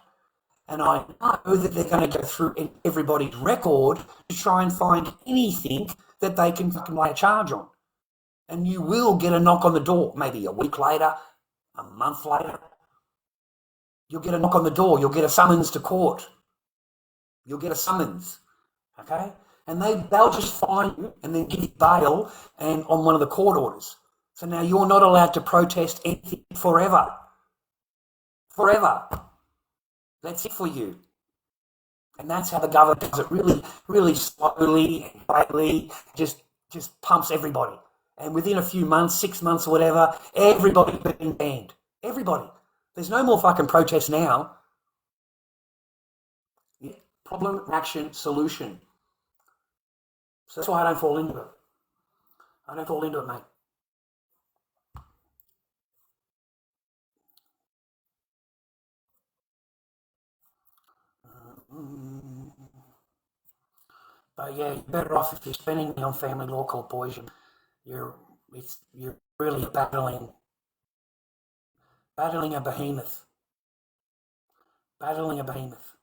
And I know that they're going to go through everybody's record to try and find anything that they can fucking lay a charge on. And you will get a knock on the door, maybe a week later, a month later. You'll get a knock on the door. You'll get a summons to court. You'll get a summons, okay? And they'll just fine you and then give you bail and on one of the court orders. So now you're not allowed to protest anything forever. Forever. That's it for you. And that's how the government does it, really, really slowly and quietly, just pumps everybody. And within a few months, 6 months or whatever, everybody's being banned. Everybody. There's no more fucking protests now. Yeah. Problem, action, solution. So that's why I don't fall into it. I don't fall into it, mate. But yeah, you're better off if you're spending it on family law court, boys. You're really battling a behemoth. Battling a behemoth.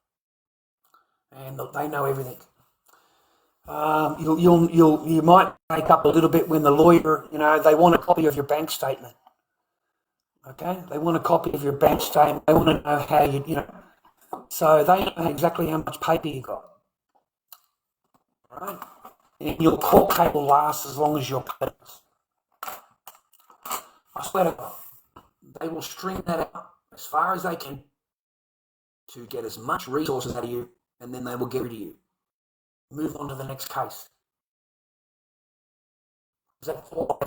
And they know everything. You might make up a little bit when the lawyer, you know, they want a copy of your bank statement. Okay? They want a copy of your bank statement. They want to know how you know. So they know exactly how much paper you got. Right? And your court case will last as long as your papers. I swear to God, they will string that out as far as they can to get as much resources out of you, and then they will get rid of you. Move on to the next case. That's all I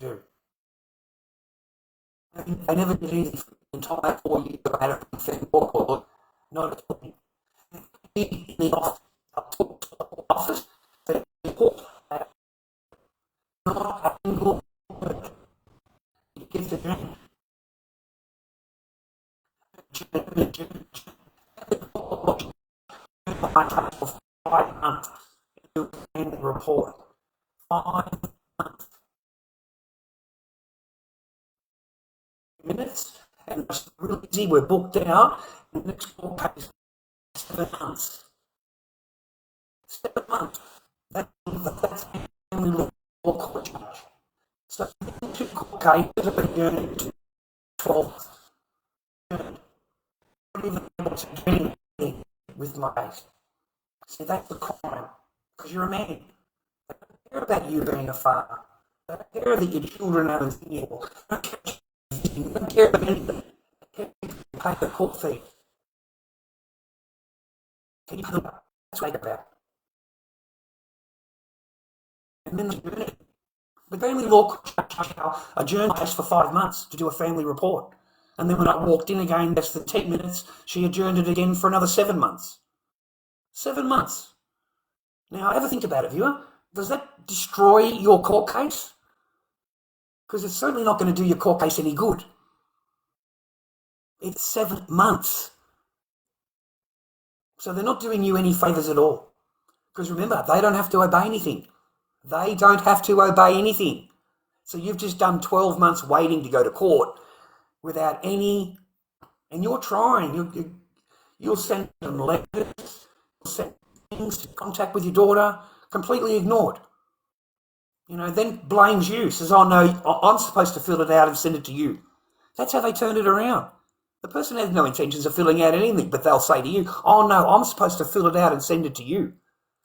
do. They never did anything for the entire 4 years I had a family law court. Not at all. In the office, they report not a single word. It gives the dream. For 5 months to end the report. 5 months. Minutes, and it's really easy. We're booked out. The next court case, 7 months. 7 months. That's family law court charge. So the 2 court cases have been adjourned to 12 months. Not even able to do anything with my case. See, that's the crime, because you're a man. They don't care about you being a father. They don't care that your children are in school. They don't care about anything. They care if you pay the court fee. Can you pay them? That's what it's about. And then the family law court adjourned case for 5 months to do a family report. And then when I walked in again, less than 10 minutes, she adjourned it again for another 7 months. 7 months. Now, have a think about it, viewer. Does that destroy your court case? Because it's certainly not going to do your court case any good. It's 7 months. So they're not doing you any favours at all. Because remember, they don't have to obey anything. They don't have to obey anything. So you've just done 12 months waiting to go to court without any... And you're trying. You'll send them letters, you'll send things to contact with your daughter, completely ignored. You know, then blames you, says, oh no, I'm supposed to fill it out and send it to you. That's how they turn it around. The person has no intentions of filling out anything, but they'll say to you, oh no, I'm supposed to fill it out and send it to you.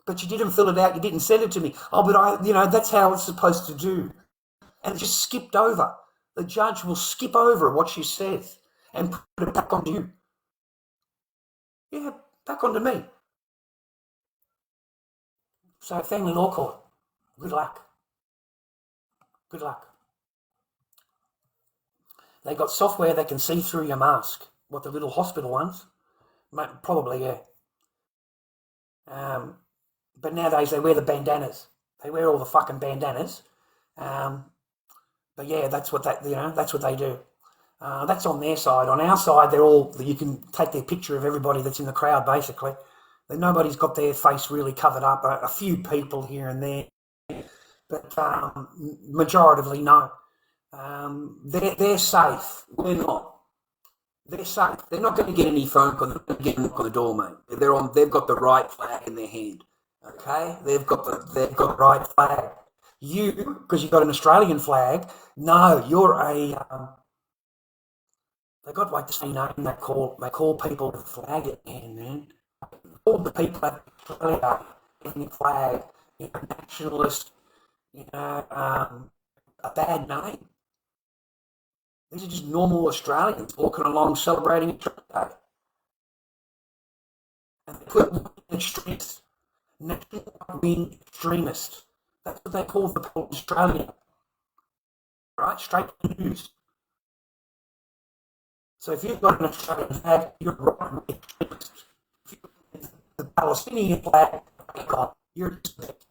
but you didn't fill it out, you didn't send it to me. Oh, but that's how it's supposed to do. And it just skipped over. The judge will skip over what she says and put it back onto you. Yeah, back onto me. So family law court, good luck. Good luck. They got software that can see through your mask. What, the little hospital ones? Probably, yeah. But nowadays they wear the bandanas. They wear all the fucking bandanas. But yeah, that's what they do. That's on their side. On our side, you can take their picture of everybody that's in the crowd, basically. Nobody's got their face really covered up. A few people here and there, but majoritively no. They're safe. We're not. They're safe. They're not going to get any phone call. They're not going to get a knock on the door, mate. They've got the right flag in their hand. Okay, they've got the right flag. You, because you've got an Australian flag. No, you're a. They got like the same name. They call people with a flag in their hand, man. All the people in Australia getting a flag, nationalist, a bad name. These are just normal Australians walking along celebrating a Truck Day. And they put extremists, national right-wing extremists. That's what they call the people in Australia. Right? Straight to the news. So if you've got an Australian flag, you're a right-wing extremist. If you've got the Palestinian flag, you're a extremist.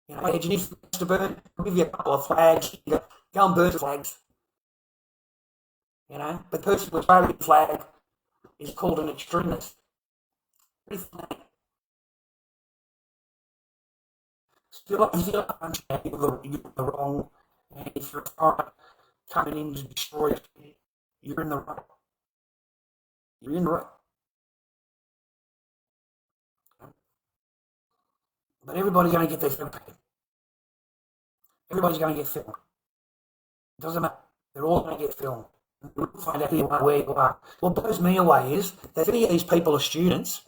Hey, do you need flags to burn? I'll give you a couple of flags. Go and burn flags. But the person with the Australian flag is called an extremist. Still, if you're the wrong, and if you're a foreigner coming in to destroy it, you're in the right. You're in the right. But everybody's going to get their film taken. Everybody's going to get filmed. It doesn't matter. They're all going to get filmed. Find out where you are. What blows me away is that if any of these people are students,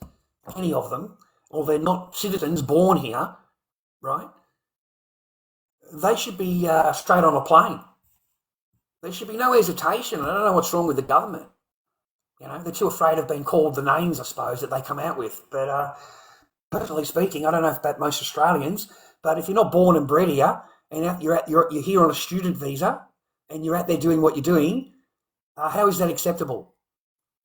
any of them, or they're not citizens born here, right? They should be straight on a plane. There should be no hesitation. I don't know what's wrong with the government. They're too afraid of being called the names, I suppose, that they come out with. But personally speaking, I don't know about most Australians, but if you're not born and bred here, and you're here on a student visa, and you're out there doing what you're doing, how is that acceptable?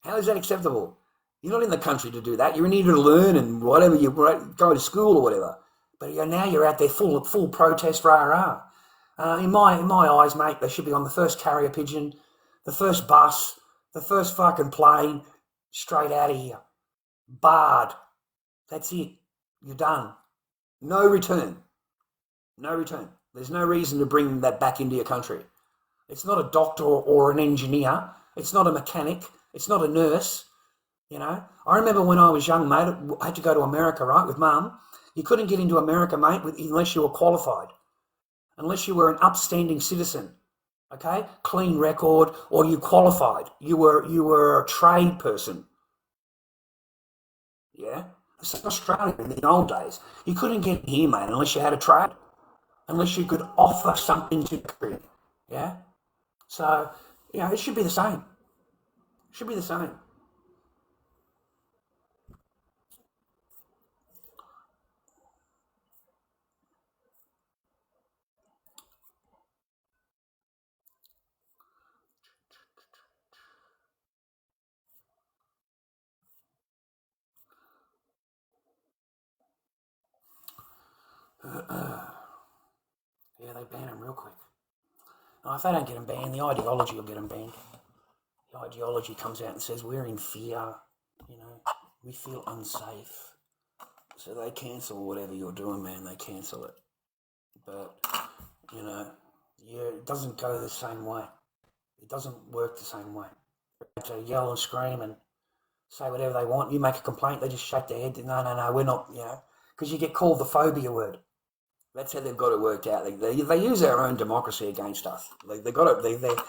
How is that acceptable? You're not in the country to do that. You're in here to learn and whatever, you go to school or whatever. But now you're out there full protest, rah-rah. In my eyes, mate, they should be on the first carrier pigeon, the first bus, the first fucking plane, straight out of here. Barred. That's it. You're done. No return. No return. There's no reason to bring that back into your country. It's not a doctor or an engineer. It's not a mechanic. It's not a nurse. I remember when I was young, mate, I had to go to America, right, with Mum. You couldn't get into America, mate, unless you were qualified, unless you were an upstanding citizen, okay, clean record, or you qualified. You were a trade person. Yeah, it's like Australia in the old days. You couldn't get here, mate, unless you had a trade, unless you could offer something to the country. Yeah. So, it should be the same. It should be the same. Yeah, they ban them real quick. If they don't get them banned, the ideology will get them banned. The ideology comes out and says, we're in fear, we feel unsafe. So they cancel whatever you're doing, man, they cancel it. But, it doesn't go the same way. It doesn't work the same way. To yell and scream and say whatever they want, you make a complaint, they just shake their head. No, we're not, because you get called the phobia word. That's how they've got it worked out. They use their own democracy against us. They got it.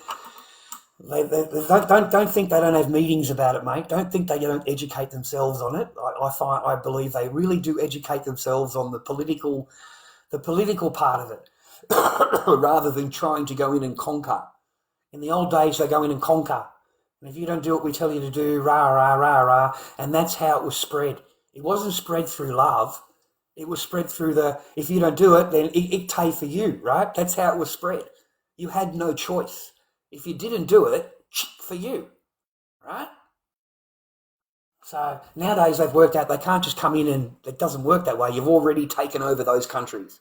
Don't think they don't have meetings about it, mate. Don't think they don't educate themselves on it. I believe they really do educate themselves on the political part of it, rather than trying to go in and conquer. In the old days, they go in and conquer. And if you don't do what we tell you to do, rah, rah, rah, rah, and that's how it was spread. It wasn't spread through love. It was spread through if you don't do it, then it tay for you, right? That's how it was spread. You had no choice. If you didn't do it, for you, right? So nowadays they've worked out they can't just come in and it doesn't work that way. You've already taken over those countries.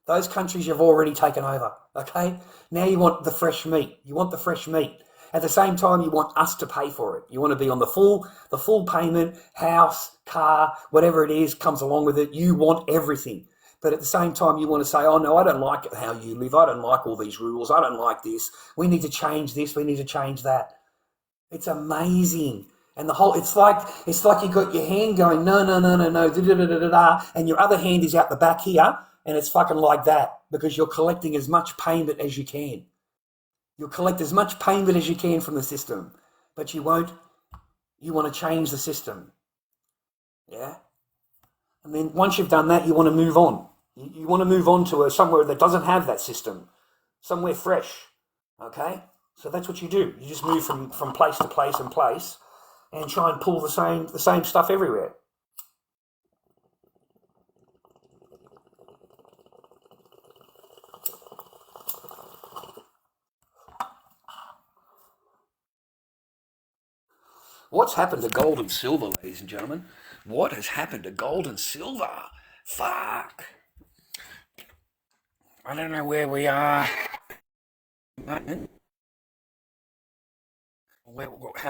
Those countries you've already taken over, okay? Now you want the fresh meat. You want the fresh meat. At the same time, you want us to pay for it. You want to be on the full payment, house, car, whatever it is, comes along with it. You want everything. But at the same time, you want to say, oh, no, I don't like how you live. I don't like all these rules. I don't like this. We need to change this. We need to change that. It's amazing. And it's like you got your hand going, no, and your other hand is out the back here, and it's fucking like that because you're collecting as much payment as you can. You'll collect as much payment as you can from the system, but you won't. You want to change the system. Yeah? And then once you've done that, you want to move on. You want to move on to somewhere that doesn't have that system, somewhere fresh, okay? So that's what you do. You just move from place to place and place and try and pull the same stuff everywhere. What's happened to gold and silver, ladies and gentlemen? What has happened to gold and silver? Fuck. I don't know where we are. How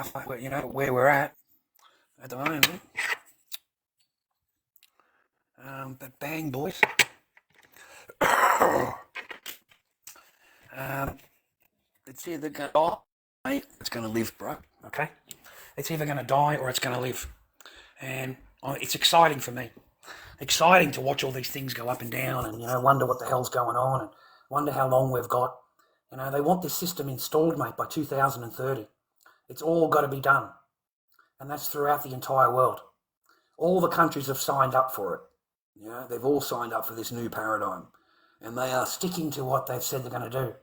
far, where we're at the moment. But bang, boys. It's either going to die, it's going to live, bro. Okay? It's either going to die or it's going to live. And it's exciting for me. Exciting to watch all these things go up and down and, wonder what the hell's going on and wonder how long we've got. They want this system installed, mate, by 2030. It's all got to be done. And that's throughout the entire world. All the countries have signed up for it. They've all signed up for this new paradigm. And they are sticking to what they've said they're going to do.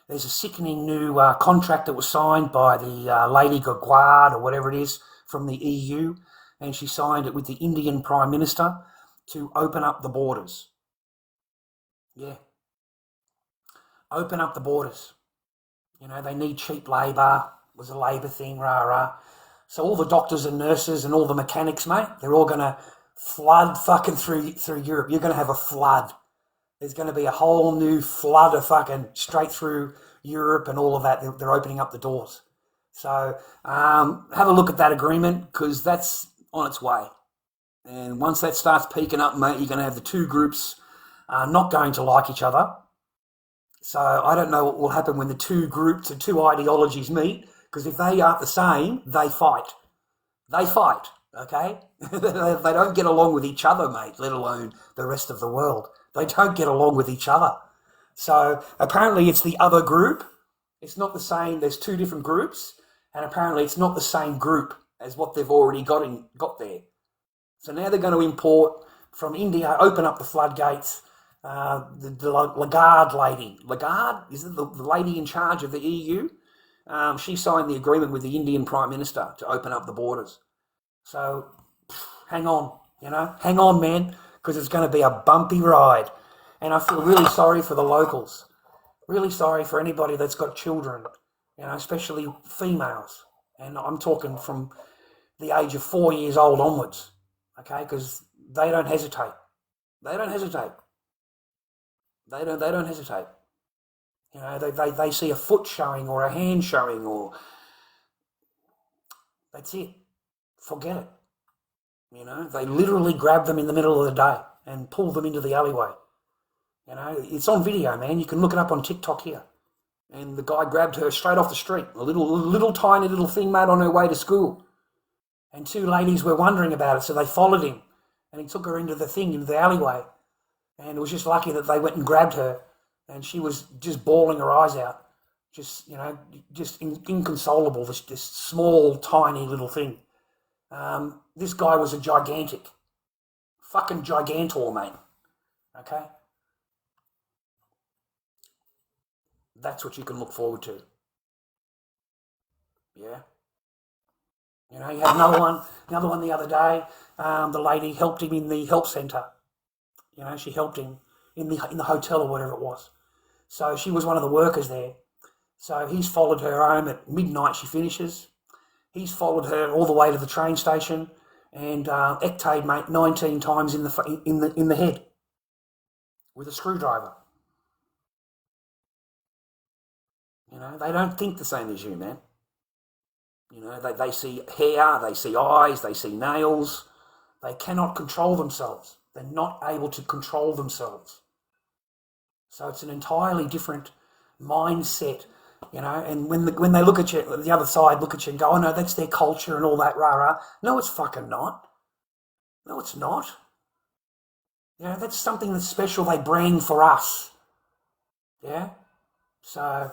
There's a sickening new contract that was signed by the Lady Gaguard or whatever it is from the EU. And she signed it with the Indian Prime Minister to open up the borders. Yeah. Open up the borders. They need cheap labour. It was a labour thing, rah. So all the doctors and nurses and all the mechanics, mate, they're all going to flood fucking through Europe. You're going to have a flood. There's going to be a whole new flood of fucking straight through Europe and all of that. They're opening up the doors. So have a look at that agreement because that's on its way. And once that starts peaking up, mate, you're going to have the two groups not going to like each other. So I don't know what will happen when the two groups or two ideologies meet, because if they aren't the same, they fight. They fight, okay? They don't get along with each other, mate, let alone the rest of the world. They don't get along with each other. So apparently it's the other group. It's not the same. There's two different groups, and apparently it's not the same group as what they've already got there. So now they're going to import from India, open up the floodgates. The Lagarde lady. Lagarde? Is it the lady in charge of the EU? She signed the agreement with the Indian Prime Minister to open up the borders. So hang on, hang on, man, because it's going to be a bumpy ride. And I feel really sorry for the locals. Really sorry for anybody that's got children, especially females. And I'm talking from the age of 4 years old onwards, okay, because they don't hesitate. They don't hesitate. They don't hesitate. They see a foot showing or a hand showing or that's it. Forget it. They literally grab them in the middle of the day and pull them into the alleyway. It's on video, man. You can look it up on TikTok here. And the guy grabbed her straight off the street, a little tiny little thing, mate, on her way to school. And two ladies were wondering about it, so they followed him. And he took her into the alleyway. And it was just lucky that they went and grabbed her, and she was just bawling her eyes out. just, just inconsolable, this small, tiny little thing. This guy was a gigantic. Fucking gigantor, mate. Okay? That's what you can look forward to. Yeah? You had another one the other day. The lady helped him in the help centre. She helped him in the hotel or whatever it was. So she was one of the workers there. So he's followed her home at midnight. She finishes. He's followed her all the way to the train station and ectade, mate, 19 times in the head with a screwdriver. They don't think the same as you, man. They see hair, they see eyes, they see nails. They cannot control themselves. They're not able to control themselves. So it's an entirely different mindset, and when they look at you, the other side look at you and go, oh no, that's their culture and all that, rah-rah. No, it's fucking not. No, it's not. That's something that's special they bring for us. Yeah? So...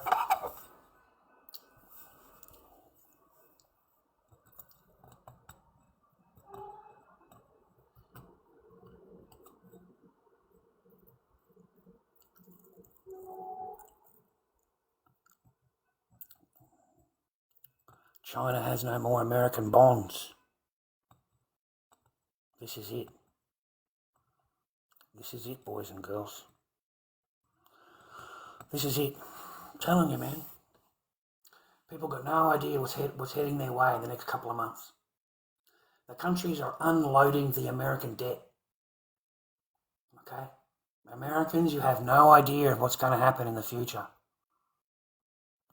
China has no more American bonds. This is it. This is it, boys and girls. This is it. I'm telling you, man. People got no idea what's heading their way in the next couple of months. The countries are unloading the American debt. Okay? Americans, you have no idea of what's going to happen in the future.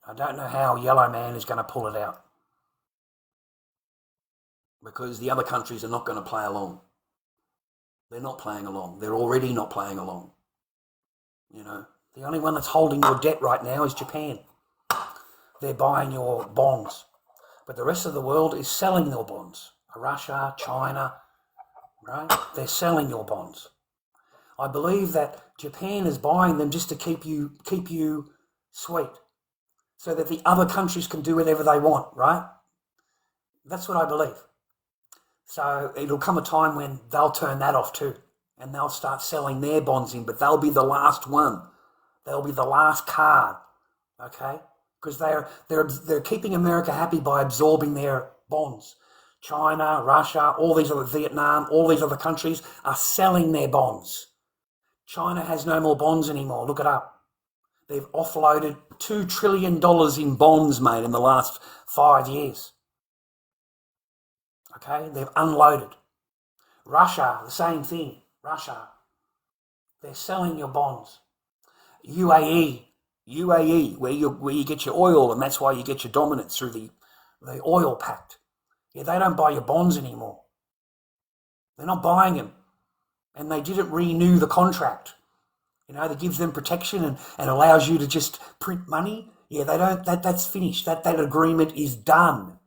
I don't know how Yellow Man is going to pull it out. Because the other countries are not going to play along. They're not playing along. They're already not playing along. The only one that's holding your debt right now is Japan. They're buying your bonds. But the rest of the world is selling your bonds. Russia, China, right? They're selling your bonds. I believe that Japan is buying them just to keep you sweet. So that the other countries can do whatever they want, right? That's what I believe. So it'll come a time when they'll turn that off too, and they'll start selling their bonds in, but they'll be the last one. They'll be the last card, okay? Because they're keeping America happy by absorbing their bonds. China, Russia, all these other Vietnam, all these other countries are selling their bonds. China has no more bonds anymore. Look it up. They've offloaded $2 trillion in bonds, mate, in the last 5 years. Okay, they've unloaded. Russia, the same thing. Russia, they're selling your bonds. UAE, where you get your oil, and that's why you get your dominance through the oil pact. Yeah, they don't buy your bonds anymore. They're not buying them, and they didn't renew the contract. That gives them protection and allows you to just print money. Yeah, they don't. That's finished. That agreement is done.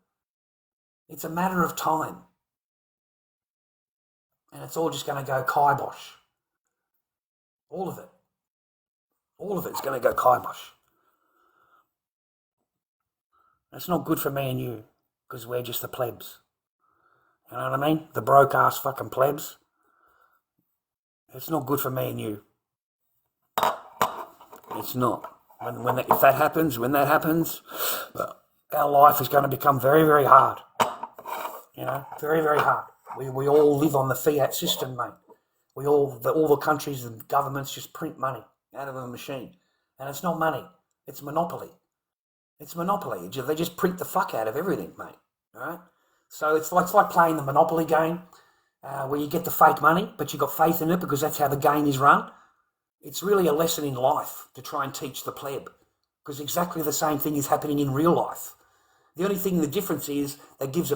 It's a matter of time. And it's all just going to go kibosh. All of it. All of it's going to go kibosh. That's not good for me and you, because we're just the plebs. You know what I mean? The broke-ass fucking plebs. It's not good for me and you. It's not. When that happens, our life is going to become very, very hard. Very, very hard. We all live on the fiat system, mate. All the countries and governments just print money out of a machine. And it's not money. It's monopoly. It's monopoly. They just print the fuck out of everything, mate. All right? So it's like playing the Monopoly game where you get the fake money, but you've got faith in it because that's how the game is run. It's really a lesson in life to try and teach the pleb, because exactly the same thing is happening in real life. The only thing, the difference is that gives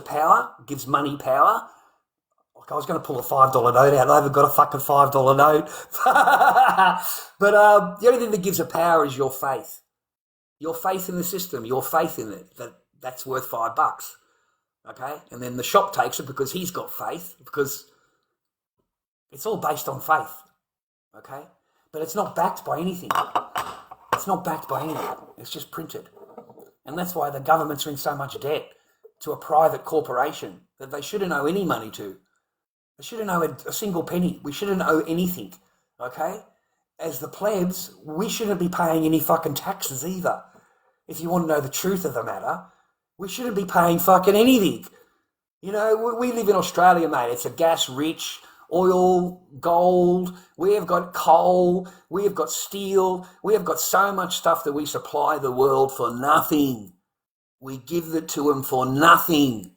money power. Like I was going to pull a $5 note out. I haven't got a fucking $5 note. But the only thing that gives a power is your faith. Your faith in the system, your faith in it, that's worth $5. Okay? And then the shop takes it because he's got faith, because it's all based on faith. Okay? But it's not backed by anything. It's not backed by anything. It's just printed. And that's why the governments are in so much debt to a private corporation that they shouldn't owe any money to. They shouldn't owe a single penny. We shouldn't owe anything, okay? As the plebs, we shouldn't be paying any fucking taxes either. If you want to know the truth of the matter, we shouldn't be paying fucking anything. You know, we live in Australia, mate. It's a gas-rich, oil, gold. We have got coal. We have got steel. We have got so much stuff that we supply the world for nothing. We give it to them for nothing.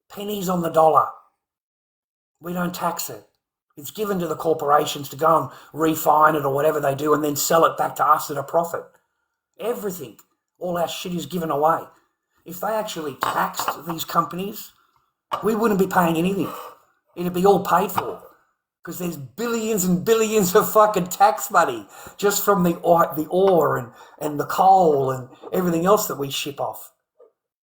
Pennies on the dollar. We don't tax it. It's given to the corporations to go and refine it or whatever they do and then sell it back to us at a profit. Everything. All our shit is given away. If they actually taxed these companies, we wouldn't be paying anything. It'd be all paid for. Because there's billions and billions of fucking tax money just from the ore and the coal and everything else that we ship off.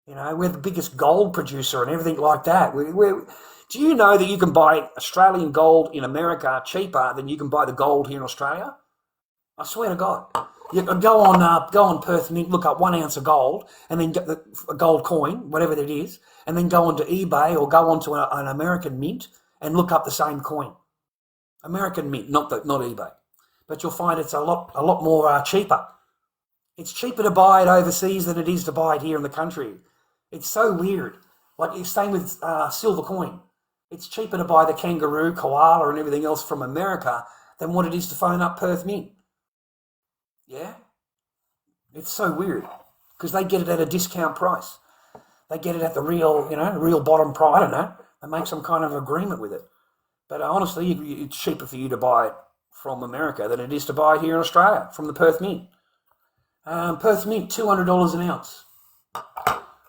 You know, we're the biggest gold producer and everything like that. Do you know that you can buy Australian gold in America cheaper than you can buy the gold here in Australia? I swear to God. You can go on Perth Mint, look up 1 ounce of gold, and then get a gold coin, whatever it is, and then go onto eBay or go onto an American mint and look up the same coin. American mint, not eBay. But you'll find it's a lot more cheaper. It's cheaper to buy it overseas than it is to buy it here in the country. It's so weird. Like, same with silver coin. It's cheaper to buy the kangaroo, koala, and everything else from America than what it is to phone up Perth Mint. Yeah? It's so weird because they get it at a discount price. They get it at the real bottom price. I don't know. They make some kind of agreement with it. But honestly, it's cheaper for you to buy it from America than it is to buy it here in Australia from the Perth Mint. Perth Mint, $200 an ounce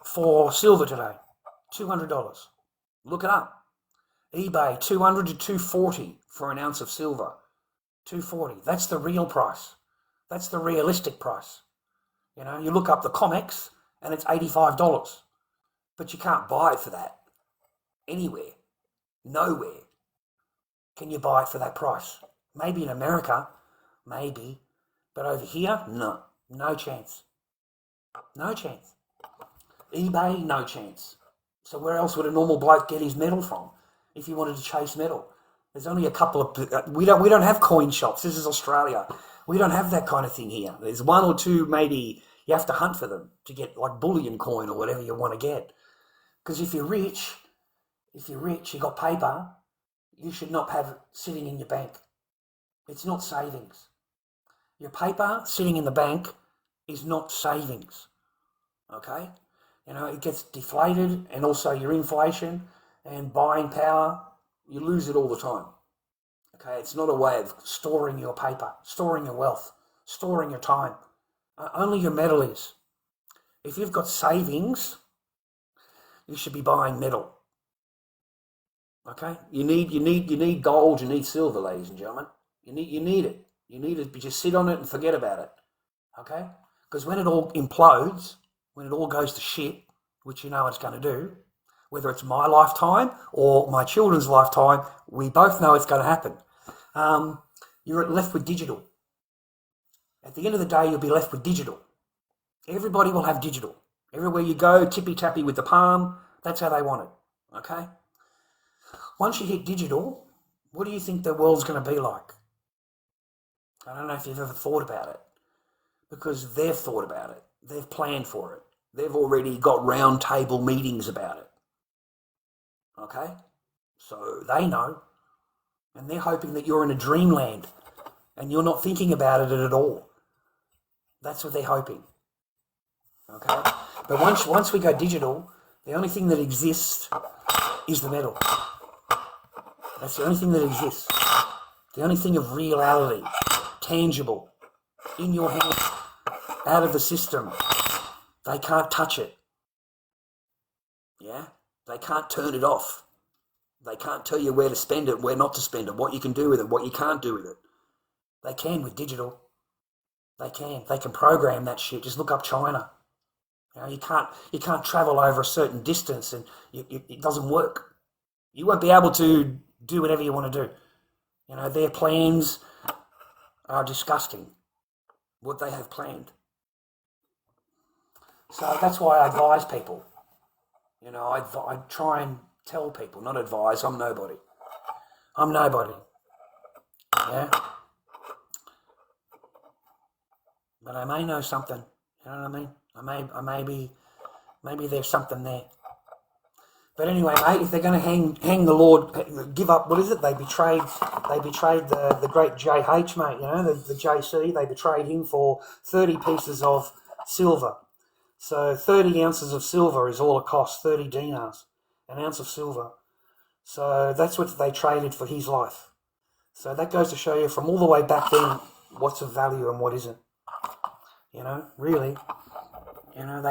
for silver today. $200. Look it up. eBay, $200 to $240 for an ounce of silver. $240. That's the real price. That's the realistic price. You know, you look up the comics and it's $85. But you can't buy it for that. Anywhere. Nowhere can you buy it for that price. Maybe in America, maybe. But over here, no. No chance. No chance. eBay, no chance. So where else would a normal bloke get his metal from if he wanted to chase metal? There's only a couple of... We don't have coin shops. This is Australia. We don't have that kind of thing here. There's one or two, maybe you have to hunt for them to get like bullion coin or whatever you want to get. Because if you're rich, you got paper, you should not have it sitting in your bank. It's not savings. Your paper sitting in the bank is not savings. Okay? You know, it gets deflated, and also your inflation and buying power, you lose it all the time. Okay? It's not a way of storing your paper, storing your wealth, storing your time. Only your metal is. If you've got savings, you should be buying metal. Okay? You need gold, you need silver, ladies and gentlemen. You need it. You need it, but just sit on it and forget about it. Okay? Because when it all implodes, when it all goes to shit, which you know it's going to do, whether it's my lifetime or my children's lifetime, we both know it's going to happen. You're left with digital. At the end of the day, you'll be left with digital. Everybody will have digital. Everywhere you go, tippy-tappy with the palm, that's how they want it. Okay? Once you hit digital, what do you think the world's going to be like? I don't know if you've ever thought about it, because they've thought about it. They've planned for it. They've already got round table meetings about it. Okay? So they know, and they're hoping that you're in a dreamland and you're not thinking about it at all. That's what they're hoping. Okay? But once we go digital, the only thing that exists is the metal. That's the only thing that exists. The only thing of reality, tangible, in your hand, out of the system. They can't touch it. Yeah? They can't turn it off. They can't tell you where to spend it, where not to spend it, what you can do with it, what you can't do with it. They can with digital. They can. They can program that shit. Just look up China. You know, you can't travel over a certain distance and it doesn't work. You won't be able to do whatever you want to do. You know, their plans are disgusting. what they have planned. So that's why I advise people. You know, I try and tell people, not advise. I'm nobody. I'm nobody. Yeah. But I may know something. You know what I mean? Maybe there's something there. But anyway, mate, if they're going to hang the Lord, give up. What is it? They betrayed the great JH, mate. You know, the JC. They betrayed him for 30 pieces of silver. So 30 ounces of silver is all it costs. 30 dinars, an ounce of silver. So that's what they traded for his life. So that goes to show you from all the way back then what's of value and what isn't. You know, really. You know,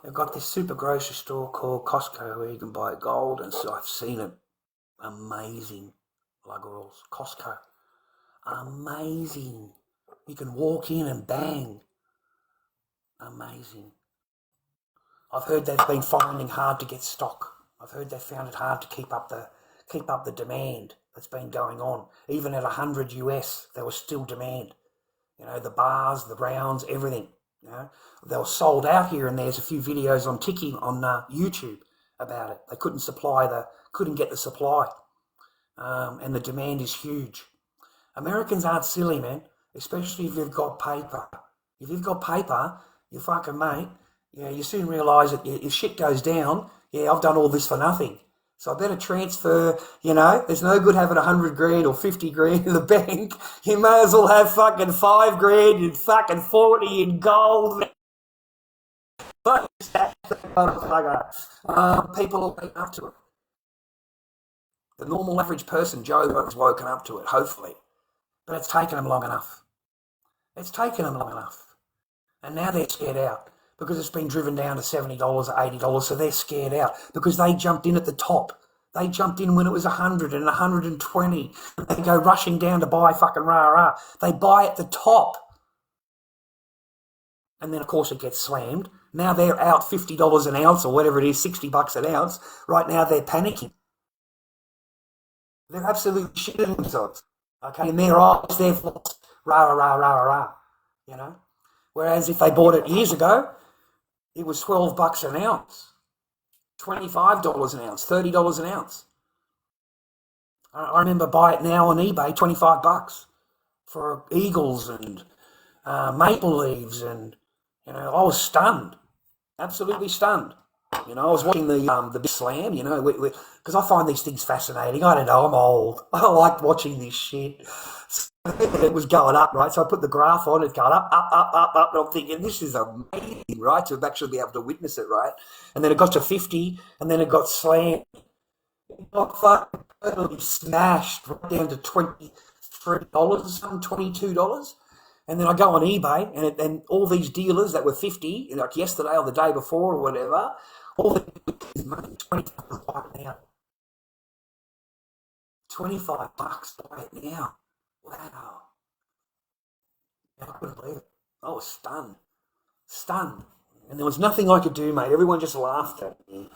they've got this super grocery store called Costco where you can buy gold, and so I've seen it. Amazing lug rolls. Costco. Amazing. You can walk in and bang. Amazing. I've heard they've been finding hard to get stock. I've heard they found it hard to keep up the demand that's been going on. Even at 100 US, there was still demand. You know, the bars, the rounds, everything. You know, they were sold out here, and there's a few videos on YouTube about it. They couldn't get the supply, and the demand is huge. Americans aren't silly, man, especially if you've got paper. If you've got paper, you fucking mate. Yeah, you soon realise that if shit goes down, yeah, I've done all this for nothing. So I better transfer, you know, there's no good having 100 grand or 50 grand in the bank. You may as well have fucking 5 grand and fucking 40 in gold. But people are waking up to it. The normal average person, Joe, has woken up to it, hopefully. But it's taken them long enough. It's taken them long enough. And now they're scared out because it's been driven down to $70 or $80, so they're scared out because they jumped in at the top. They jumped in when it was 100 and 120. They go rushing down to buy fucking rah-rah. They buy at the top. And then, of course, it gets slammed. Now they're out $50 an ounce or whatever it is, $60 an ounce. Right now they're panicking. They're absolutely shitting themselves. Okay, in their eyes, they've lost rah-rah-rah-rah-rah, you know. Whereas if they bought it years ago, it was $12 an ounce, $25 an ounce, $30 an ounce. I remember buy it now on eBay, $25 for eagles and maple leaves, and you know, I was stunned, absolutely stunned. You know, I was watching the big slam, you know, because I find these things fascinating. I don't know, I'm old. I like watching this shit. So it was going up, right? So I put the graph on, it's going up, and I'm thinking, this is amazing, right? To actually be able to witness it, right? And then it got to 50, and then it got slammed. It got fucking totally smashed right down to $23 or something, $22. And then I go on eBay, and all these dealers that were 50, like yesterday or the day before or whatever, all they do is money, $25 right now. $25 right now. Wow. I couldn't believe it. I was stunned. Stunned. And there was nothing I could do, mate. Everyone just laughed at me.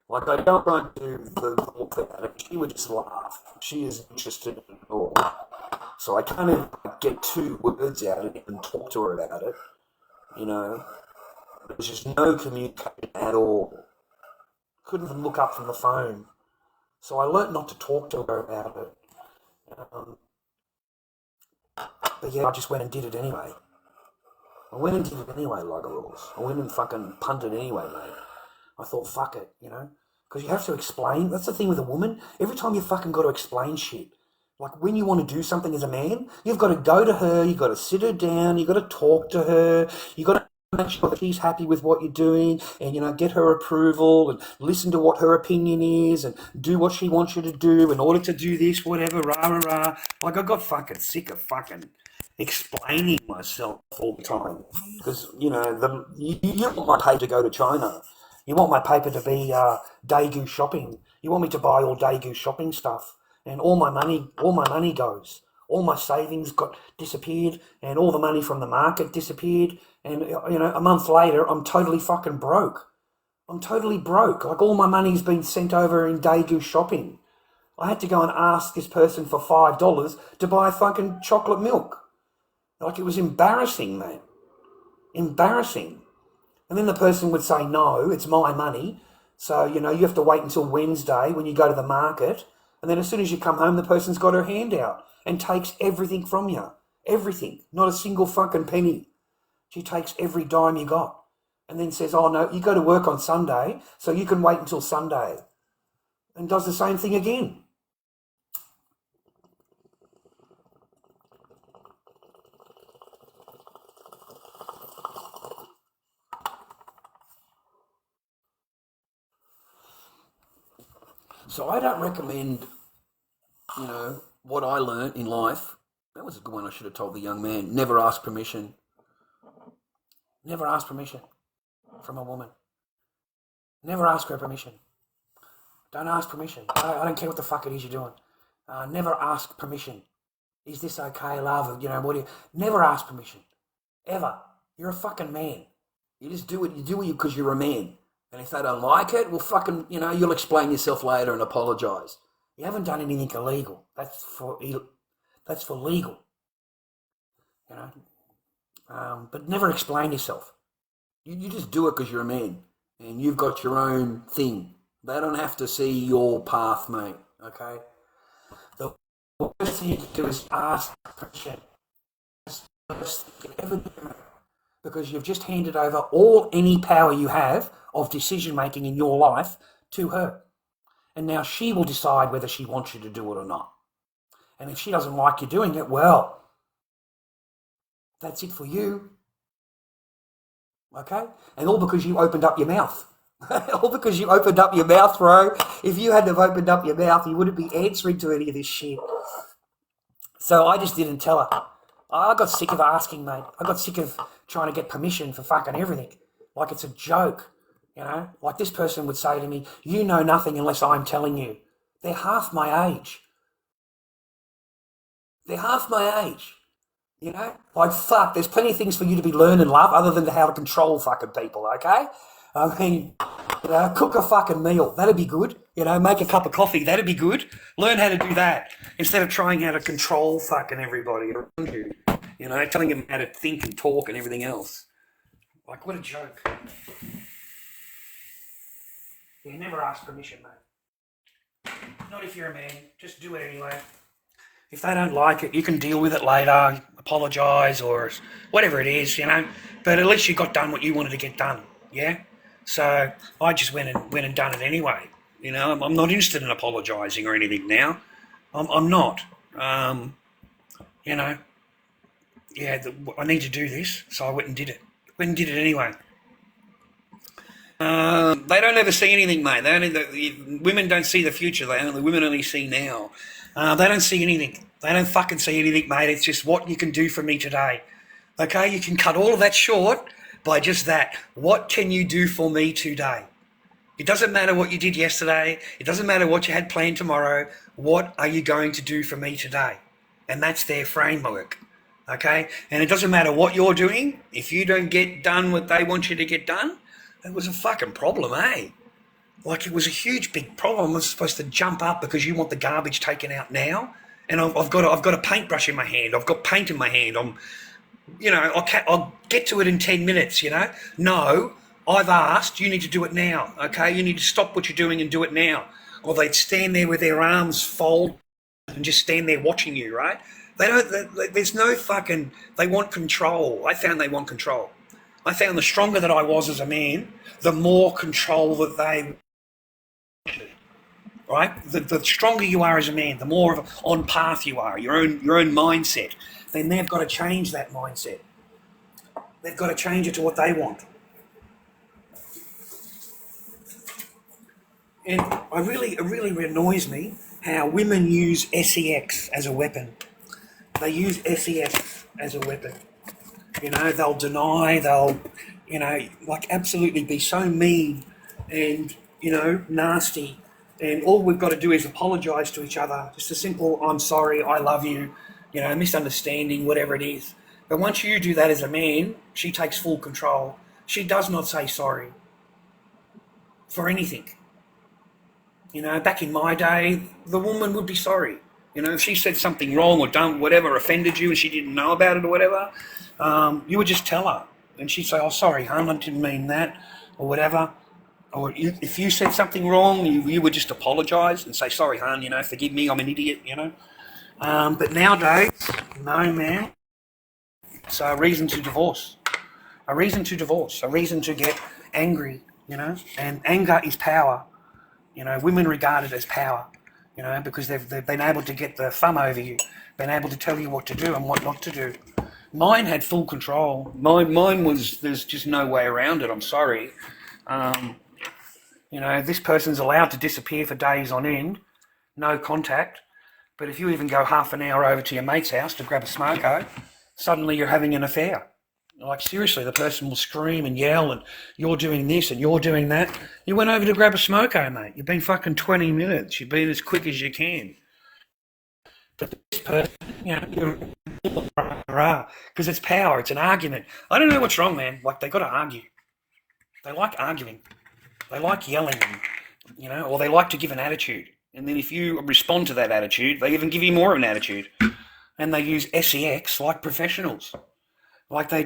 Like, I don't want to do the talk about it. She would just laugh. She isn't interested at all. So I can't even get 2 words out of it and talk to her about it. You know, there's just no communication at all. Couldn't even look up from the phone. So I learnt not to talk to her about it. But yeah, I just went and did it anyway. I went and did it anyway, Lugger Rules. I went and fucking punted anyway, mate. I thought, fuck it, you know? Because you have to explain. That's the thing with a woman. Every time you fucking got to explain shit. Like, when you want to do something as a man, you've got to go to her, you've got to sit her down, you've got to talk to her, you've got to make sure that she's happy with what you're doing and, you know, get her approval and listen to what her opinion is and do what she wants you to do in order to do this, whatever, rah. Like, I got fucking sick of fucking explaining myself all the time. Because, you know, you want my paper to go to China. You want my paper to be Daegu shopping. You want me to buy all Daegu shopping stuff. And all my money goes. All my savings disappeared, and all the money from the market disappeared. And, you know, a month later, I'm totally fucking broke. I'm totally broke. Like, all my money's been sent over in Daegu shopping. I had to go and ask this person for $5 to buy fucking chocolate milk. Like, it was embarrassing, mate. Embarrassing. And then the person would say, no, it's my money. So, you have to wait until Wednesday when you go to the market. And then as soon as you come home, the person's got her hand out and takes everything from you. Everything. Not a single fucking penny. She takes every dime you got. And then says, oh, no, you go to work on Sunday, so you can wait until Sunday. And does the same thing again. So I don't recommend, what I learnt in life. That was a good one I should have told the young man. Never ask permission. Never ask permission from a woman. Never ask her permission. Don't ask permission. I don't care what the fuck it is you're doing. Never ask permission. Is this okay, love? What do you... Never ask permission. Ever. You're a fucking man. You just do it. You do it because you're a man. And if they don't like it, well, fucking, you'll explain yourself later and apologise. You haven't done anything illegal. That's for legal. But never explain yourself. You just do it because you're a man and you've got your own thing. They don't have to see your path, mate. Okay. The worst thing you can do is ask permission. That's the worst thing you can ever do, mate. Because you've just handed over any power you have of decision making in your life to her. And now she will decide whether she wants you to do it or not. And if she doesn't like you doing it, well, that's it for you. Okay? And all because you opened up your mouth. All because you opened up your mouth, bro. If you hadn't have opened up your mouth, you wouldn't be answering to any of this shit. So I just didn't tell her. I got sick of asking, mate. I got sick of trying to get permission for fucking everything. Like it's a joke, Like this person would say to me, you know nothing unless I'm telling you. They're half my age. They're half my age. Like, fuck, there's plenty of things for you to be learning, love, other than how to control fucking people, okay? I mean, cook a fucking meal. That'd be good. Make a cup of coffee. That'd be good. Learn how to do that instead of trying how to control fucking everybody around you. Telling them how to think and talk and everything else. Like, what a joke. You never ask permission, mate. Not if you're a man. Just do it anyway. If they don't like it, you can deal with it later, apologise or whatever it is, But at least you got done what you wanted to get done, yeah? So I just went and done it anyway. I'm not interested in apologising or anything now. I'm not. I need to do this, so I went and did it. Went and did it anyway. They don't ever see anything, mate. Women don't see the future. Women only see now. They don't see anything. They don't fucking see anything, mate. It's just what you can do for me today. Okay, you can cut all of that short by just that. What can you do for me today? It doesn't matter what you did yesterday. It doesn't matter what you had planned tomorrow. What are you going to do for me today? And that's their framework. Okay? And it doesn't matter what you're doing. If you don't get done what they want you to get done, it was a fucking problem, eh? Like, it was a huge, big problem. I was supposed to jump up because you want the garbage taken out now. And I've got a paintbrush in my hand. I've got paint in my hand. I'll get to it in 10 minutes, No, I've asked, you need to do it now, okay? You need to stop what you're doing and do it now. Or they'd stand there with their arms folded and just stand there watching you, right? There's no fucking, they want control. I found they want control. I found the stronger that I was as a man, the more control that they wanted. Right? The stronger you are as a man, the more on path you are, your own mindset. Then they've got to change that mindset. They've got to change it to what they want. And it really annoys me how women use sex as a weapon. They use sex as a weapon. They'll deny, they'll, absolutely be so mean and, nasty. And all we've got to do is apologise to each other. Just a simple, I'm sorry, I love you, misunderstanding, whatever it is. But once you do that as a man, she takes full control. She does not say sorry for anything. Back in my day, the woman would be sorry. You know, if she said something wrong or done whatever, offended you and she didn't know about it or whatever, you would just tell her. And she'd say, oh, sorry, hon, I didn't mean that, or whatever. Or if you said something wrong, you would just apologise and say, sorry, hon, you know, forgive me, I'm an idiot, you know. But nowadays, no, man. It's a reason to divorce. A reason to divorce. A reason to get angry, you know. And anger is power. You know, women regard it as power, you know, because they've been able to get the thumb over you, been able to tell you what to do and what not to do. Mine had full control. Mine was, there's just no way around it, I'm sorry. You know, this person's allowed to disappear for days on end, no contact. But if you even go half an hour over to your mate's house to grab a smoko, suddenly you're having an affair. Like, seriously, the person will scream and yell and you're doing this and you're doing that. You went over to grab a smoko, mate. You've been fucking 20 minutes. You've been as quick as you can. But this person, you know, you're because it's power, it's an argument. I don't know what's wrong, man. Like, they got to argue. They like arguing. They like yelling, you know, or they like to give an attitude. And then if you respond to that attitude, they even give you more of an attitude. And they use sex like professionals. Like they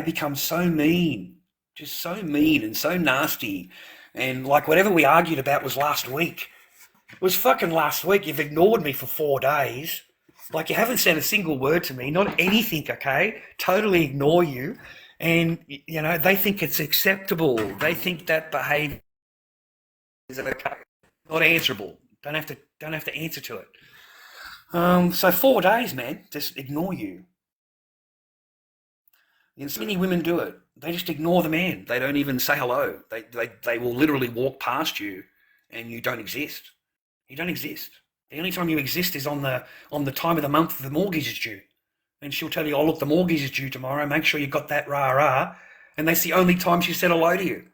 become so mean. Just so mean and so nasty. And like whatever we argued about was last week. It was fucking last week. You've ignored me for 4 days. Like, you haven't said a single word to me, not anything, okay? Totally ignore you. And, you know, they think it's acceptable. They think that behaviour is okay. Not answerable. Don't have to answer to it. So 4 days, man, just ignore you. And so many women do it. They just ignore the man. They don't even say hello. They will literally walk past you and you don't exist. You don't exist. The only time you exist is on the time of the month the mortgage is due. And she'll tell you, oh, look, the mortgage is due tomorrow. Make sure you got that rah-rah. And that's the only time she said hello to you.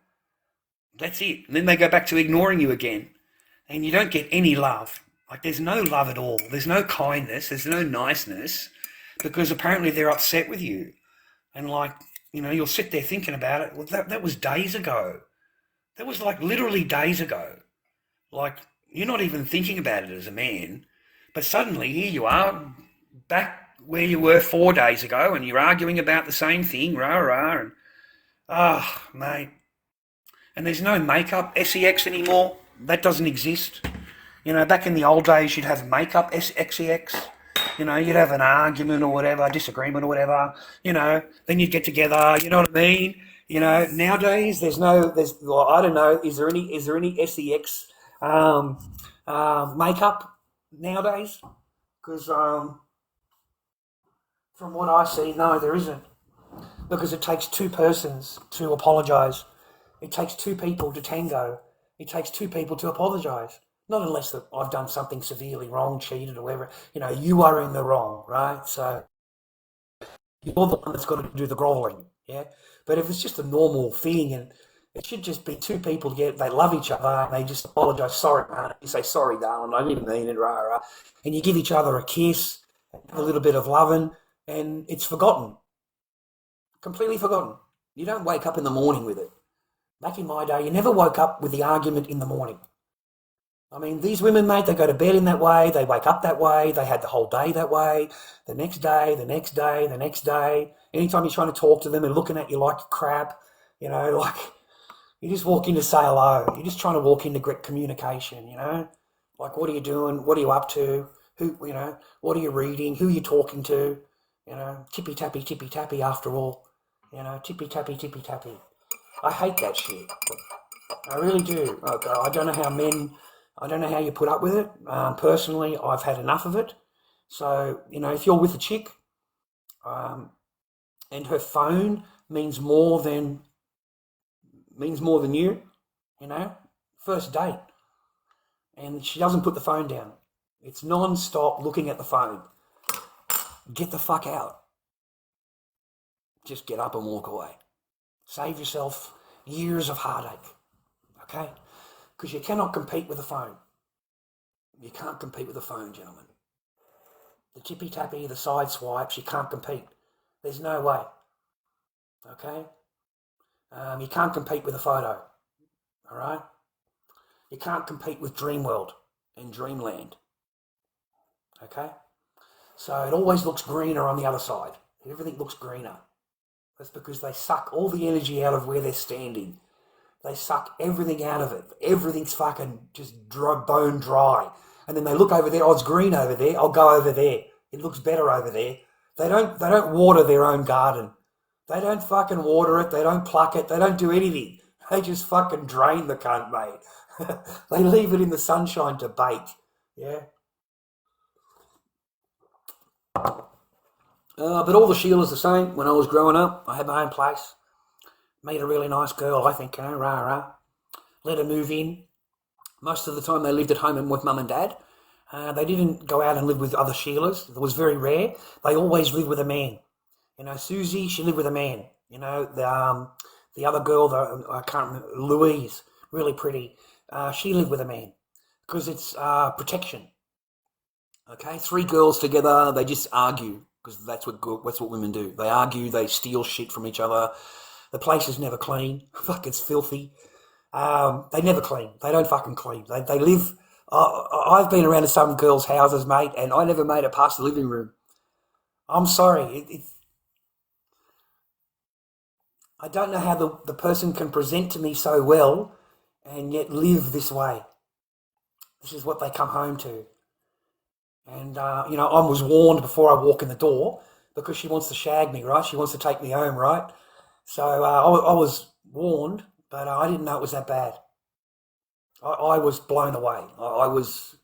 That's it. And then they go back to ignoring you again. And you don't get any love. Like, there's no love at all. There's no kindness. There's no niceness. Because apparently they're upset with you. And, like, you know, you'll sit there thinking about it. Well, that was days ago. That was, like, literally days ago. Like, you're not even thinking about it as a man. But suddenly, here you are, back where you were 4 days ago, and you're arguing about the same thing, rah-rah, and, mate. And there's no makeup sex anymore. That doesn't exist. You know, back in the old days, you'd have makeup sex. You know, you'd have an argument or whatever, disagreement or whatever, you know, then you'd get together, you know what I mean? You know, nowadays, well, I don't know, is there any sex makeup nowadays? Because from what I see, no, there isn't. Because it takes two persons to apologise. It takes two people to tango. It takes two people to apologise. Not unless I've done something severely wrong, cheated or whatever. You know, you are in the wrong, right? So you're the one that's got to do the groveling, yeah? But if it's just a normal thing, and it should just be two people, yeah, they love each other, and they just apologise, sorry, man. You say, sorry, darling, I didn't mean it, rah, rah. And you give each other a kiss, a little bit of loving, and it's forgotten. Completely forgotten. You don't wake up in the morning with it. Back in my day, you never woke up with the argument in the morning. I mean, these women, mate, they go to bed in that way, they wake up that way, they had the whole day that way, the next day, the next day, the next day. Anytime you're trying to talk to them, they're looking at you like crap, you know, like you just walk in to say hello. You're just trying to walk into great communication, you know. Like, what are you doing? What are you up to? Who, you know, what are you reading? Who are you talking to? You know, tippy-tappy after all. You know, tippy-tappy. I hate that shit. I really do. I don't know how you put up with it. Personally, I've had enough of it. So, you know, if you're with a chick and her phone means more than you, you know, first date, and she doesn't put the phone down. It's non-stop looking at the phone. Get the fuck out. Just get up and walk away. Save yourself years of heartache, okay? Because you cannot compete with a phone. You can't compete with a phone, gentlemen. The tippy-tappy, the side swipes, you can't compete. There's no way, okay? You can't compete with a photo, all right? You can't compete with Dreamworld and Dreamland. okay? So it always looks greener on the other side. Everything looks greener. That's because they suck all the energy out of where they're standing. They suck everything out of it. Everything's fucking just bone dry. And then they look over there, oh, it's green over there, I'll go over there. It looks better over there. They don't water their own garden. They don't fucking water it, they don't pluck it, they don't do anything. They just fucking drain the cunt, mate. They leave it in the sunshine to bake. Yeah. But all the Sheilas the same. When I was growing up, I had my own place. Made a really nice girl, I think, rah. Let her move in. Most of the time they lived at home with mum and dad. They didn't go out and live with other Sheilas. It was very rare. They always lived with a man. You know, Susie, she lived with a man. You know, the other girl, I can't remember, Louise, really pretty. She lived with a man because it's protection. Okay, 3 girls together, they just argue because that's what women do. They argue, they steal shit from each other. The place is never clean. Fuck, it's filthy. They never clean. They don't fucking clean. They live. I've been around to some girls' houses, mate, and I never made it past the living room. I'm sorry. I don't know how the person can present to me so well and yet live this way. This is what they come home to. And, you know, I was warned before I walk in the door because she wants to shag me, right? She wants to take me home, right? So I was warned, but I didn't know it was that bad. I was blown away. I was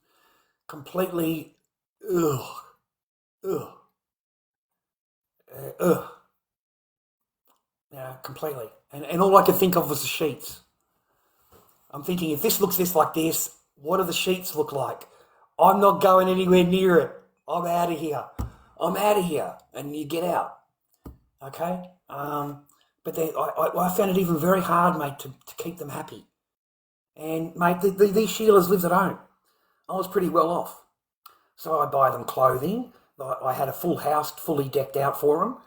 completely, yeah, completely. And all I could think of was the sheets. I'm thinking, if this looks like this, what do the sheets look like? I'm not going anywhere near it. I'm out of here. I'm out of here. And you get out. Okay? But I found it even very hard, mate, to keep them happy. And, mate, these Sheilas lived at home. I was pretty well off. So I buy them clothing. I had a full house fully decked out for them.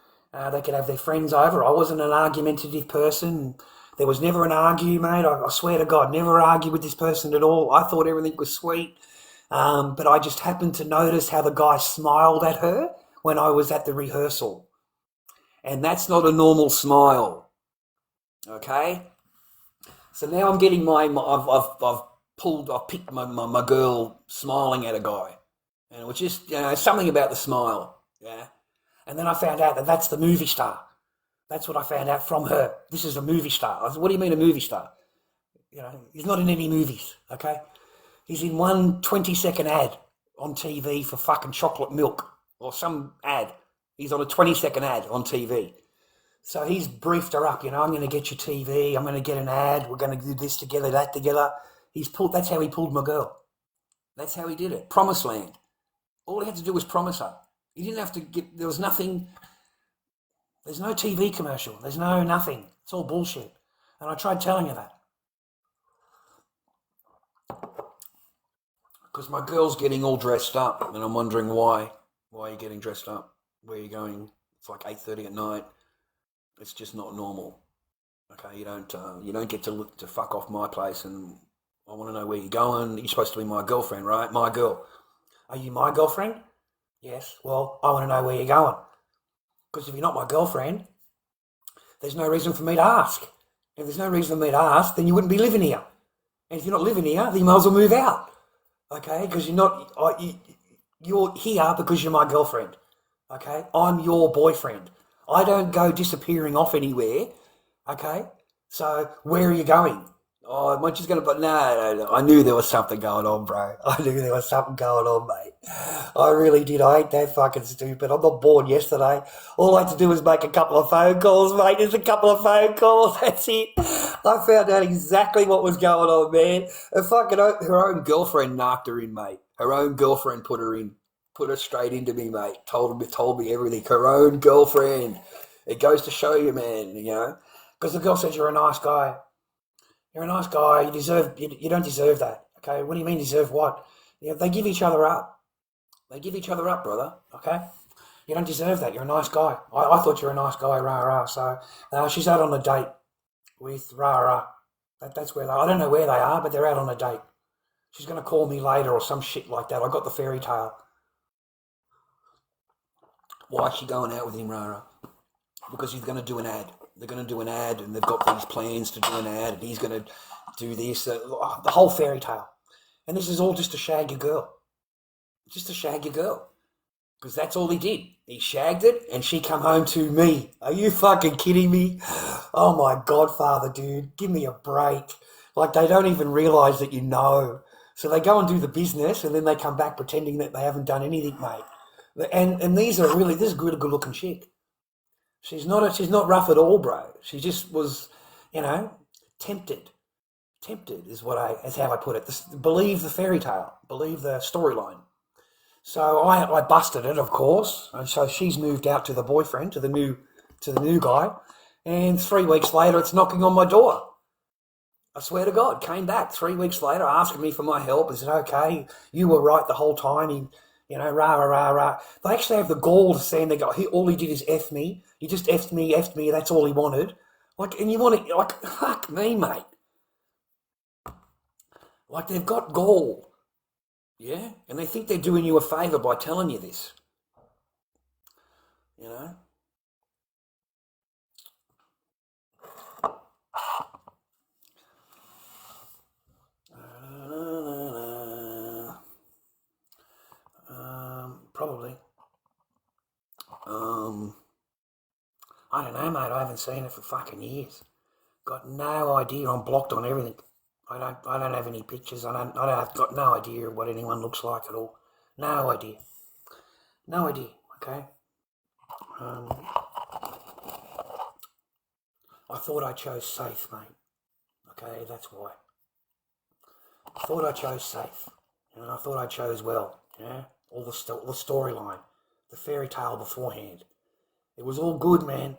They could have their friends over. I wasn't an argumentative person. There was never an argue, mate. I swear to God, never argue with this person at all. I thought everything was sweet. But I just happened to notice how the guy smiled at her when I was at the rehearsal. And that's not a normal smile. Okay? So now I'm getting I've picked my girl smiling at a guy. And it was just, you know, something about the smile. Yeah. And then I found out that that's the movie star. That's what I found out from her. This is a movie star. I said, what do you mean a movie star? You know, he's not in any movies, okay? He's in one 20-second ad on TV for fucking chocolate milk or some ad. He's on a 20-second ad on TV. So he's briefed her up, you know, I'm going to get your TV, I'm going to get an ad, we're going to do this together, that together. That's how he pulled my girl. That's how he did it. Promised land. All he had to do was promise her. He didn't have to there was nothing, there's no TV commercial, there's no nothing. It's all bullshit. And I tried telling her that. Because my girl's getting all dressed up and I'm wondering why. Why are you getting dressed up? Where are you going? It's like 8:30 at night. It's just not normal. Okay, you don't get to fuck off my place and I want to know where you're going. You're supposed to be my girlfriend, right? My girl. Are you my girlfriend? Yes. Well, I want to know where you're going. Because if you're not my girlfriend, there's no reason for me to ask. If there's no reason for me to ask, then you wouldn't be living here. And if you're not living here, then you might as well move out. Okay? Because you're here because you're my girlfriend. Okay? I'm your boyfriend. I don't go disappearing off anywhere. Okay? So where are you going? Oh, am I just going to... No. I knew there was something going on, bro. I knew there was something going on, mate. I really did. I ain't that fucking stupid. I'm not born yesterday. All I had to do was make a couple of phone calls, mate. Just a couple of phone calls. That's it. I found out exactly what was going on, man. And fucking her own girlfriend knocked her in, mate. Her own girlfriend put her straight into me, mate. Told me everything. Her own girlfriend. It goes to show you, man, you know. Because the girl says you're a nice guy. You're a nice guy. You don't deserve that. Okay. What do you mean deserve what? You know, they give each other up. They give each other up, brother. Okay. You don't deserve that. You're a nice guy. I thought you were a nice guy, rah. So she's out on a date with rah. That's where I don't know where they are, but they're out on a date. She's going to call me later or some shit like that. I got the fairy tale. Why is she going out with him, Rara? Because he's going to do an ad. They're going to do an ad, and they've got these plans to do an ad, and he's going to do this. The whole fairy tale. And this is all just to shag your girl. Just to shag your girl. Because that's all he did. He shagged it, and she come home to me. Are you fucking kidding me? Oh, my Godfather, dude. Give me a break. Like, they don't even realise that you know. So they go and do the business, and then they come back pretending that they haven't done anything, mate. And this is a good looking chick. She's not rough at all, bro. She just was, tempted. Tempted is how I put it. Believe the fairy tale. Believe the storyline. So I busted it, of course. And so she's moved out to the boyfriend, to the new guy. And 3 weeks later, it's knocking on my door. I swear to God, came back 3 weeks later asking me for my help. I said, okay, you were right the whole time. Rah, rah, rah, rah. They actually have the gall to stand there. All he did is F me. He just effed me. That's all he wanted. And you want to, fuck me, mate. They've got gall. Yeah? And they think they're doing you a favour by telling you this. Probably. I don't know, mate. I haven't seen it for fucking years. Got no idea. I'm blocked on everything. I don't have any pictures. I've got no idea what anyone looks like at all. No idea. No idea. Okay. I thought I chose safe, mate. Okay, that's why. I thought I chose safe. And I thought I chose well. Yeah. All the storyline, the fairy tale beforehand. It was all good, man.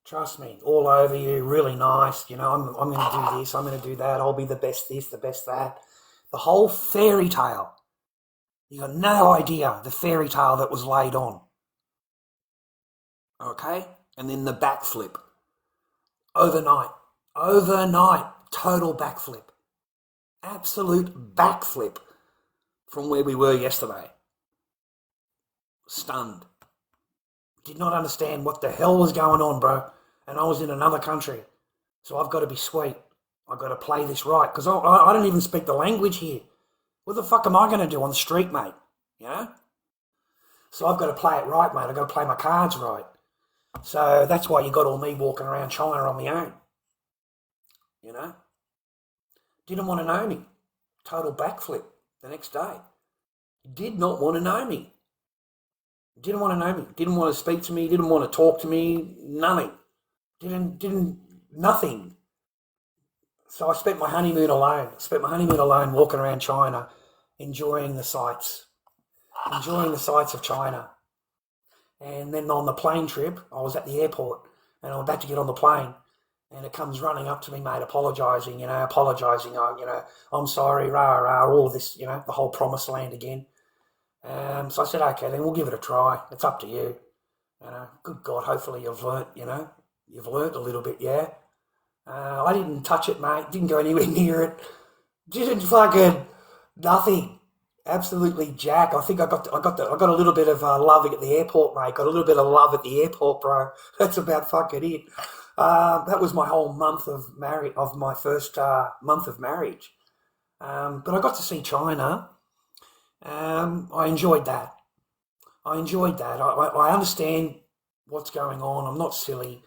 Trust me, all over you, really nice. I'm going to do this, I'm going to do that. I'll be the best this, the best that. The whole fairy tale. You got no idea the fairy tale that was laid on. Okay? And then the backflip. Overnight, total backflip. Absolute backflip from where we were yesterday. Stunned. Did not understand what the hell was going on, bro. And I was in another country. So I've got to be sweet. I've got to play this right. Because I don't even speak the language here. What the fuck am I going to do on the street, mate? So I've got to play it right, mate. I've got to play my cards right. So that's why you got all me walking around China on my own. Didn't want to know me. Total backflip the next day. Did not want to know me. Didn't want to know me. Didn't want to speak to me. Didn't want to talk to me. Nothing. Nothing. So I spent my honeymoon alone. Walking around China, enjoying the sights of China. And then on the plane trip, I was at the airport and I'm about to get on the plane. And it comes running up to me, mate, apologising, I'm sorry, rah, rah, all of this, the whole promised land again. So I said, okay, then we'll give it a try. It's up to you. Good God, hopefully you've learnt, you've learnt a little bit, yeah. I didn't touch it, mate. Didn't go anywhere near it. Didn't fucking nothing. Absolutely jack. I think I got a little bit of love at the airport, mate. Got a little bit of love at the airport, bro. That's about fucking it. That was my whole month of my first month of marriage. But I got to see China. I enjoyed that. I understand what's going on. I'm not silly.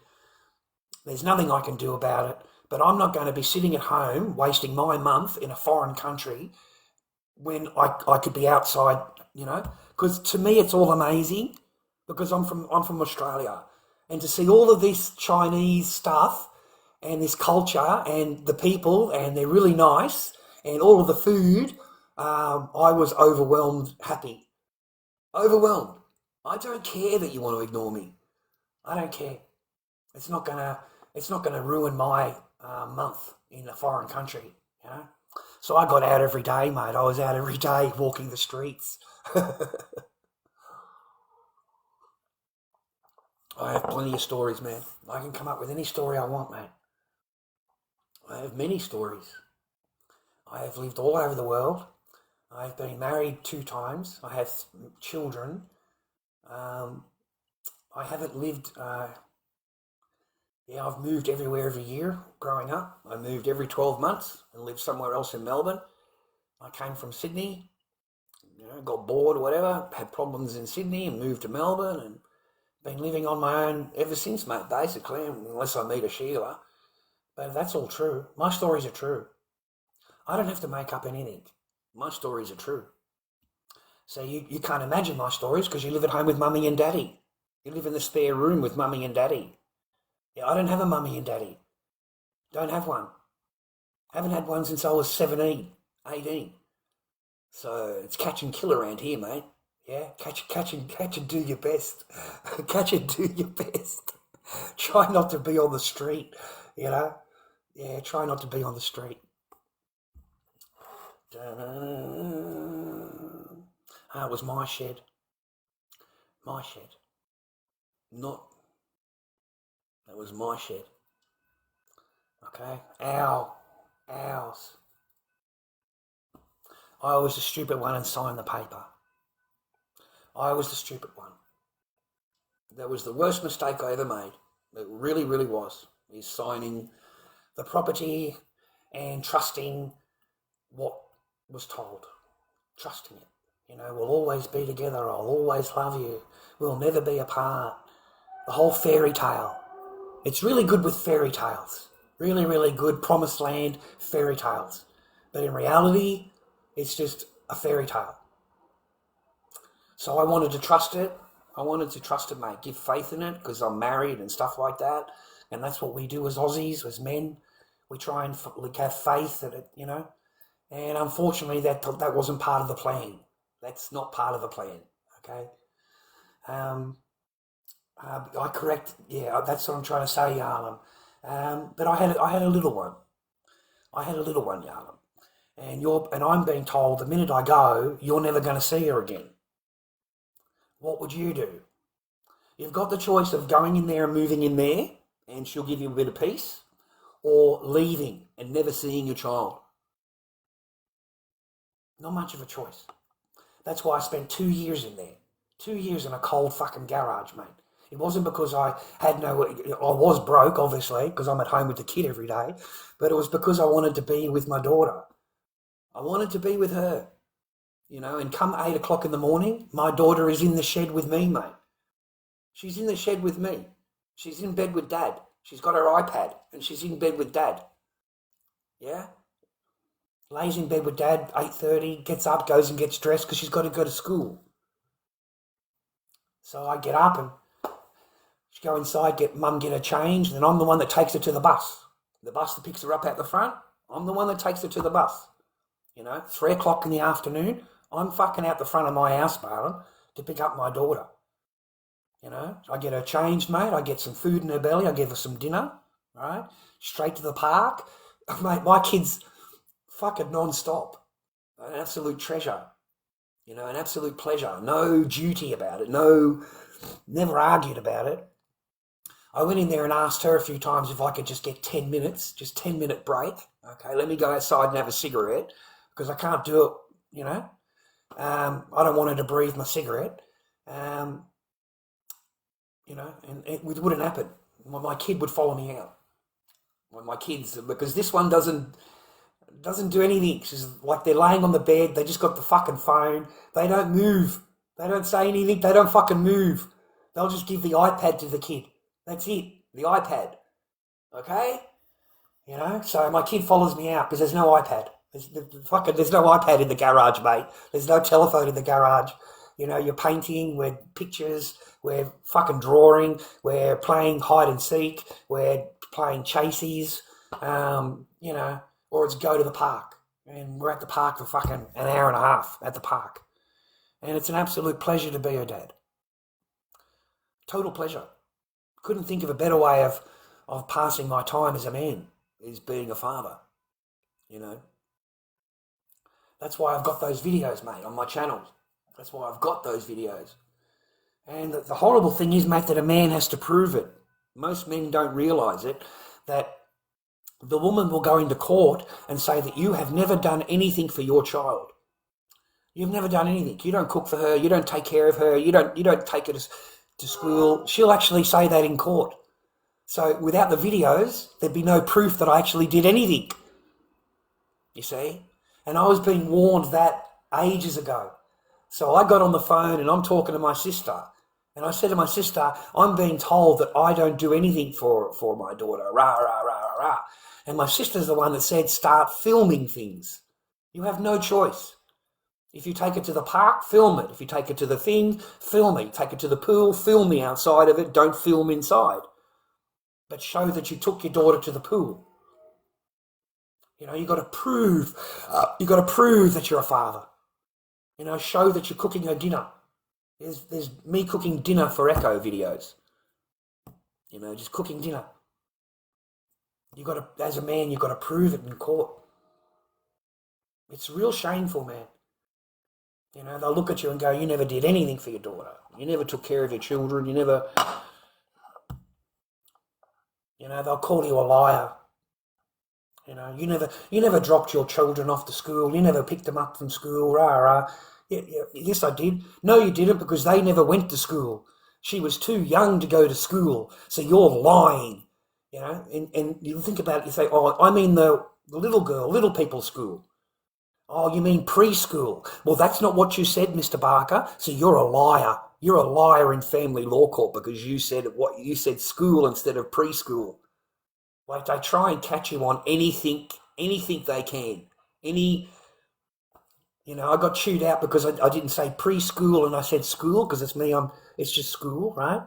There's nothing I can do about it. But I'm not going to be sitting at home wasting my month in a foreign country when I could be outside, Because to me it's all amazing because I'm from Australia. And to see all of this Chinese stuff and this culture and the people, and they're really nice, and all of the food, I was overwhelmed, happy. Overwhelmed. I don't care that you want to ignore me. I don't care. It's not gonna ruin my month in a foreign country, So I got out every day, mate. I was out every day walking the streets. I have plenty of stories, man. I can come up with any story I want, mate. I have many stories. I have lived all over the world. I've been married 2 times. I have children. I haven't lived. I've moved everywhere every year growing up. I moved every 12 months and lived somewhere else in Melbourne. I came from Sydney, got bored or whatever, had problems in Sydney and moved to Melbourne and been living on my own ever since, mate, basically, unless I meet a Sheila. But that's all true. My stories are true. I don't have to make up anything. My stories are true. So you can't imagine my stories because you live at home with mummy and daddy. You live in the spare room with mummy and daddy. Yeah, I don't have a mummy and daddy. Don't have one. Haven't had one since I was 17, 18. So it's catch and kill around here, mate. Yeah, catch and do your best. Catch and do your best. Try not to be on the street, Yeah, try not to be on the street. It was my shed. My shed. That was my shed. Okay? Ours. I was the stupid one and signed the paper. I was the stupid one. That was the worst mistake I ever made. It really, really was. Is signing the property and trusting what was told. Trusting it. We'll always be together. I'll always love you. We'll never be apart. The whole fairy tale. It's really good with fairy tales. Really, really good promised land fairy tales. But in reality, it's just a fairy tale. So I wanted to trust it. Mate. Give faith in it because I'm married and stuff like that. And that's what we do as Aussies, as men. We try and have faith that it, And unfortunately, that wasn't part of the plan. That's not part of the plan, okay? I correct, that's what I'm trying to say, Yarlam. But I had a little one. Yarlam. And I'm being told the minute I go, you're never going to see her again. What would you do? You've got the choice of going in there and moving in there, and she'll give you a bit of peace, or leaving and never seeing your child. Not much of a choice. That's why I spent 2 years in there. 2 years in a cold fucking garage, mate. It wasn't because I was broke, obviously, because I'm at home with the kid every day, but it was because I wanted to be with my daughter. I wanted to be with her, and come 8 o'clock in the morning, my daughter is in the shed with me, mate. She's in the shed with me. She's in bed with Dad. She's got her iPad and she's in bed with Dad. Yeah? Lays in bed with Dad, 8:30, gets up, goes and gets dressed because she's got to go to school. So I get up and she go inside, Mum get her changed, and then I'm the one that takes her to the bus. The bus that picks her up out the front, I'm the one that takes her to the bus. 3 o'clock in the afternoon, I'm fucking out the front of my house, Barham, to pick up my daughter. I get her changed, mate. I get some food in her belly. I give her some dinner, right? Straight to the park. Mate, my kid's fucking non-stop. An absolute treasure. An absolute pleasure. No duty about it. Never argued about it. I went in there and asked her a few times if I could just get 10 minutes, just 10-minute break. Okay, let me go outside and have a cigarette because I can't do it, I don't want her to breathe my cigarette. And it wouldn't happen. My kid would follow me out. My kids, because this one doesn't do anything. She's like, they're laying on the bed, they just got the fucking phone, they don't move, they don't say anything, they don't fucking move. They'll just give the iPad to the kid. That's it, the iPad. Okay? So my kid follows me out because there's no iPad. There's no iPad in the garage, mate. There's no telephone in the garage. You're painting, we're pictures, we're fucking drawing, we're playing hide and seek, we're playing chases, or it's go to the park. And we're at the park for fucking an hour and a half at the park. And it's an absolute pleasure to be her dad. Total pleasure. Couldn't think of a better way of passing my time as a man, is being a father, That's why I've got those videos, mate, on my channel. That's why I've got those videos. And the horrible thing is, mate, that a man has to prove it. Most men don't realise it, that the woman will go into court and say that you have never done anything for your child. You've never done anything. You don't cook for her. You don't take care of her. You don't take her to... to school, she'll actually say that in court. So without the videos, there'd be no proof that I actually did anything, you see. And I was being warned that ages ago. So I got on the phone and I'm talking to my sister. And I said to my sister, I'm being told that I don't do anything for my daughter, rah, rah, rah, rah, rah. And my sister's the one that said, start filming things. You have no choice. If you take it to the park, film it. If you take it to the thing, film it. Take it to the pool, film the outside of it. Don't film inside. But show that you took your daughter to the pool. You know, you've got to prove that you're a father. You know, show that you're cooking her dinner. There's me cooking dinner for Echo videos. You know, just cooking dinner. You got to, as a man, you've got to prove it in court. It's real shameful, man. You know, they'll look at you and go, you never did anything for your daughter. You never took care of your children. You know, they'll call you a liar. You know, you never dropped your children off to school. You never picked them up from school. Rah, rah. Yeah, yes, I did. No, you didn't, because they never went to school. She was too young to go to school. So you're lying. You know, and you think about it, you say, oh, I mean the little people's school. Oh, you mean preschool? Well, that's not what you said, Mr. Barker. So you're a liar. You're a liar in family law court because you said school instead of preschool. Like, they try and catch you on anything they can. I got chewed out because I didn't say preschool and I said school because it's just school, right?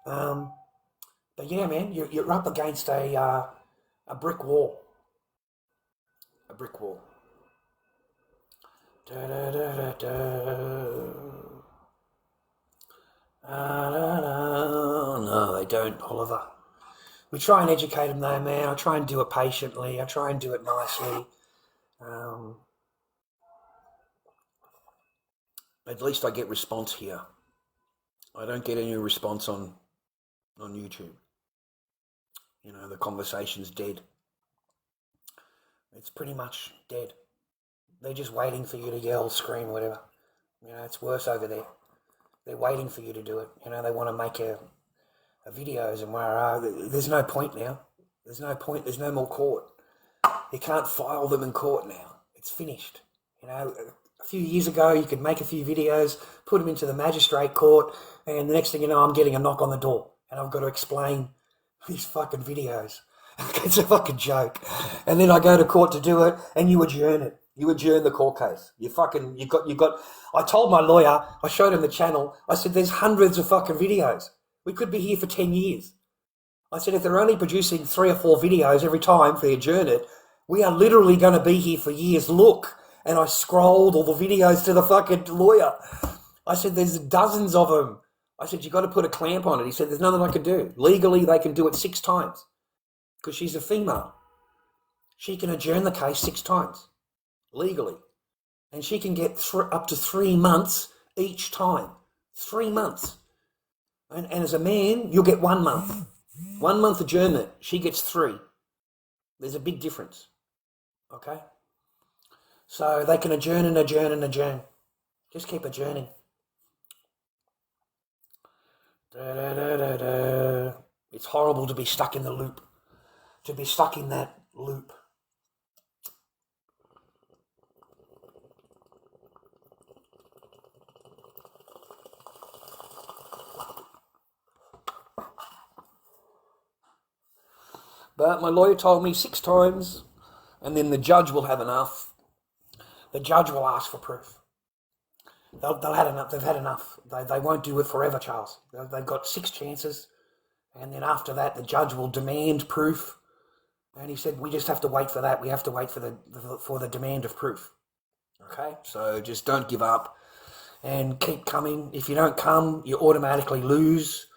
But yeah, man, you're up against a brick wall. A brick wall. Da, da, da, da, da. No, they don't, Oliver. We try and educate them though, man. I try and do it patiently. I try and do it nicely. At least I get response here. I don't get any response on YouTube. You know, the conversation's dead. It's pretty much dead. They're just waiting for you to yell, scream, whatever. You know, it's worse over there. They're waiting for you to do it. You know, they want to make a videos and there's no point now. There's no point. There's no more court. You can't file them in court now. It's finished. You know, a few years ago, you could make a few videos, put them into the magistrate court, and the next thing you know, I'm getting a knock on the door, and I've got to explain these fucking videos. It's a fucking joke. And then I go to court to do it, and you adjourn it. You adjourn the court case. You got. I told my lawyer, I showed him the channel. I said, there's hundreds of fucking videos. We could be here for 10 years. I said, if they're only producing 3 or 4 videos every time for adjourn it, we are literally going to be here for years. Look. And I scrolled all the videos to the fucking lawyer. I said, there's dozens of them. I said, you got to put a clamp on it. He said, there's nothing I can do. Legally, they can do it 6 times because she's a female. She can adjourn the case 6 times legally. And she can get up to 3 months each time. 3 months. And as a man, you'll get 1 month. 1 month adjournment. She gets 3. There's a big difference. Okay? So they can adjourn and adjourn and adjourn. Just keep adjourning. Da, da, da, da, da. It's horrible to be stuck in the loop. To be stuck in that loop. But my lawyer told me 6 times, and then the judge will have enough. The judge will ask for proof. They've had enough. They've had enough. They won't do it forever, Charles. They've got 6 chances, and then after that, the judge will demand proof. And he said, we just have to wait for that. We have to wait for the demand of proof. Okay, so just don't give up, and keep coming. If you don't come, you automatically lose.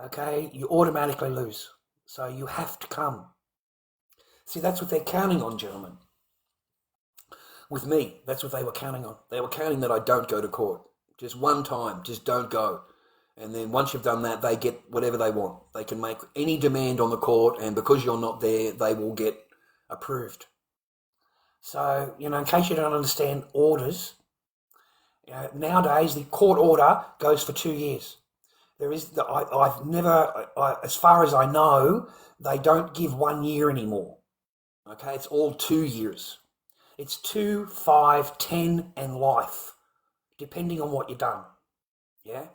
Okay, you automatically lose. So you have to come. See, that's what they're counting on, gentlemen. With me, that's what they were counting on. They were counting that I don't go to court. Just one time, just don't go. And then once you've done that, they get whatever they want. They can make any demand on the court, and because you're not there, they will get approved. So, you know, in case you don't understand orders, nowadays the court order goes for 2 years. I've never, as far as I know, they don't give 1 year anymore. Okay, it's all 2 years. It's 2, 5, 10, and life, depending on what you've done. Yeah?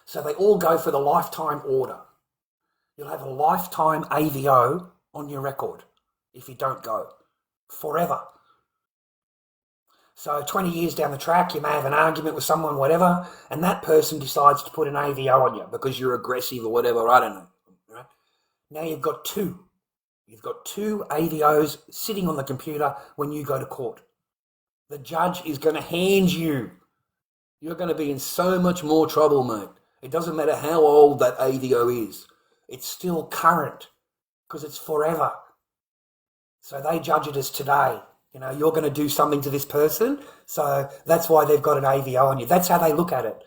So they all go for the lifetime order. You'll have a lifetime AVO on your record if you don't go. Forever. So 20 years down the track, you may have an argument with someone, whatever, and that person decides to put an AVO on you because you're aggressive or whatever, I don't know. Right? Now you've got two. You've got 2 AVOs sitting on the computer when you go to court. The judge is going to hand you. You're going to be in so much more trouble, mate. It doesn't matter how old that AVO is. It's still current because it's forever. So they judge it as today. You know, you're going to do something to this person, so that's why they've got an AVO on you. That's how they look at it.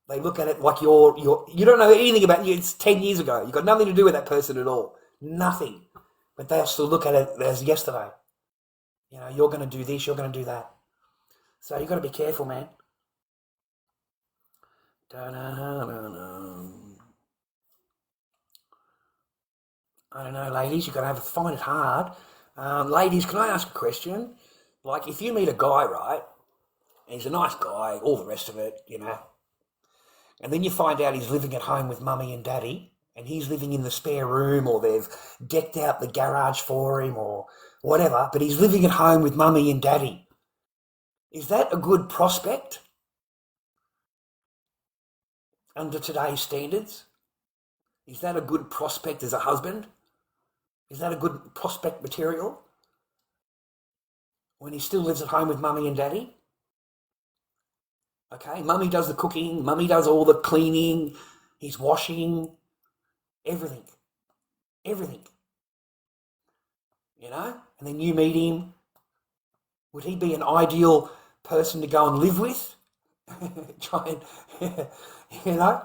They look at it like you don't know anything about you. It's 10 years ago. You've got nothing to do with that person at all. Nothing. But they'll still look at it as yesterday. You know, you're going to do this, you're going to do that. So you've got to be careful, man. I don't know, ladies, you've got to find it hard. Ladies, can I ask a question? Like, if you meet a guy, right, and he's a nice guy, all the rest of it, you know, and then you find out he's living at home with mummy and daddy, and he's living in the spare room, or they've decked out the garage for him, or whatever, but he's living at home with mummy and daddy. Is that a good prospect under today's standards? Is that a good prospect as a husband? Is that a good prospect material when he still lives at home with mummy and daddy? Okay, mummy does the cooking, mummy does all the cleaning, he's washing, everything. Everything. You know? And then you meet him. Would he be an ideal person to go and live with? Try and, you know?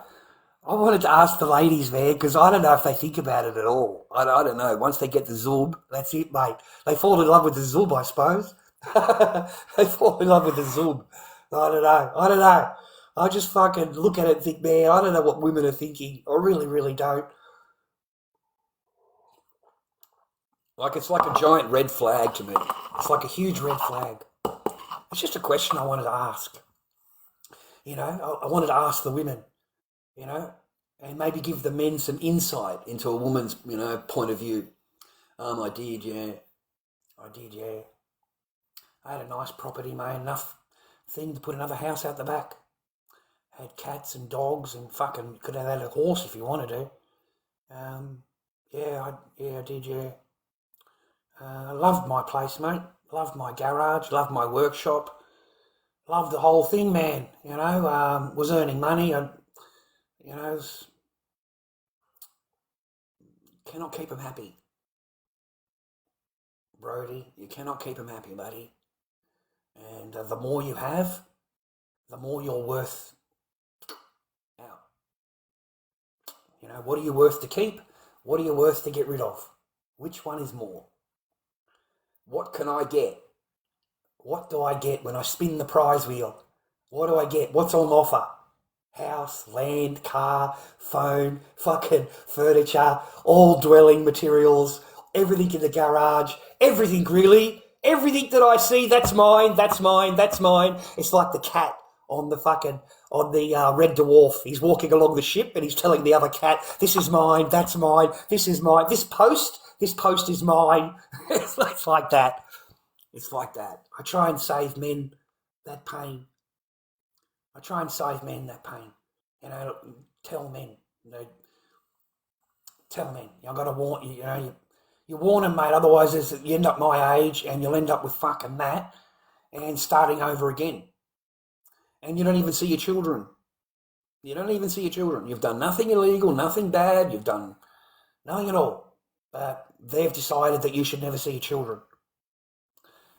I wanted to ask the ladies, man, because I don't know if they think about it at all. I don't know. Once they get the zoob, that's it, mate. They fall in love with the zoob, I suppose. They fall in love with the zoob. I don't know. I just fucking look at it and think, man, I don't know what women are thinking. I really, really don't. Like, it's like a giant red flag to me. It's like a huge red flag. It's just a question I wanted to ask. You know, I wanted to ask the women. You know, and maybe give the men some insight into a woman's, you know, point of view. I did, yeah. I had a nice property, mate, enough thing to put another house out the back. Had cats and dogs and fucking could have had a horse if you wanted to. I did, yeah. I loved my place, mate. Loved my garage, loved my workshop. Loved the whole thing, man. You know, was earning money. Cannot keep them happy. Brody, you cannot keep them happy, buddy. And the more you have, the more you're worth out. You know, what are you worth to keep? What are you worth to get rid of? Which one is more? What can I get? What do I get when I spin the prize wheel? What do I get? What's on offer? House, land, car, phone, fucking furniture, all dwelling materials, everything in the garage, everything really. Everything that I see, that's mine, that's mine, that's mine. It's like the cat on the Red Dwarf. He's walking along the ship and he's telling the other cat, this is mine, that's mine, this is mine. This post is mine. It's like that. It's like that. I try and save men that pain. You know, tell men, I've got to warn you, you know, you warn them, mate, otherwise you end up my age and you'll end up with fucking that and starting over again. And you don't even see your children. You've done nothing illegal, nothing bad, you've done nothing at all. But they've decided that you should never see your children.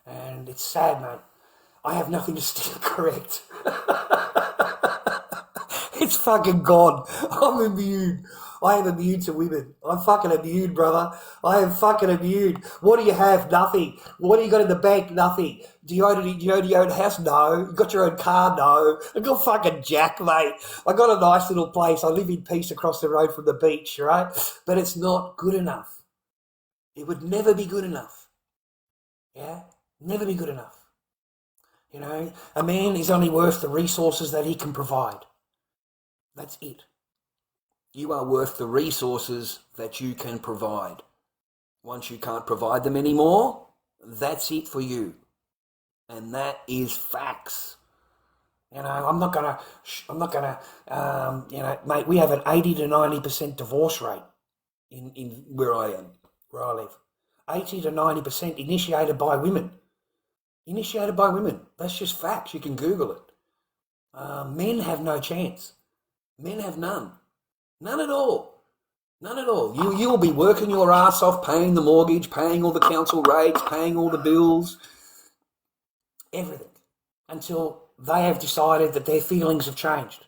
And it's sad, mate. I have nothing to still correct. It's fucking gone. I'm immune. I am immune to women. I'm fucking immune, brother. I am fucking immune. What do you have? Nothing. What do you got in the bank? Nothing. Do you own your own house? No. You got your own car? No. I got fucking jack, mate. I got a nice little place. I live in peace across the road from the beach, right? But it's not good enough. It would never be good enough. Yeah? Never be good enough. You know, a man is only worth the resources that he can provide. That's it. You are worth the resources that you can provide. Once you can't provide them anymore, that's it for you. And that is facts. You know, I'm not gonna, you know, mate, we have an 80 to 90% divorce rate in where I live. 80 to 90% initiated by women. Initiated by women. That's just facts. You can Google it. Men have no chance. Men have none. None at all. None at all. You will be working your ass off, paying the mortgage, paying all the council rates, paying all the bills, everything, until they have decided that their feelings have changed.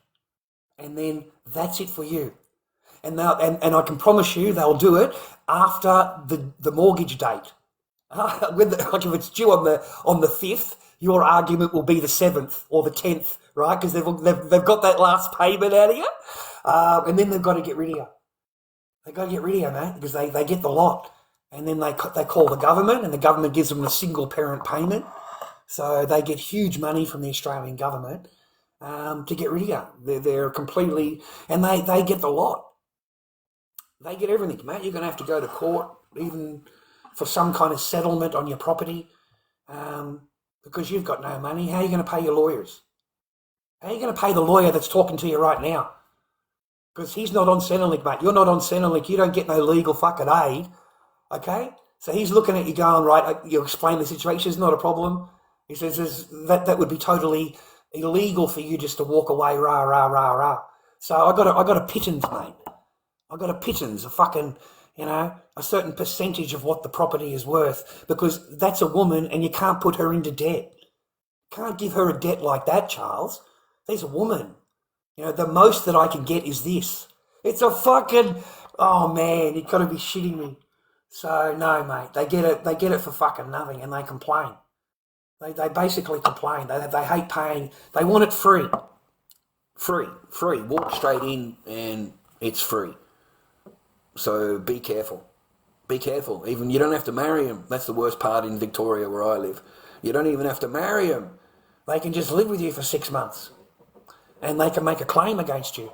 And then that's it for you. And I can promise you they'll do it after the mortgage date. Like if it's due on the 5th, your argument will be the 7th or the 10th, right? Because they've got that last payment out of you, and then they've got to get rid of you. They've got to get rid of you, mate, because they get the lot, and then they call the government, and the government gives them a single parent payment, so they get huge money from the Australian government to get rid of you. They're completely, and they get the lot. They get everything, mate. You're going to have to go to court, even for some kind of settlement on your property, because you've got no money. How are you going to pay your lawyers? How are you going to pay the lawyer that's talking to you right now? Because he's not on Centrelink, mate. You're not on Centrelink. You don't get no legal fucking aid, okay? So he's looking at you going, right, you explain the situation, it's not a problem. He says that would be totally illegal for you just to walk away, rah, rah, rah, rah. So I got a pittance, mate. I got a pittance, a fucking, you know, a certain percentage of what the property is worth, because that's a woman and you can't put her into debt. Can't give her a debt like that, Charles. There's a woman. You know, the most that I can get is this. It's a fucking, oh man, you've got to be shitting me. So no, mate, they get it for fucking nothing, and they complain. They basically complain. They hate paying. They want it free. Free. Walk straight in and it's free. So be careful. Be careful. Even you don't have to marry him. That's the worst part in Victoria where I live. You don't even have to marry him. They can just live with you for 6 months, and they can make a claim against you.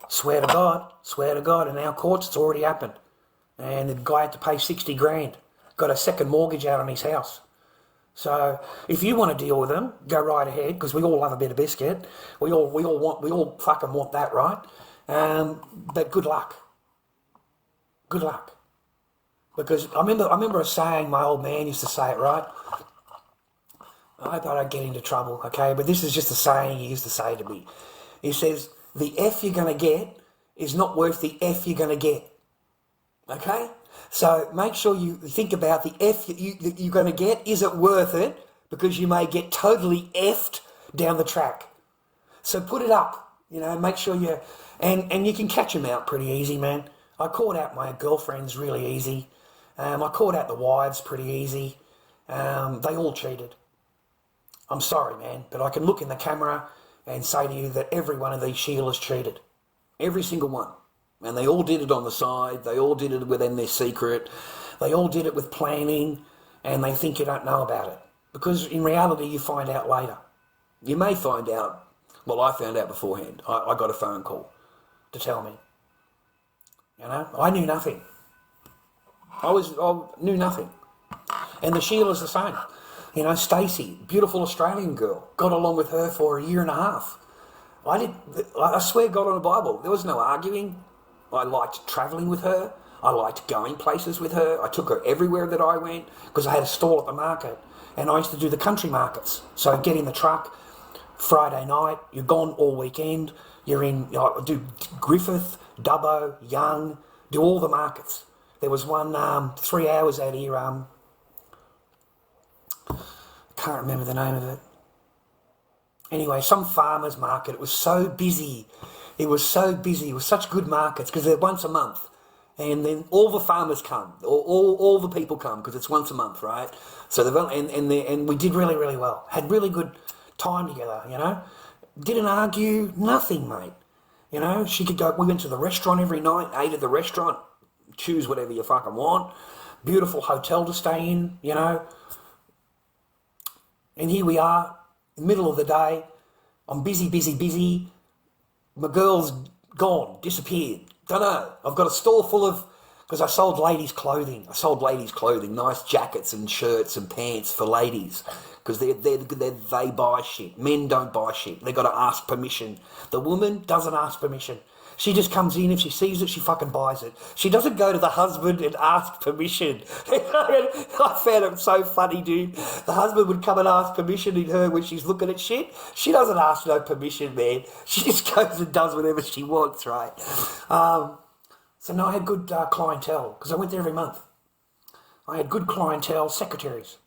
Swear to God. In our courts, it's already happened. And the guy had to pay 60 grand. Got a second mortgage out on his house. So if you want to deal with them, go right ahead, because we all love a bit of biscuit. We all fucking want that, right? But good luck. Good luck. Because I remember a saying, my old man used to say it, right? I hope I don't get into trouble, okay? But this is just a saying he used to say to me. He says, the F you're going to get is not worth the F you're going to get, okay? So make sure you think about the F that you're going to get. Is it worth it? Because you may get totally F'd down the track. So put it up, you know, make sure you... And you can catch them out pretty easy, man. I caught out my girlfriends really easy. I caught out the wives pretty easy. They all cheated. I'm sorry, man, but I can look in the camera and say to you that every one of these Sheilas cheated. Every single one. And they all did it on the side. They all did it within their secret. They all did it with planning, and they think you don't know about it. Because in reality, you find out later. You may find out. Well, I found out beforehand. I got a phone call to tell me. You know, I knew nothing. I knew nothing. And the Sheila's the same. You know, Stacey, beautiful Australian girl, got along with her for a year and a half. I swear God on the Bible, there was no arguing. I liked travelling with her. I liked going places with her. I took her everywhere that I went because I had a stall at the market, and I used to do the country markets. So get in the truck Friday night, you're gone all weekend. You're in, do Griffith, Dubbo, Young, do all the markets. There was one 3 hours out here, can't remember the name of it. Anyway, some farmer's market. It was so busy. It was such good markets because they're once a month. And then all the farmers come, all the people come because it's once a month, right? So and we did really, really well. Had really good time together, you know. Didn't argue, nothing, mate. You know, she could go. We went to the restaurant every night, ate at the restaurant, choose whatever you fucking want. Beautiful hotel to stay in, you know. And here we are, middle of the day. I'm busy. My girl's gone, disappeared. Don't know. I've got a store full of, because I sold ladies' clothing. Nice jackets and shirts and pants for ladies, because they buy shit. Men don't buy shit. They got to ask permission. The woman doesn't ask permission. She just comes in, if she sees it, she fucking buys it. She doesn't go to the husband and ask permission. I found it so funny, dude. The husband would come and ask permission in her when she's looking at shit. She doesn't ask no permission, man. She just goes and does whatever she wants, right? So no, I had good clientele, because I went there every month. I had good clientele, secretaries.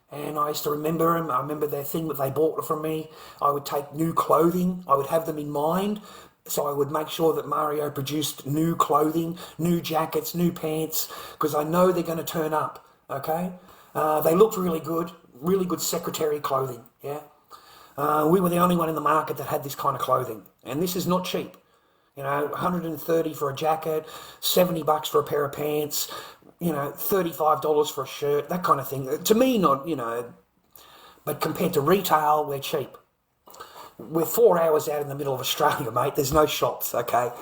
And I used to remember them. I remember their thing that they bought from me. I would take new clothing. I would have them in mind. So I would make sure that Mario produced new clothing, new jackets, new pants, because I know they're going to turn up, okay? They looked really good secretary clothing, yeah? We were the only one in the market that had this kind of clothing. And this is not cheap. You know, 130 for a jacket, $70 for a pair of pants, you know, $35 for a shirt, that kind of thing. To me, not, you know, but compared to retail, we're cheap. We're 4 hours out in the middle of Australia, mate. There's no shops, okay?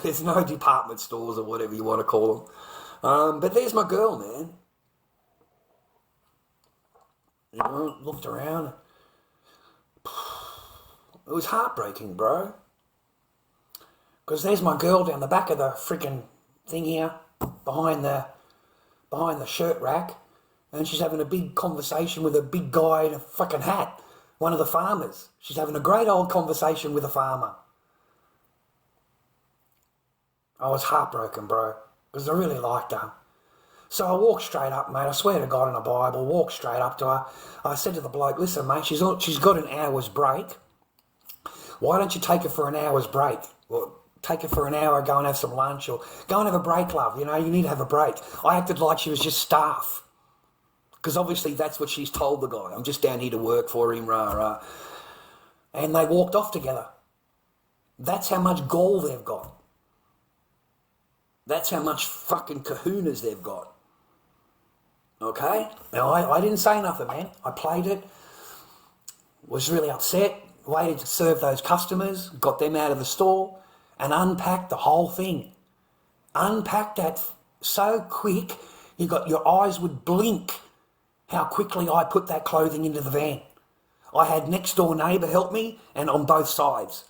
There's no department stores or whatever you want to call them. But there's my girl, man. You know, looked around. It was heartbreaking, bro. Because there's my girl down the back of the freaking thing here, behind the shirt rack, and she's having a big conversation with a big guy in a fucking hat. One of the farmers. She's having a great old conversation with a farmer. I was heartbroken, bro, because I really liked her. So I walked straight up, mate. I swear to God in the Bible, walked straight up to her. I said to the bloke, listen, mate, she's got an hour's break. Why don't you take her for an hour's break? Well, take her for an hour, go and have some lunch, or go and have a break, love. You know, you need to have a break. I acted like she was just staff. Because obviously that's what she's told the guy. I'm just down here to work for him, rah, rah. And they walked off together. That's how much gall they've got. That's how much fucking kahunas they've got. Okay? Now, I didn't say nothing, man. I played it. Was really upset. Waited to serve those customers. Got them out of the store. And unpacked the whole thing. Unpacked that so quick, your eyes would blink how quickly I put that clothing into the van. I had next door neighbour help me, and on both sides,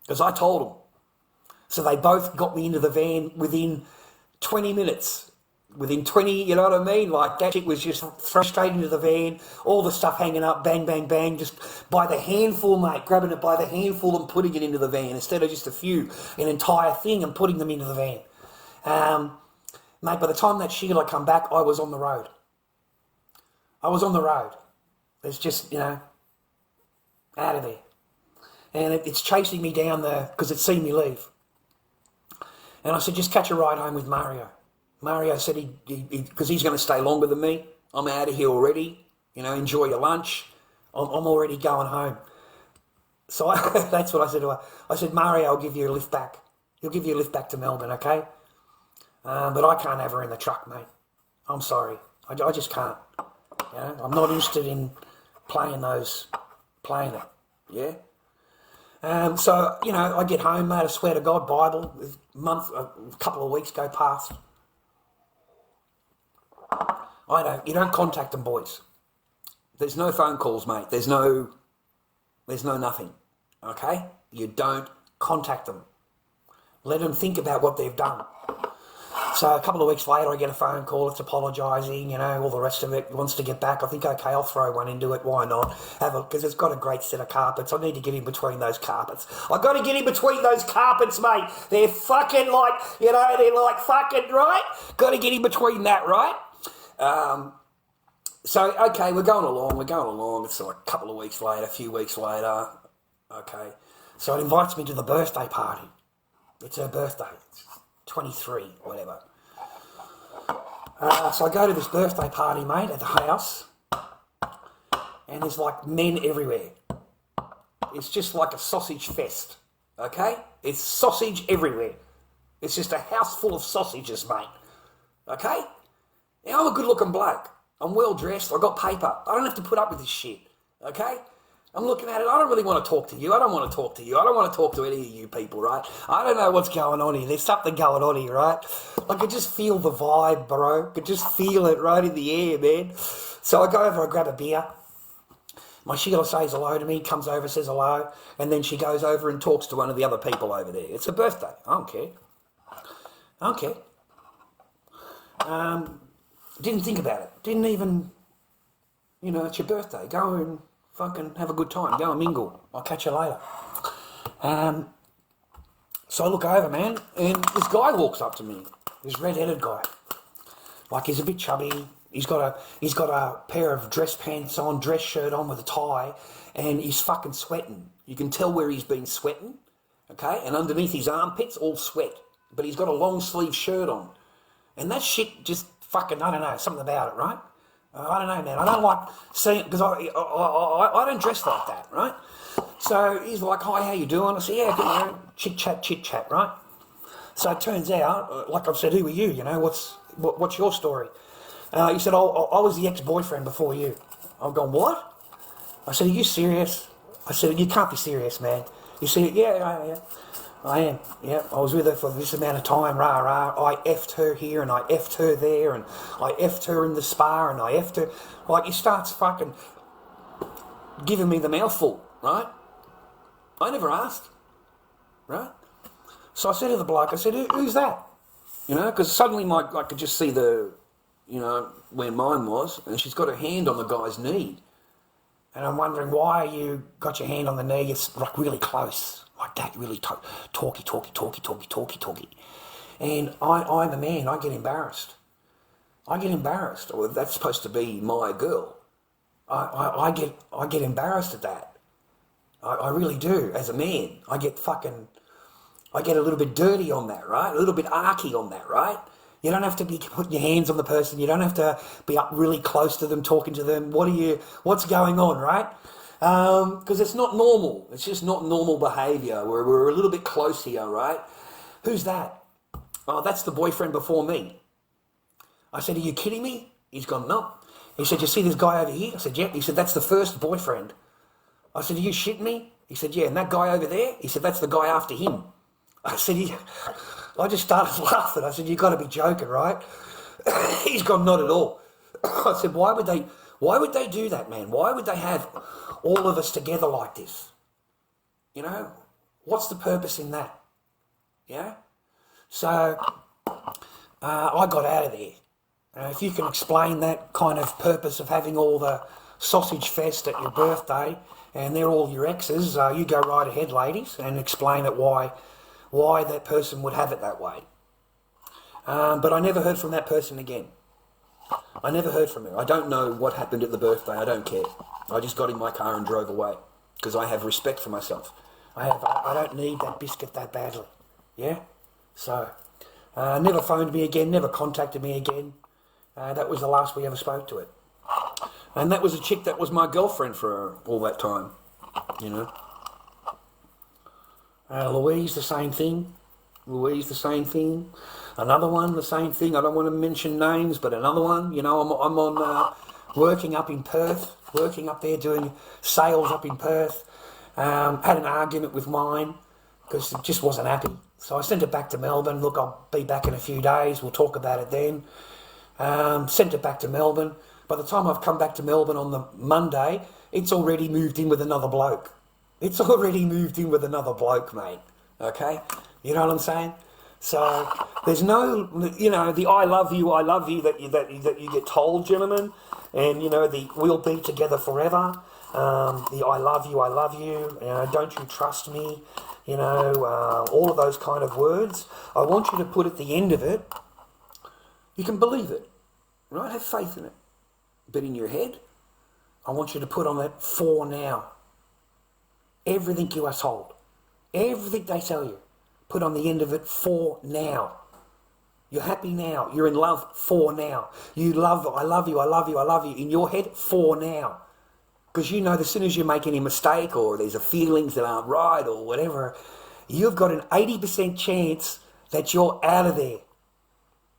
because I told them. So they both got me into the van within 20 minutes. Within 20, you know what I mean? Like, that shit was just thrown straight into the van, all the stuff hanging up, bang, bang, bang, just by the handful, mate, grabbing it by the handful and putting it into the van, instead of just a few, an entire thing, and putting them into the van. Mate, by the time that Sheila come back, I was on the road. It's just, you know, out of there. And it's chasing me down there because it's seen me leave. And I said, just catch a ride home with Mario. Mario said because he's going to stay longer than me. I'm out of here already. You know, enjoy your lunch. I'm already going home. So that's what I said to her. I said, Mario, I'll give you a lift back. He'll give you a lift back to Melbourne, okay? But I can't have her in the truck, mate. I'm sorry. I just can't. You know, I'm not interested in playing it, yeah? So, you know, I get home, mate, I swear to God, Bible, a couple of weeks go past. You don't contact them, boys. There's no phone calls, mate. There's no nothing, okay? You don't contact them. Let them think about what they've done. So a couple of weeks later, I get a phone call. It's apologising, you know, all the rest of it. Wants to get back. I think, okay, I'll throw one into it. Why not? Because it's got a great set of carpets. I need to get in between those carpets. I've got to get in between those carpets, mate. They're fucking like, you know, they're like fucking, right? Got to get in between that, right? So, okay, we're going along. It's like a couple of weeks later, a few weeks later. Okay. So it invites me to the birthday party. It's her birthday. It's 23, whatever. So I go to this birthday party, mate, at the house. And there's like men everywhere. It's just like a sausage fest. Okay? It's sausage everywhere. It's just a house full of sausages, mate. Okay? Now, I'm a good-looking bloke. I'm well-dressed. I've got paper. I don't have to put up with this shit. Okay? I'm looking at it. I don't really want to talk to you. I don't want to talk to you. I don't want to talk to any of you people, right? I don't know what's going on here. There's something going on here, right? I could just feel the vibe, bro. I could just feel it right in the air, man. So I go over, I grab a beer. My Sheila says hello to me, comes over, says hello, and then she goes over and talks to one of the other people over there. It's her birthday. I don't care. I don't care. Didn't think about it. Didn't even, it's your birthday. Go and fucking have a good time. Go and mingle. I'll catch you later. So I look over, man, and this guy walks up to me. This red-headed guy. Like, he's a bit chubby. He's got a pair of dress pants on, dress shirt on with a tie, and he's fucking sweating. You can tell where he's been sweating, okay? And underneath his armpits, all sweat. But he's got a long sleeve shirt on. And that shit just fucking, I don't know, something about it, right? I don't know, man. I don't like seeing it because I don't dress like that, right? So he's like, hi, how you doing? I said, yeah, good, chit chat, right? So it turns out, like I've said, who are you? What's your story? He said, I was the ex-boyfriend before you. I've gone, what? I said, are you serious? I said, you can't be serious, man. He said, yeah. I am, yeah. I was with her for this amount of time, rah. I effed her here and I effed her there and I effed her in the spa and I effed her. Like, he starts fucking giving me the mouthful, right? I never asked, right? So I said to the bloke, I said, who's that? Because suddenly I could just see where mine was, and she's got her hand on the guy's knee. And I'm wondering why you got your hand on the knee. It's like really close. Like that, really talky. And I'm a man, I get embarrassed. Well, that's supposed to be my girl. I get embarrassed at that. I really do, as a man. I get a little bit dirty on that, right? A little bit arky on that, right? You don't have to be putting your hands on the person. You don't have to be up really close to them, talking to them. What's going on, right? Because it's not normal. It's just not normal behaviour. We're a little bit close here, right? Who's that? Oh, that's the boyfriend before me. I said, are you kidding me? He's gone, no. He said, you see this guy over here? I said, yeah. He said, that's the first boyfriend. I said, are you shitting me? He said, yeah. And that guy over there? He said, that's the guy after him. I said, I just started laughing. I said, you've got to be joking, right? He's gone, not at all. I said, why would they do that, man? Why would they have all of us together like this? What's the purpose in that? Yeah? So, I got out of there. If you can explain that kind of purpose of having all the sausage fest at your birthday and they're all your exes, you go right ahead, ladies, and explain it why that person would have it that way. But I never heard from that person again. I never heard from her. I don't know what happened at the birthday. I don't care. I just got in my car and drove away because I have respect for myself. I don't need that biscuit that badly. Yeah? So, never phoned me again, never contacted me again. That was the last we ever spoke to it. And that was a chick that was my girlfriend for all that time, Louise, the same thing. Another one, the same thing. I don't want to mention names, but another one. I'm on working up in Perth, working up there doing sales up in Perth. Had an argument with mine because it just wasn't happy. So I sent it back to Melbourne. Look, I'll be back in a few days. We'll talk about it then. Sent it back to Melbourne. By the time I've come back to Melbourne on the Monday, it's already moved in with another bloke. Mate. Okay? You know what I'm saying? So there's no, the I love you that you get told, gentlemen, and the we'll be together forever. The I love you, don't you trust me? All of those kind of words. I want you to put at the end of it, you can believe it, right? Have faith in it. But in your head, I want you to put on that for now. Everything you are told, everything they tell you, put on the end of it for now. You're happy now. You're in love for now. You love, I love you, I love you, I love you. In your head, for now. Because you know as soon as you make any mistake or there's a feelings that aren't right or whatever, you've got an 80% chance that you're out of there.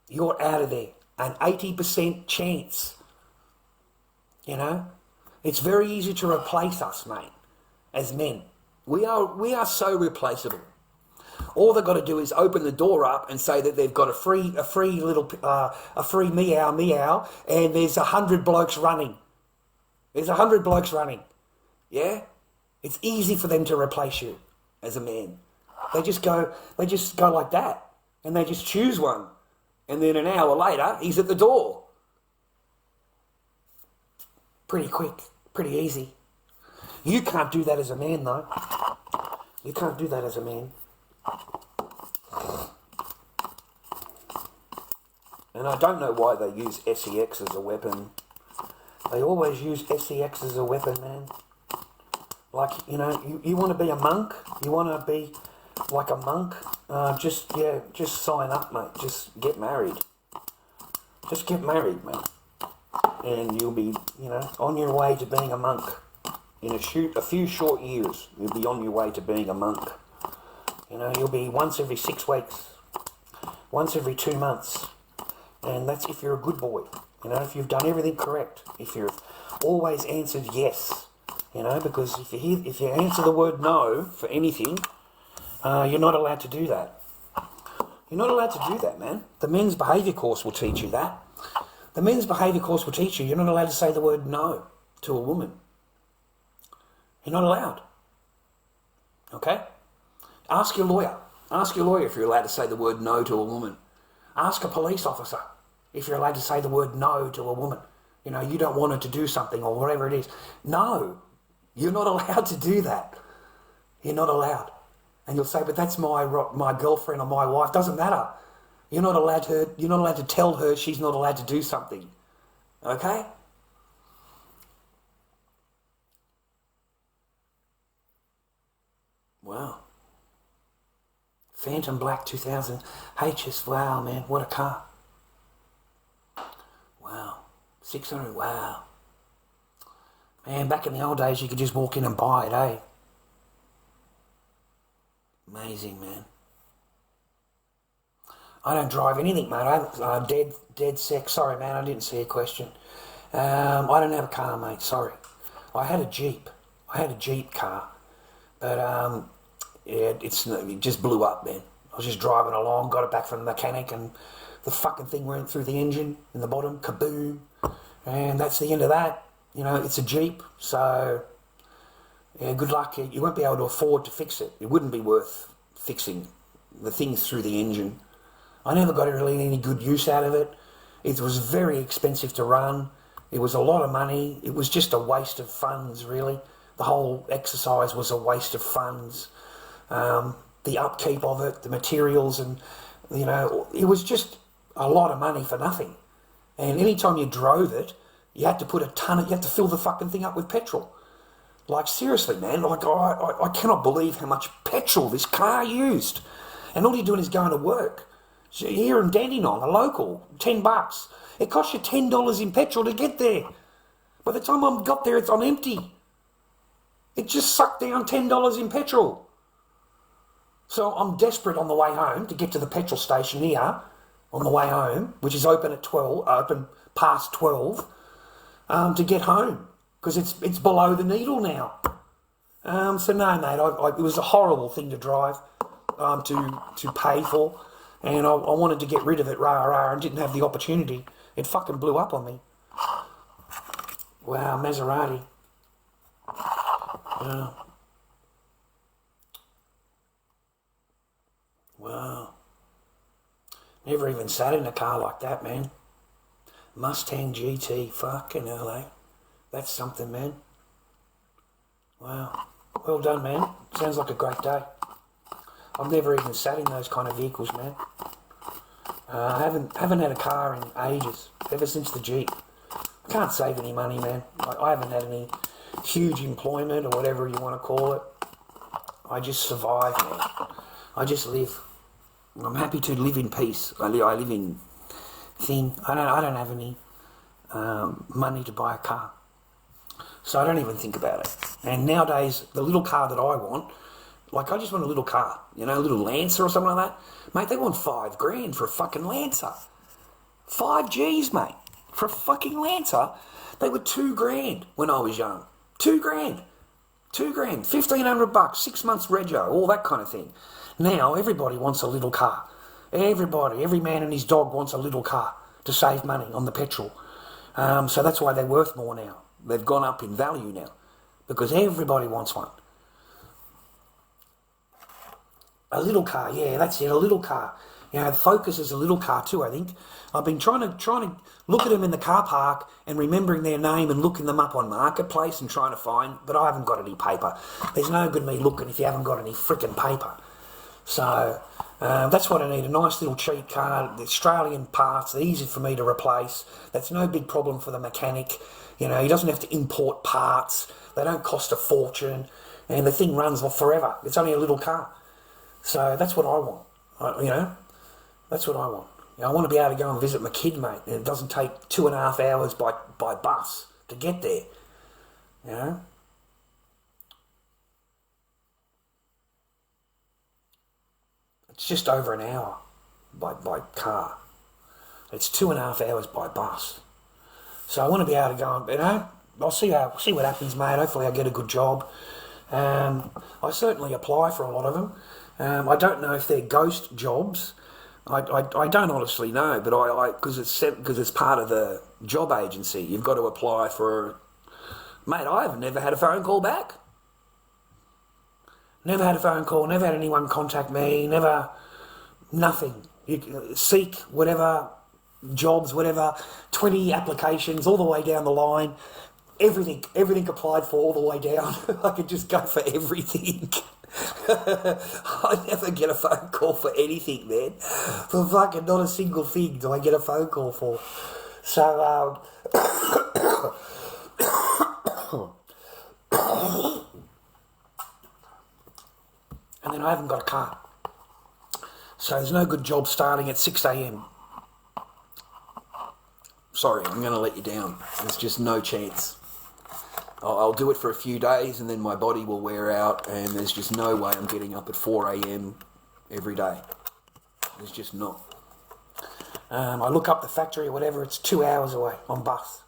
You're out of there. An 80% chance. You know? It's very easy to replace us, mate, as men. We are so replaceable. All they've got to do is open the door up and say that they've got a free meow, and there's 100 blokes running. There's 100 blokes running. Yeah? It's easy for them to replace you as a man. They just go like that, and they just choose one. And then an hour later, he's at the door. Pretty quick, pretty easy. You can't do that as a man, though. You can't do that as a man. And I don't know why they use sex as a weapon. They always use sex as a weapon, man. Like, you know, you want to be a monk? You want to be like a monk? Just sign up, mate. Just get married. Just get married, mate. And you'll be, you know, on your way to being a monk. In a few short years, you'll be on your way to being a monk. You know, you'll be once every 6 weeks, once every 2 months. And that's if you're a good boy. You know, if you've done everything correct. If you've always answered yes. You know, because if you answer the word no for anything, you're not allowed to do that. You're not allowed to do that, man. The men's behaviour course will teach you that. The men's behaviour course will teach you you're not allowed to say the word no to a woman. You're not allowed. Okay? Ask your lawyer. Ask your lawyer if you're allowed to say the word no to a woman. Ask a police officer if you're allowed to say the word no to a woman. You know, you don't want her to do something or whatever it is. No, you're not allowed to do that. You're not allowed. And you'll say, but that's my girlfriend or my wife. Doesn't matter. You're not allowed to tell her she's not allowed to do something. Okay? Wow. Phantom Black 2000 HS. Wow, man. What a car. Wow. 600. Wow. Man, back in the old days, you could just walk in and buy it, eh? Amazing, man. I don't drive anything, mate. I'm dead sex. Sorry, man. I didn't see a question. I don't have a car, mate. Sorry. I had a Jeep. Car. But, it just blew up, man. I was just driving along, got it back from the mechanic, and the fucking thing went through the engine in the bottom, kaboom. And that's the end of that. You know, it's a Jeep, so yeah, good luck. You won't be able to afford to fix it. It wouldn't be worth fixing the things through the engine. I never got really any good use out of it. It was very expensive to run. It was a lot of money. It was just a waste of funds, really. The whole exercise was a waste of funds. The upkeep of it, the materials, and, you know, it was just a lot of money for nothing. And any time you drove it, you had to fill the fucking thing up with petrol. Like, seriously, man, like, I cannot believe how much petrol this car used. And all you're doing is going to work. So here in Dandenong, a local, $10. It cost you $10 in petrol to get there. By the time I got there, it's on empty. It just sucked down $10 in petrol. So I'm desperate on the way home to get to the petrol station here, on the way home, which is open past 12, to get home, because it's below the needle now. So no, mate, it was a horrible thing to drive, to pay for, and I wanted to get rid of it, and didn't have the opportunity. It fucking blew up on me. Wow, Maserati. Wow. Wow. Never even sat in a car like that, man. Mustang GT, fucking hell, eh? That's something, man. Wow. Well done, man. Sounds like a great day. I've never even sat in those kind of vehicles, man. I haven't had a car in ages, ever since the Jeep. I can't save any money, man. I haven't had any huge employment or whatever you want to call it. I just survive, man. I just live. I'm happy to live in peace. I live in thing. I don't have any money to buy a car, so I don't even think about it. And nowadays, the little car that I want, like I just want a little car, you know, a little Lancer or something like that. Mate, they want $5,000 for a fucking Lancer. 5 G's, mate, for a fucking Lancer. They were $2,000 when I was young. $2,000. $1,500, 6 months rego, all that kind of thing. Now everybody wants a little car. Every man and his dog wants a little car to save money on the petrol. So that's why they're worth more now. They've gone up in value now because everybody wants one. A little car, yeah, that's it, a little car. You know, Focus is a little car too, I think. I've been trying to look at them in the car park and remembering their name and looking them up on Marketplace and trying to find, but I haven't got any paper. There's no good me looking if you haven't got any frickin' paper. So that's what I need, a nice little cheap car. The Australian parts, they're easy for me to replace. That's no big problem for the mechanic. You know, he doesn't have to import parts. They don't cost a fortune. And the thing runs forever. It's only a little car. So that's what I want, you know. That's what I want. You know, I want to be able to go and visit my kid, mate. And it doesn't take 2.5 hours by bus to get there, you know. It's just over an hour by car. It's 2.5 hours by bus. So I want to be able to go and, you know, I'll see what happens, mate. Hopefully I get a good job. I certainly apply for a lot of them. I don't know if they're ghost jobs. I don't honestly know, but because it's part of the job agency, you've got to apply for. Mate, I've never had a phone call back. Never had a phone call. Never had anyone contact me. Nothing. You seek whatever jobs, whatever. 20 applications all the way down the line. Everything applied for all the way down. I could just go for everything. I never get a phone call for anything, man. For fucking not a single thing do I get a phone call for. So, and then I haven't got a car. So there's no good job starting at 6 a.m. Sorry, I'm going to let you down. There's just no chance. I'll do it for a few days and then my body will wear out and there's just no way I'm getting up at 4 a.m. every day. There's just not. I look up the factory or whatever, it's 2 hours away on bus.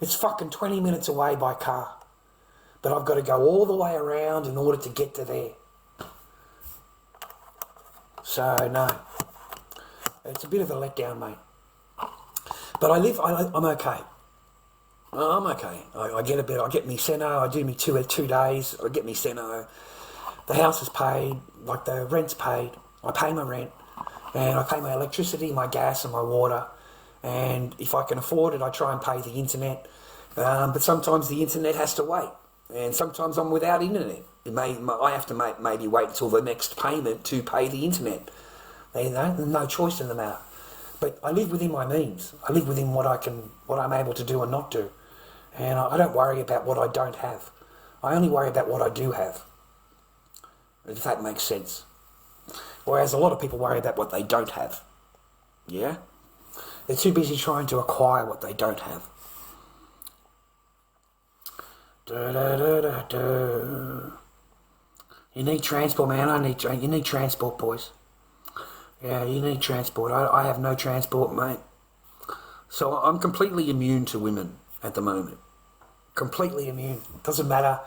It's fucking 20 minutes away by car. But I've got to go all the way around in order to get to there. So, no. It's a bit of a letdown, mate. But I'm okay. I'm okay. I get me Seno, I do me two days, I get me Seno. The house is paid, like the rent's paid. I pay my rent, and I pay my electricity, my gas and my water. And if I can afford it, I try and pay the internet. But sometimes the internet has to wait. And sometimes I'm without internet. I have to maybe wait until the next payment to pay the internet. You know, there's no choice in the matter. But I live within my means. I live within what I'm able to do and not do. And I don't worry about what I don't have. I only worry about what I do have. If that makes sense. Whereas a lot of people worry about what they don't have. Yeah? They're too busy trying to acquire what they don't have. You need transport, man. You need transport, boys. Yeah, you need transport. I have no transport, mate. So I'm completely immune to women at the moment. Completely immune. Doesn't matter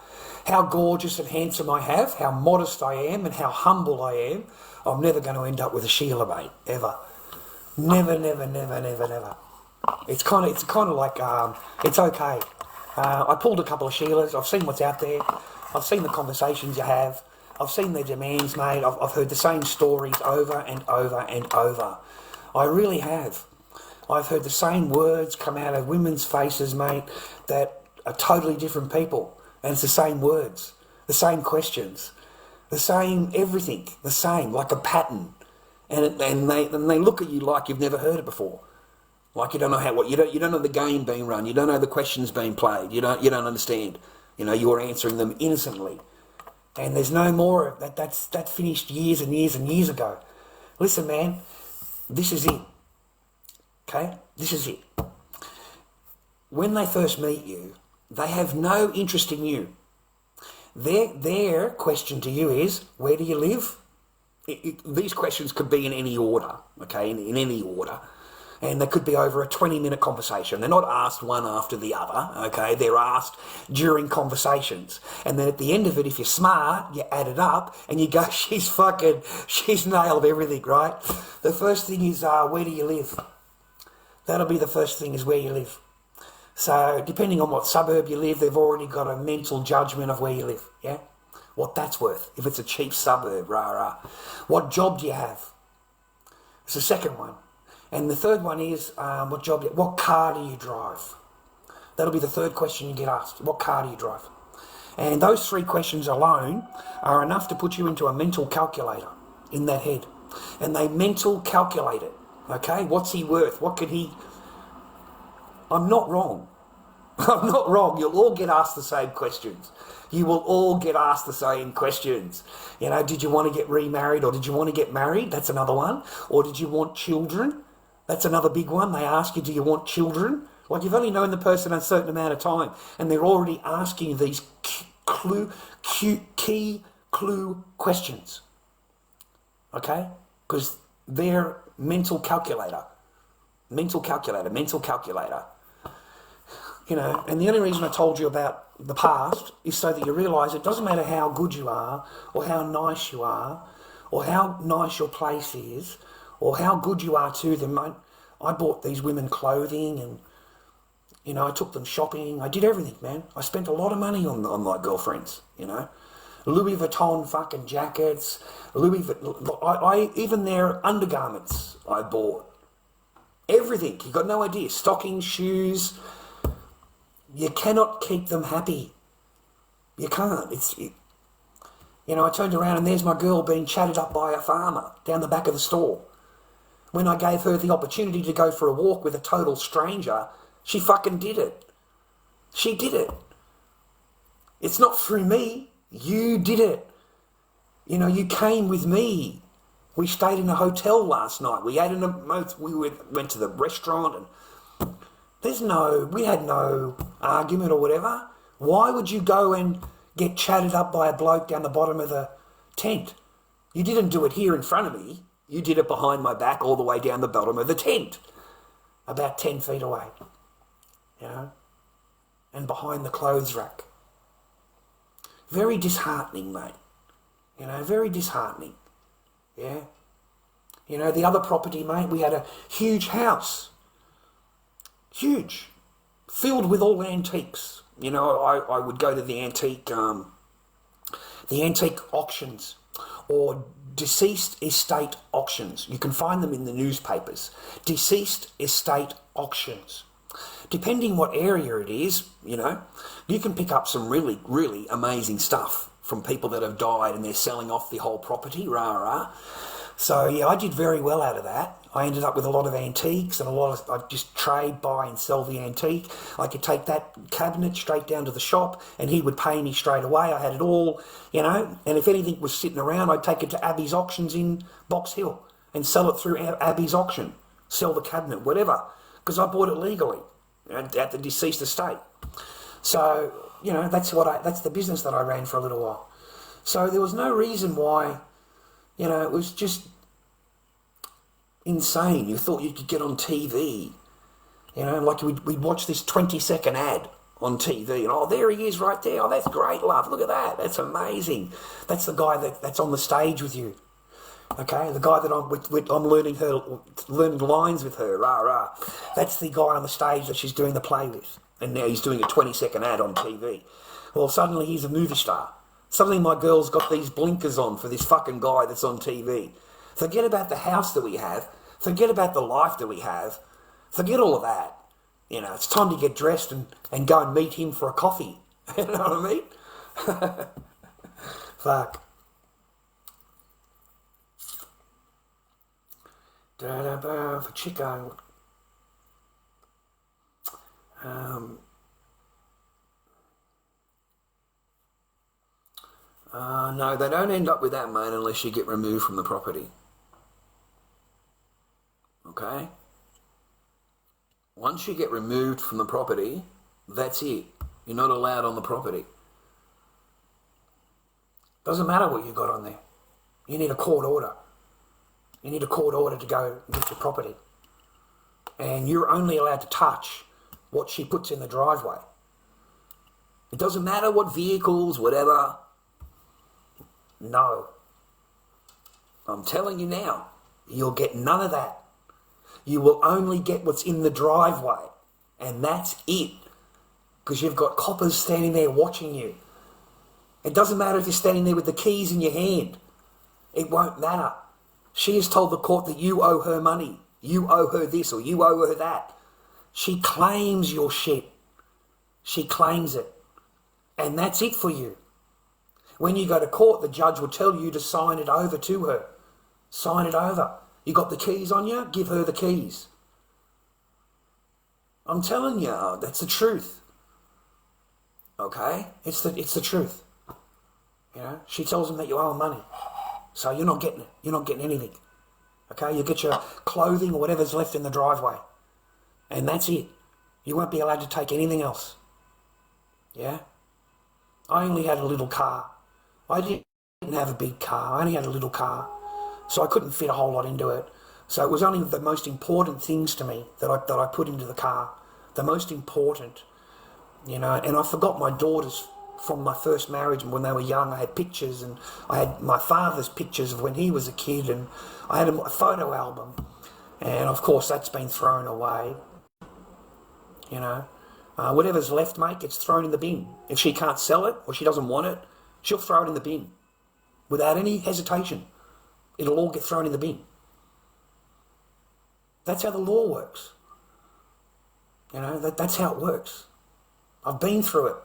how gorgeous and handsome I have, how modest I am, and how humble I am. I'm never going to end up with a Sheila, mate. Ever. Never. It's kind of like it's okay. I pulled a couple of Sheilas. I've seen what's out there. I've seen the conversations you have. I've seen their demands, mate. I've heard the same stories over and over and over. I really have. I've heard the same words come out of women's faces, mate, that are totally different people. And it's the same words, the same questions, the same everything, the same, like a pattern. And they look at you like you've never heard it before. Like you don't know you don't know the game being run. You don't know the questions being played. You don't understand. You're answering them innocently, and there's no more of that. That finished years and years and years ago. Listen, man, this is it. Okay, this is it. When they first meet you, they have no interest in you. Their question to you is, where do you live? These questions could be in any order, okay, in any order. And they could be over a 20-minute conversation. They're not asked one after the other, okay? They're asked during conversations. And then at the end of it, if you're smart, you add it up and you go, she's nailed everything, right? The first thing is, where do you live? That'll be the first thing, is where you live. So depending on what suburb you live, they've already got a mental judgment of where you live, yeah? What that's worth, if it's a cheap suburb, rah. What job do you have? It's the second one. And the third one is, what car do you drive? That'll be the third question you get asked. What car do you drive? And those three questions alone are enough to put you into a mental calculator in that head. And they mental calculate it, okay? What's he worth? What could he... I'm not wrong. I'm not wrong. You'll all get asked the same questions. You will all get asked the same questions. Did you want to get remarried, or did you want to get married? That's another one. Or did you want children? That's another big one. They ask you, do you want children? Like, you've only known the person a certain amount of time, and they're already asking you these key clue questions. Okay? Because they're mental calculator. And the only reason I told you about the past is so that you realise it doesn't matter how good you are, or how nice you are, or how nice your place is, or how good you are to them. I bought these women clothing, and I took them shopping. I did everything, man. I spent a lot of money on my girlfriends. Louis Vuitton fucking jackets, even their undergarments I bought. Everything. You got no idea. Stockings, shoes. You cannot keep them happy. You can't. I turned around and there's my girl being chatted up by a farmer down the back of the store. When I gave her the opportunity to go for a walk with a total stranger, she fucking did it. She did it. It's not through me. You did it. You came with me. We stayed in a hotel last night. We ate went to the restaurant, and we had no argument or whatever. Why would you go and get chatted up by a bloke down the bottom of the tent? You didn't do it here in front of me. You did it behind my back all the way down the bottom of the tent, about 10 feet away, and behind the clothes rack. Very disheartening, mate. Very disheartening. Yeah. The other property, mate, we had a huge house. Huge. Filled with all antiques. I would go to the antique auctions, or deceased estate auctions. You can find them in the newspapers. Deceased estate auctions. Depending what area it is, you can pick up some really, really amazing stuff from people that have died and they're selling off the whole property, rah. So, yeah, I did very well out of that. I ended up with a lot of antiques and I just trade, buy and sell the antique. I could take that cabinet straight down to the shop and he would pay me straight away. I had it all, and if anything was sitting around, I'd take it to Abby's Auctions in Box Hill and sell it through Abby's Auction, sell the cabinet, whatever, because I bought it legally at the deceased estate. So, that's the business that I ran for a little while. So there was no reason why, it was just insane. You thought you could get on TV, like we'd watch this 20-second ad on TV, and there he is right there. Oh, that's great, love. Look at that. That's amazing. That's the guy that's on the stage with you. Okay, the guy that I'm learning lines with her, rah. That's the guy on the stage that she's doing the play with. And now he's doing a 20-second ad on TV. Well, suddenly he's a movie star. Suddenly my girl's got these blinkers on for this fucking guy that's on TV. Forget about the house that we have. Forget about the life that we have. Forget all of that. It's time to get dressed and go and meet him for a coffee. You know what I mean? Fuck. For Chico. No, they don't end up with that, mate, unless you get removed from the property. Okay? Once you get removed from the property, that's it. You're not allowed on the property. Doesn't matter what you got on there. You need a court order. You need a court order to go and get your property. And you're only allowed to touch what she puts in the driveway. It doesn't matter what vehicles, whatever. No. I'm telling you now, you'll get none of that. You will only get what's in the driveway. And that's it. Because you've got coppers standing there watching you. It doesn't matter if you're standing there with the keys in your hand. It won't matter. She has told the court that you owe her money. You owe her this or you owe her that. She claims your shit. She claims it. And that's it for you. When you go to court, the judge will tell you to sign it over to her. Sign it over. You got the keys on you? Give her the keys. I'm telling you, that's the truth. Okay? It's the truth. You know, she tells them that you owe her money. So you're not getting it. You're not getting anything. Okay? You get your clothing or whatever's left in the driveway. And that's it. You won't be allowed to take anything else. Yeah? I only had a little car. I didn't have a big car. I only had a little car. So I couldn't fit a whole lot into it. So it was only the most important things to me that I put into the car. The most important, you know. And I forgot my daughters from my first marriage when they were young. I had pictures, and I had my father's pictures of when he was a kid, and I had a photo album. And of course that's been thrown away. You know. Whatever's left, mate, gets thrown in the bin. If she can't sell it or she doesn't want it, she'll throw it in the bin. Without any hesitation. It'll all get thrown in the bin. That's how the law works. You know, that's how it works. I've been through it.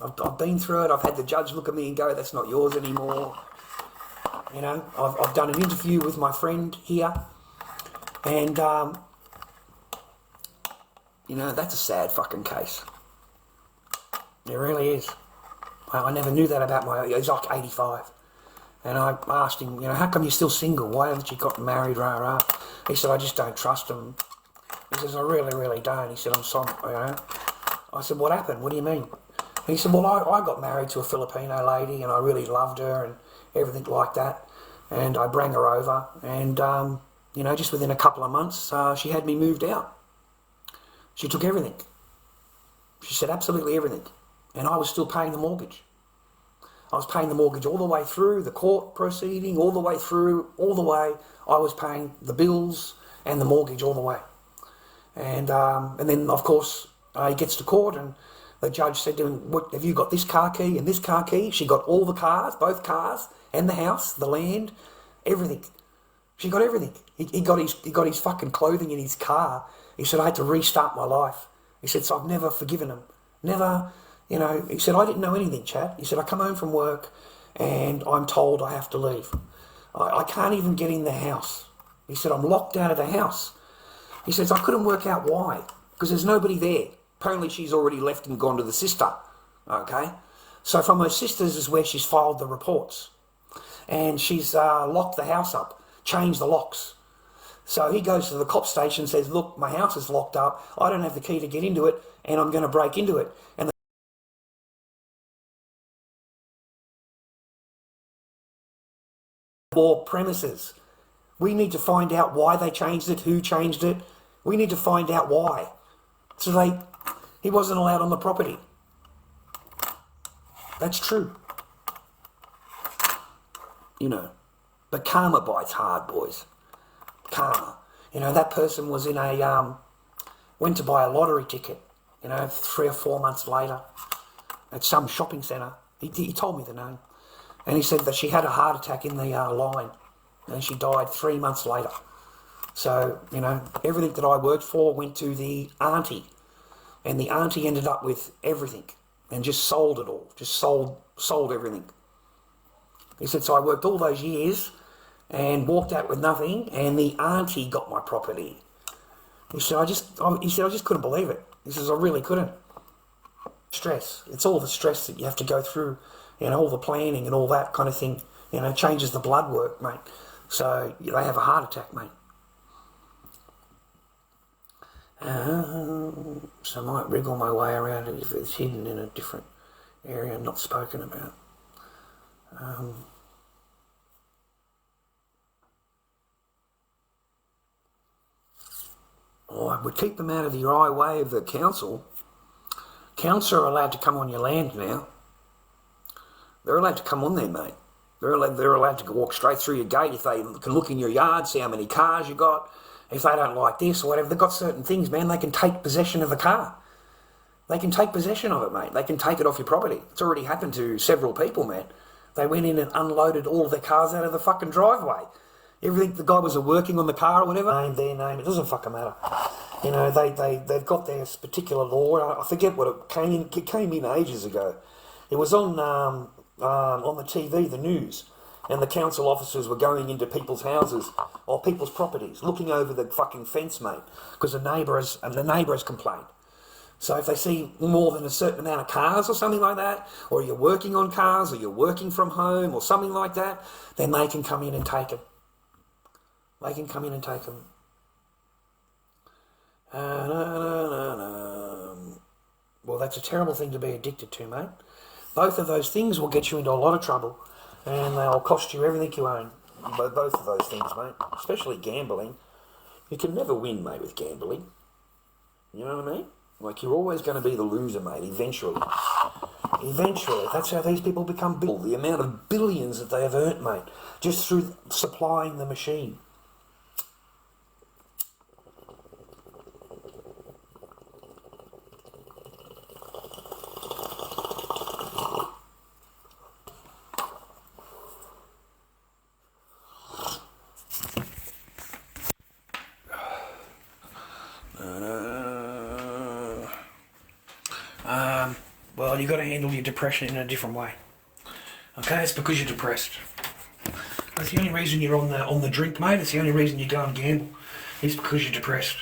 I've been through it. I've had the judge look at me and go, that's not yours anymore. You know, I've done an interview with my friend here. And, you know, that's a sad fucking case. It really is. I never knew that about he's like 85. And I asked him, you know, how come you're still single? Why haven't you got married, rah, rah? He said, I just don't trust him. He says, I really, really don't. He said, I'm sorry, you know. I said, what happened? What do you mean? He said, well, I got married to a Filipino lady and I really loved her and everything like that. And I brought her over and, you know, just within a couple of months, she had me moved out. She took everything. She said absolutely everything. And I was still paying the mortgage. I was paying the mortgage all the way through, the court proceeding, all the way I was paying the bills and the mortgage all the way. And then, of course, he gets to court and the judge said to him, what, have you got this car key and this car key? She got all the cars, both cars, and the house, the land, everything. She got everything. He got his fucking clothing in his car. He said, I had to restart my life. He said, so I've never forgiven him. Never, you know, he said, I didn't know anything, Chad. He said, I come home from work and I'm told I have to leave. I can't even get in the house. He said, I'm locked out of the house. He says, I couldn't work out why, because there's nobody there. Apparently she's already left and gone to the sister, okay? So from her sister's is where she's filed the reports. And she's locked the house up, changed the locks. So he goes to the cop station and says, look, my house is locked up. I don't have the key to get into it, and I'm going to break into it. And or premises. We need to find out why they changed it, who changed it. We need to find out why. So he wasn't allowed on the property. That's true. You know, but karma bites hard, boys. Karma. You know, that person was in went to buy a lottery ticket, you know, 3 or 4 months later at some shopping centre. He told me the name. And he said that she had a heart attack in the line and she died 3 months later. So, you know, everything that I worked for went to the auntie. And the auntie ended up with everything and just sold it all. Just sold everything. He said, so I worked all those years and walked out with nothing and the auntie got my property. He said, I just couldn't believe it. He says, I really couldn't. Stress. It's all the stress that you have to go through all the planning and all that kind of thing, changes the blood work, mate. So they have a heart attack, mate. So I might wriggle my way around it if it's hidden in a different area and not spoken about. I would keep them out of the eye way of the council. Council are allowed to come on your land now. They're allowed to come on there, mate. They're allowed to walk straight through your gate if they can look in your yard, see how many cars you got. If they don't like this or whatever, they've got certain things, man. They can take possession of the car. They can take possession of it, mate. They can take it off your property. It's already happened to several people, man. They went in and unloaded all of their cars out of the fucking driveway. Everything, the guy was working on the car or whatever, their name, it doesn't fucking matter. They've got their particular law. I forget what it came in ages ago. It was on the TV, the news, and the council officers were going into people's houses or people's properties, looking over the fucking fence, mate, because the neighbour has complained. So if they see more than a certain amount of cars or something like that, or you're working on cars, or you're working from home or something like that, then they can come in and take it. They can come in and take them. Well, that's a terrible thing to be addicted to, mate. Both of those things will get you into a lot of trouble, and they'll cost you everything you own. Both of those things, mate. Especially gambling. You can never win, mate, with gambling. You know what I mean? Like, you're always going to be the loser, mate, eventually. Eventually. That's how these people become big. The amount of billions that they have earned, mate, just through supplying the machine. Well, you've got to handle your depression in a different way. Okay, it's because you're depressed. That's the only reason you're on the drink, mate. It's the only reason you go and gamble. It's because you're depressed.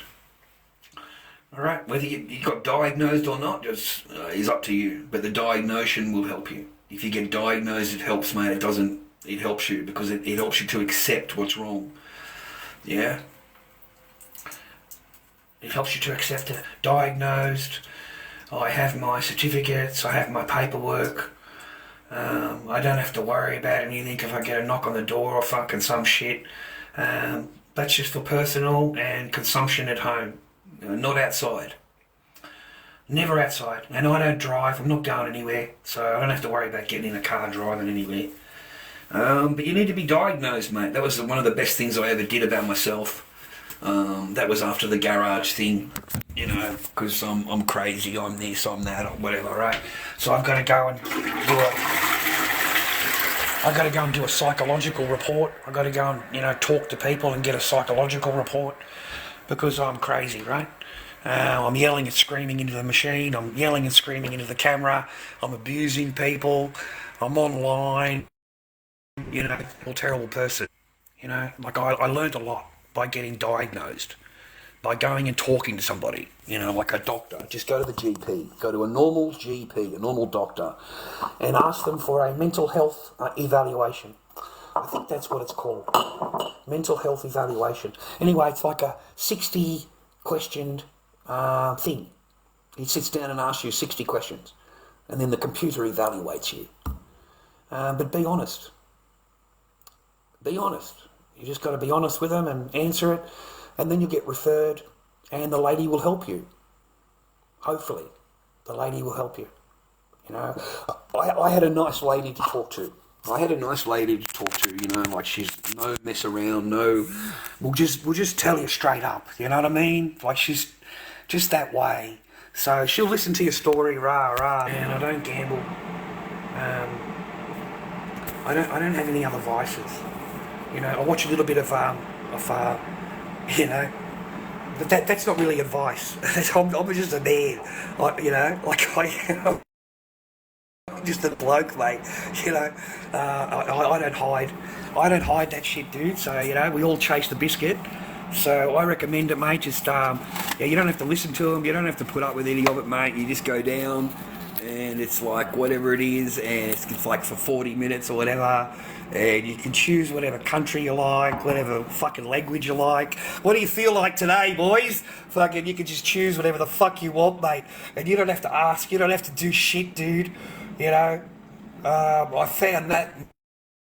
All right, whether you got diagnosed or not, just is up to you. But the diagnosis will help you. If you get diagnosed, it helps, mate. It doesn't. It helps you because it helps you to accept what's wrong. Yeah. It helps you to accept it. Diagnosed. I have my certificates, I have my paperwork, I don't have to worry about anything if I get a knock on the door or fucking some shit. That's just for personal and consumption at home, not outside. Never outside. And I don't drive, I'm not going anywhere, so I don't have to worry about getting in a car driving anywhere. But you need to be diagnosed, mate. That was one of the best things I ever did about myself. That was after the garage thing, because I'm crazy, I'm this, I'm that, or whatever, right? So I've got to go and do a psychological report. I've got to go and, talk to people and get a psychological report because I'm crazy, right? I'm yelling and screaming into the machine. I'm yelling and screaming into the camera. I'm abusing people. I'm online. I'm a terrible person. Like I learned a lot by getting diagnosed, by going and talking to somebody, like a doctor. Just go to the GP, go to a normal GP, a normal doctor, and ask them for a mental health evaluation. I think that's what it's called, mental health evaluation. Anyway, it's like a 60-questioned thing. He sits down and asks you 60 questions, and then the computer evaluates you. But be honest. Be honest. You just got to be honest with them and answer it, and then you get referred, and the lady will help you. Hopefully, the lady will help you. I had a nice lady to talk to. Like she's no mess around, no. We'll just tell you straight up. You know what I mean? Like she's just that way. So she'll listen to your story, rah. And I don't gamble. I don't have any other vices. I watch a little bit of but that's not really advice. I'm just a man, I'm just a bloke, mate. I don't hide that shit, dude. So we all chase the biscuit. So I recommend it, mate. Just you don't have to listen to them. You don't have to put up with any of it, mate. You just go down and it's like whatever it is, and it's like for 40 minutes or whatever, and you can choose whatever country you like, whatever fucking language you like. What do you feel like today, boys? Fucking, you can just choose whatever the fuck you want, mate, and you don't have to ask, you don't have to do shit, dude, you know. I found that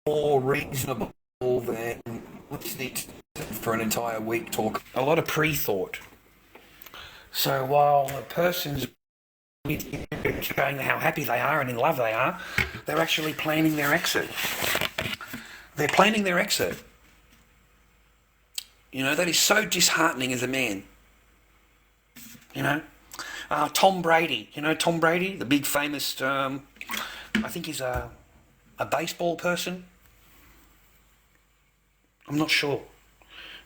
more reasonable than what's it for an entire week talk. A lot of pre-thought. So while a person's showing how happy they are and in love they are, they're actually planning their exit. They're planning their exit. You know, that is so disheartening as a man. You know, Tom Brady. You know Tom Brady, the big famous. I think he's a baseball person. I'm not sure.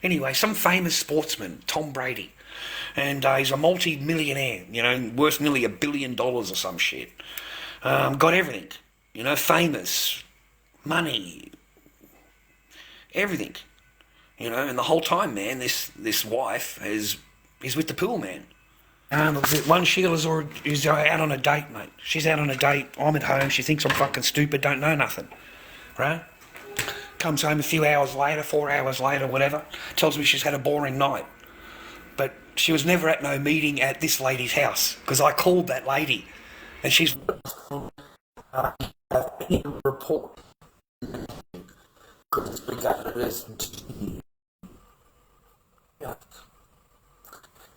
Anyway, some famous sportsman, Tom Brady. And he's a multi-millionaire, you know, worth nearly $1 billion or some shit. Got everything, you know, famous, money, everything. You know, and the whole time, man, this wife is with the pool man. One Sheila's is out on a date, mate. She's out on a date, I'm at home, she thinks I'm fucking stupid, don't know nothing, right? Comes home a few hours later, 4 hours later, whatever, tells me she's had a boring night. But she was never at no meeting at this lady's house, because I called that lady, and she's report. Because we got this.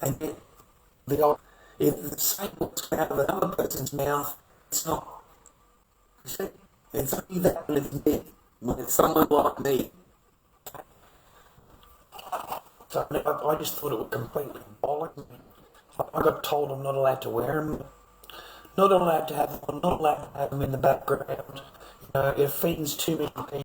And then if the same looks out of another person's mouth, it's not. You see, it's only that when it's me, when it's someone like me. So I just thought it was completely bollocks. I got told I'm not allowed to wear them, I'm not allowed to have them in the background. You know, it offends too many people.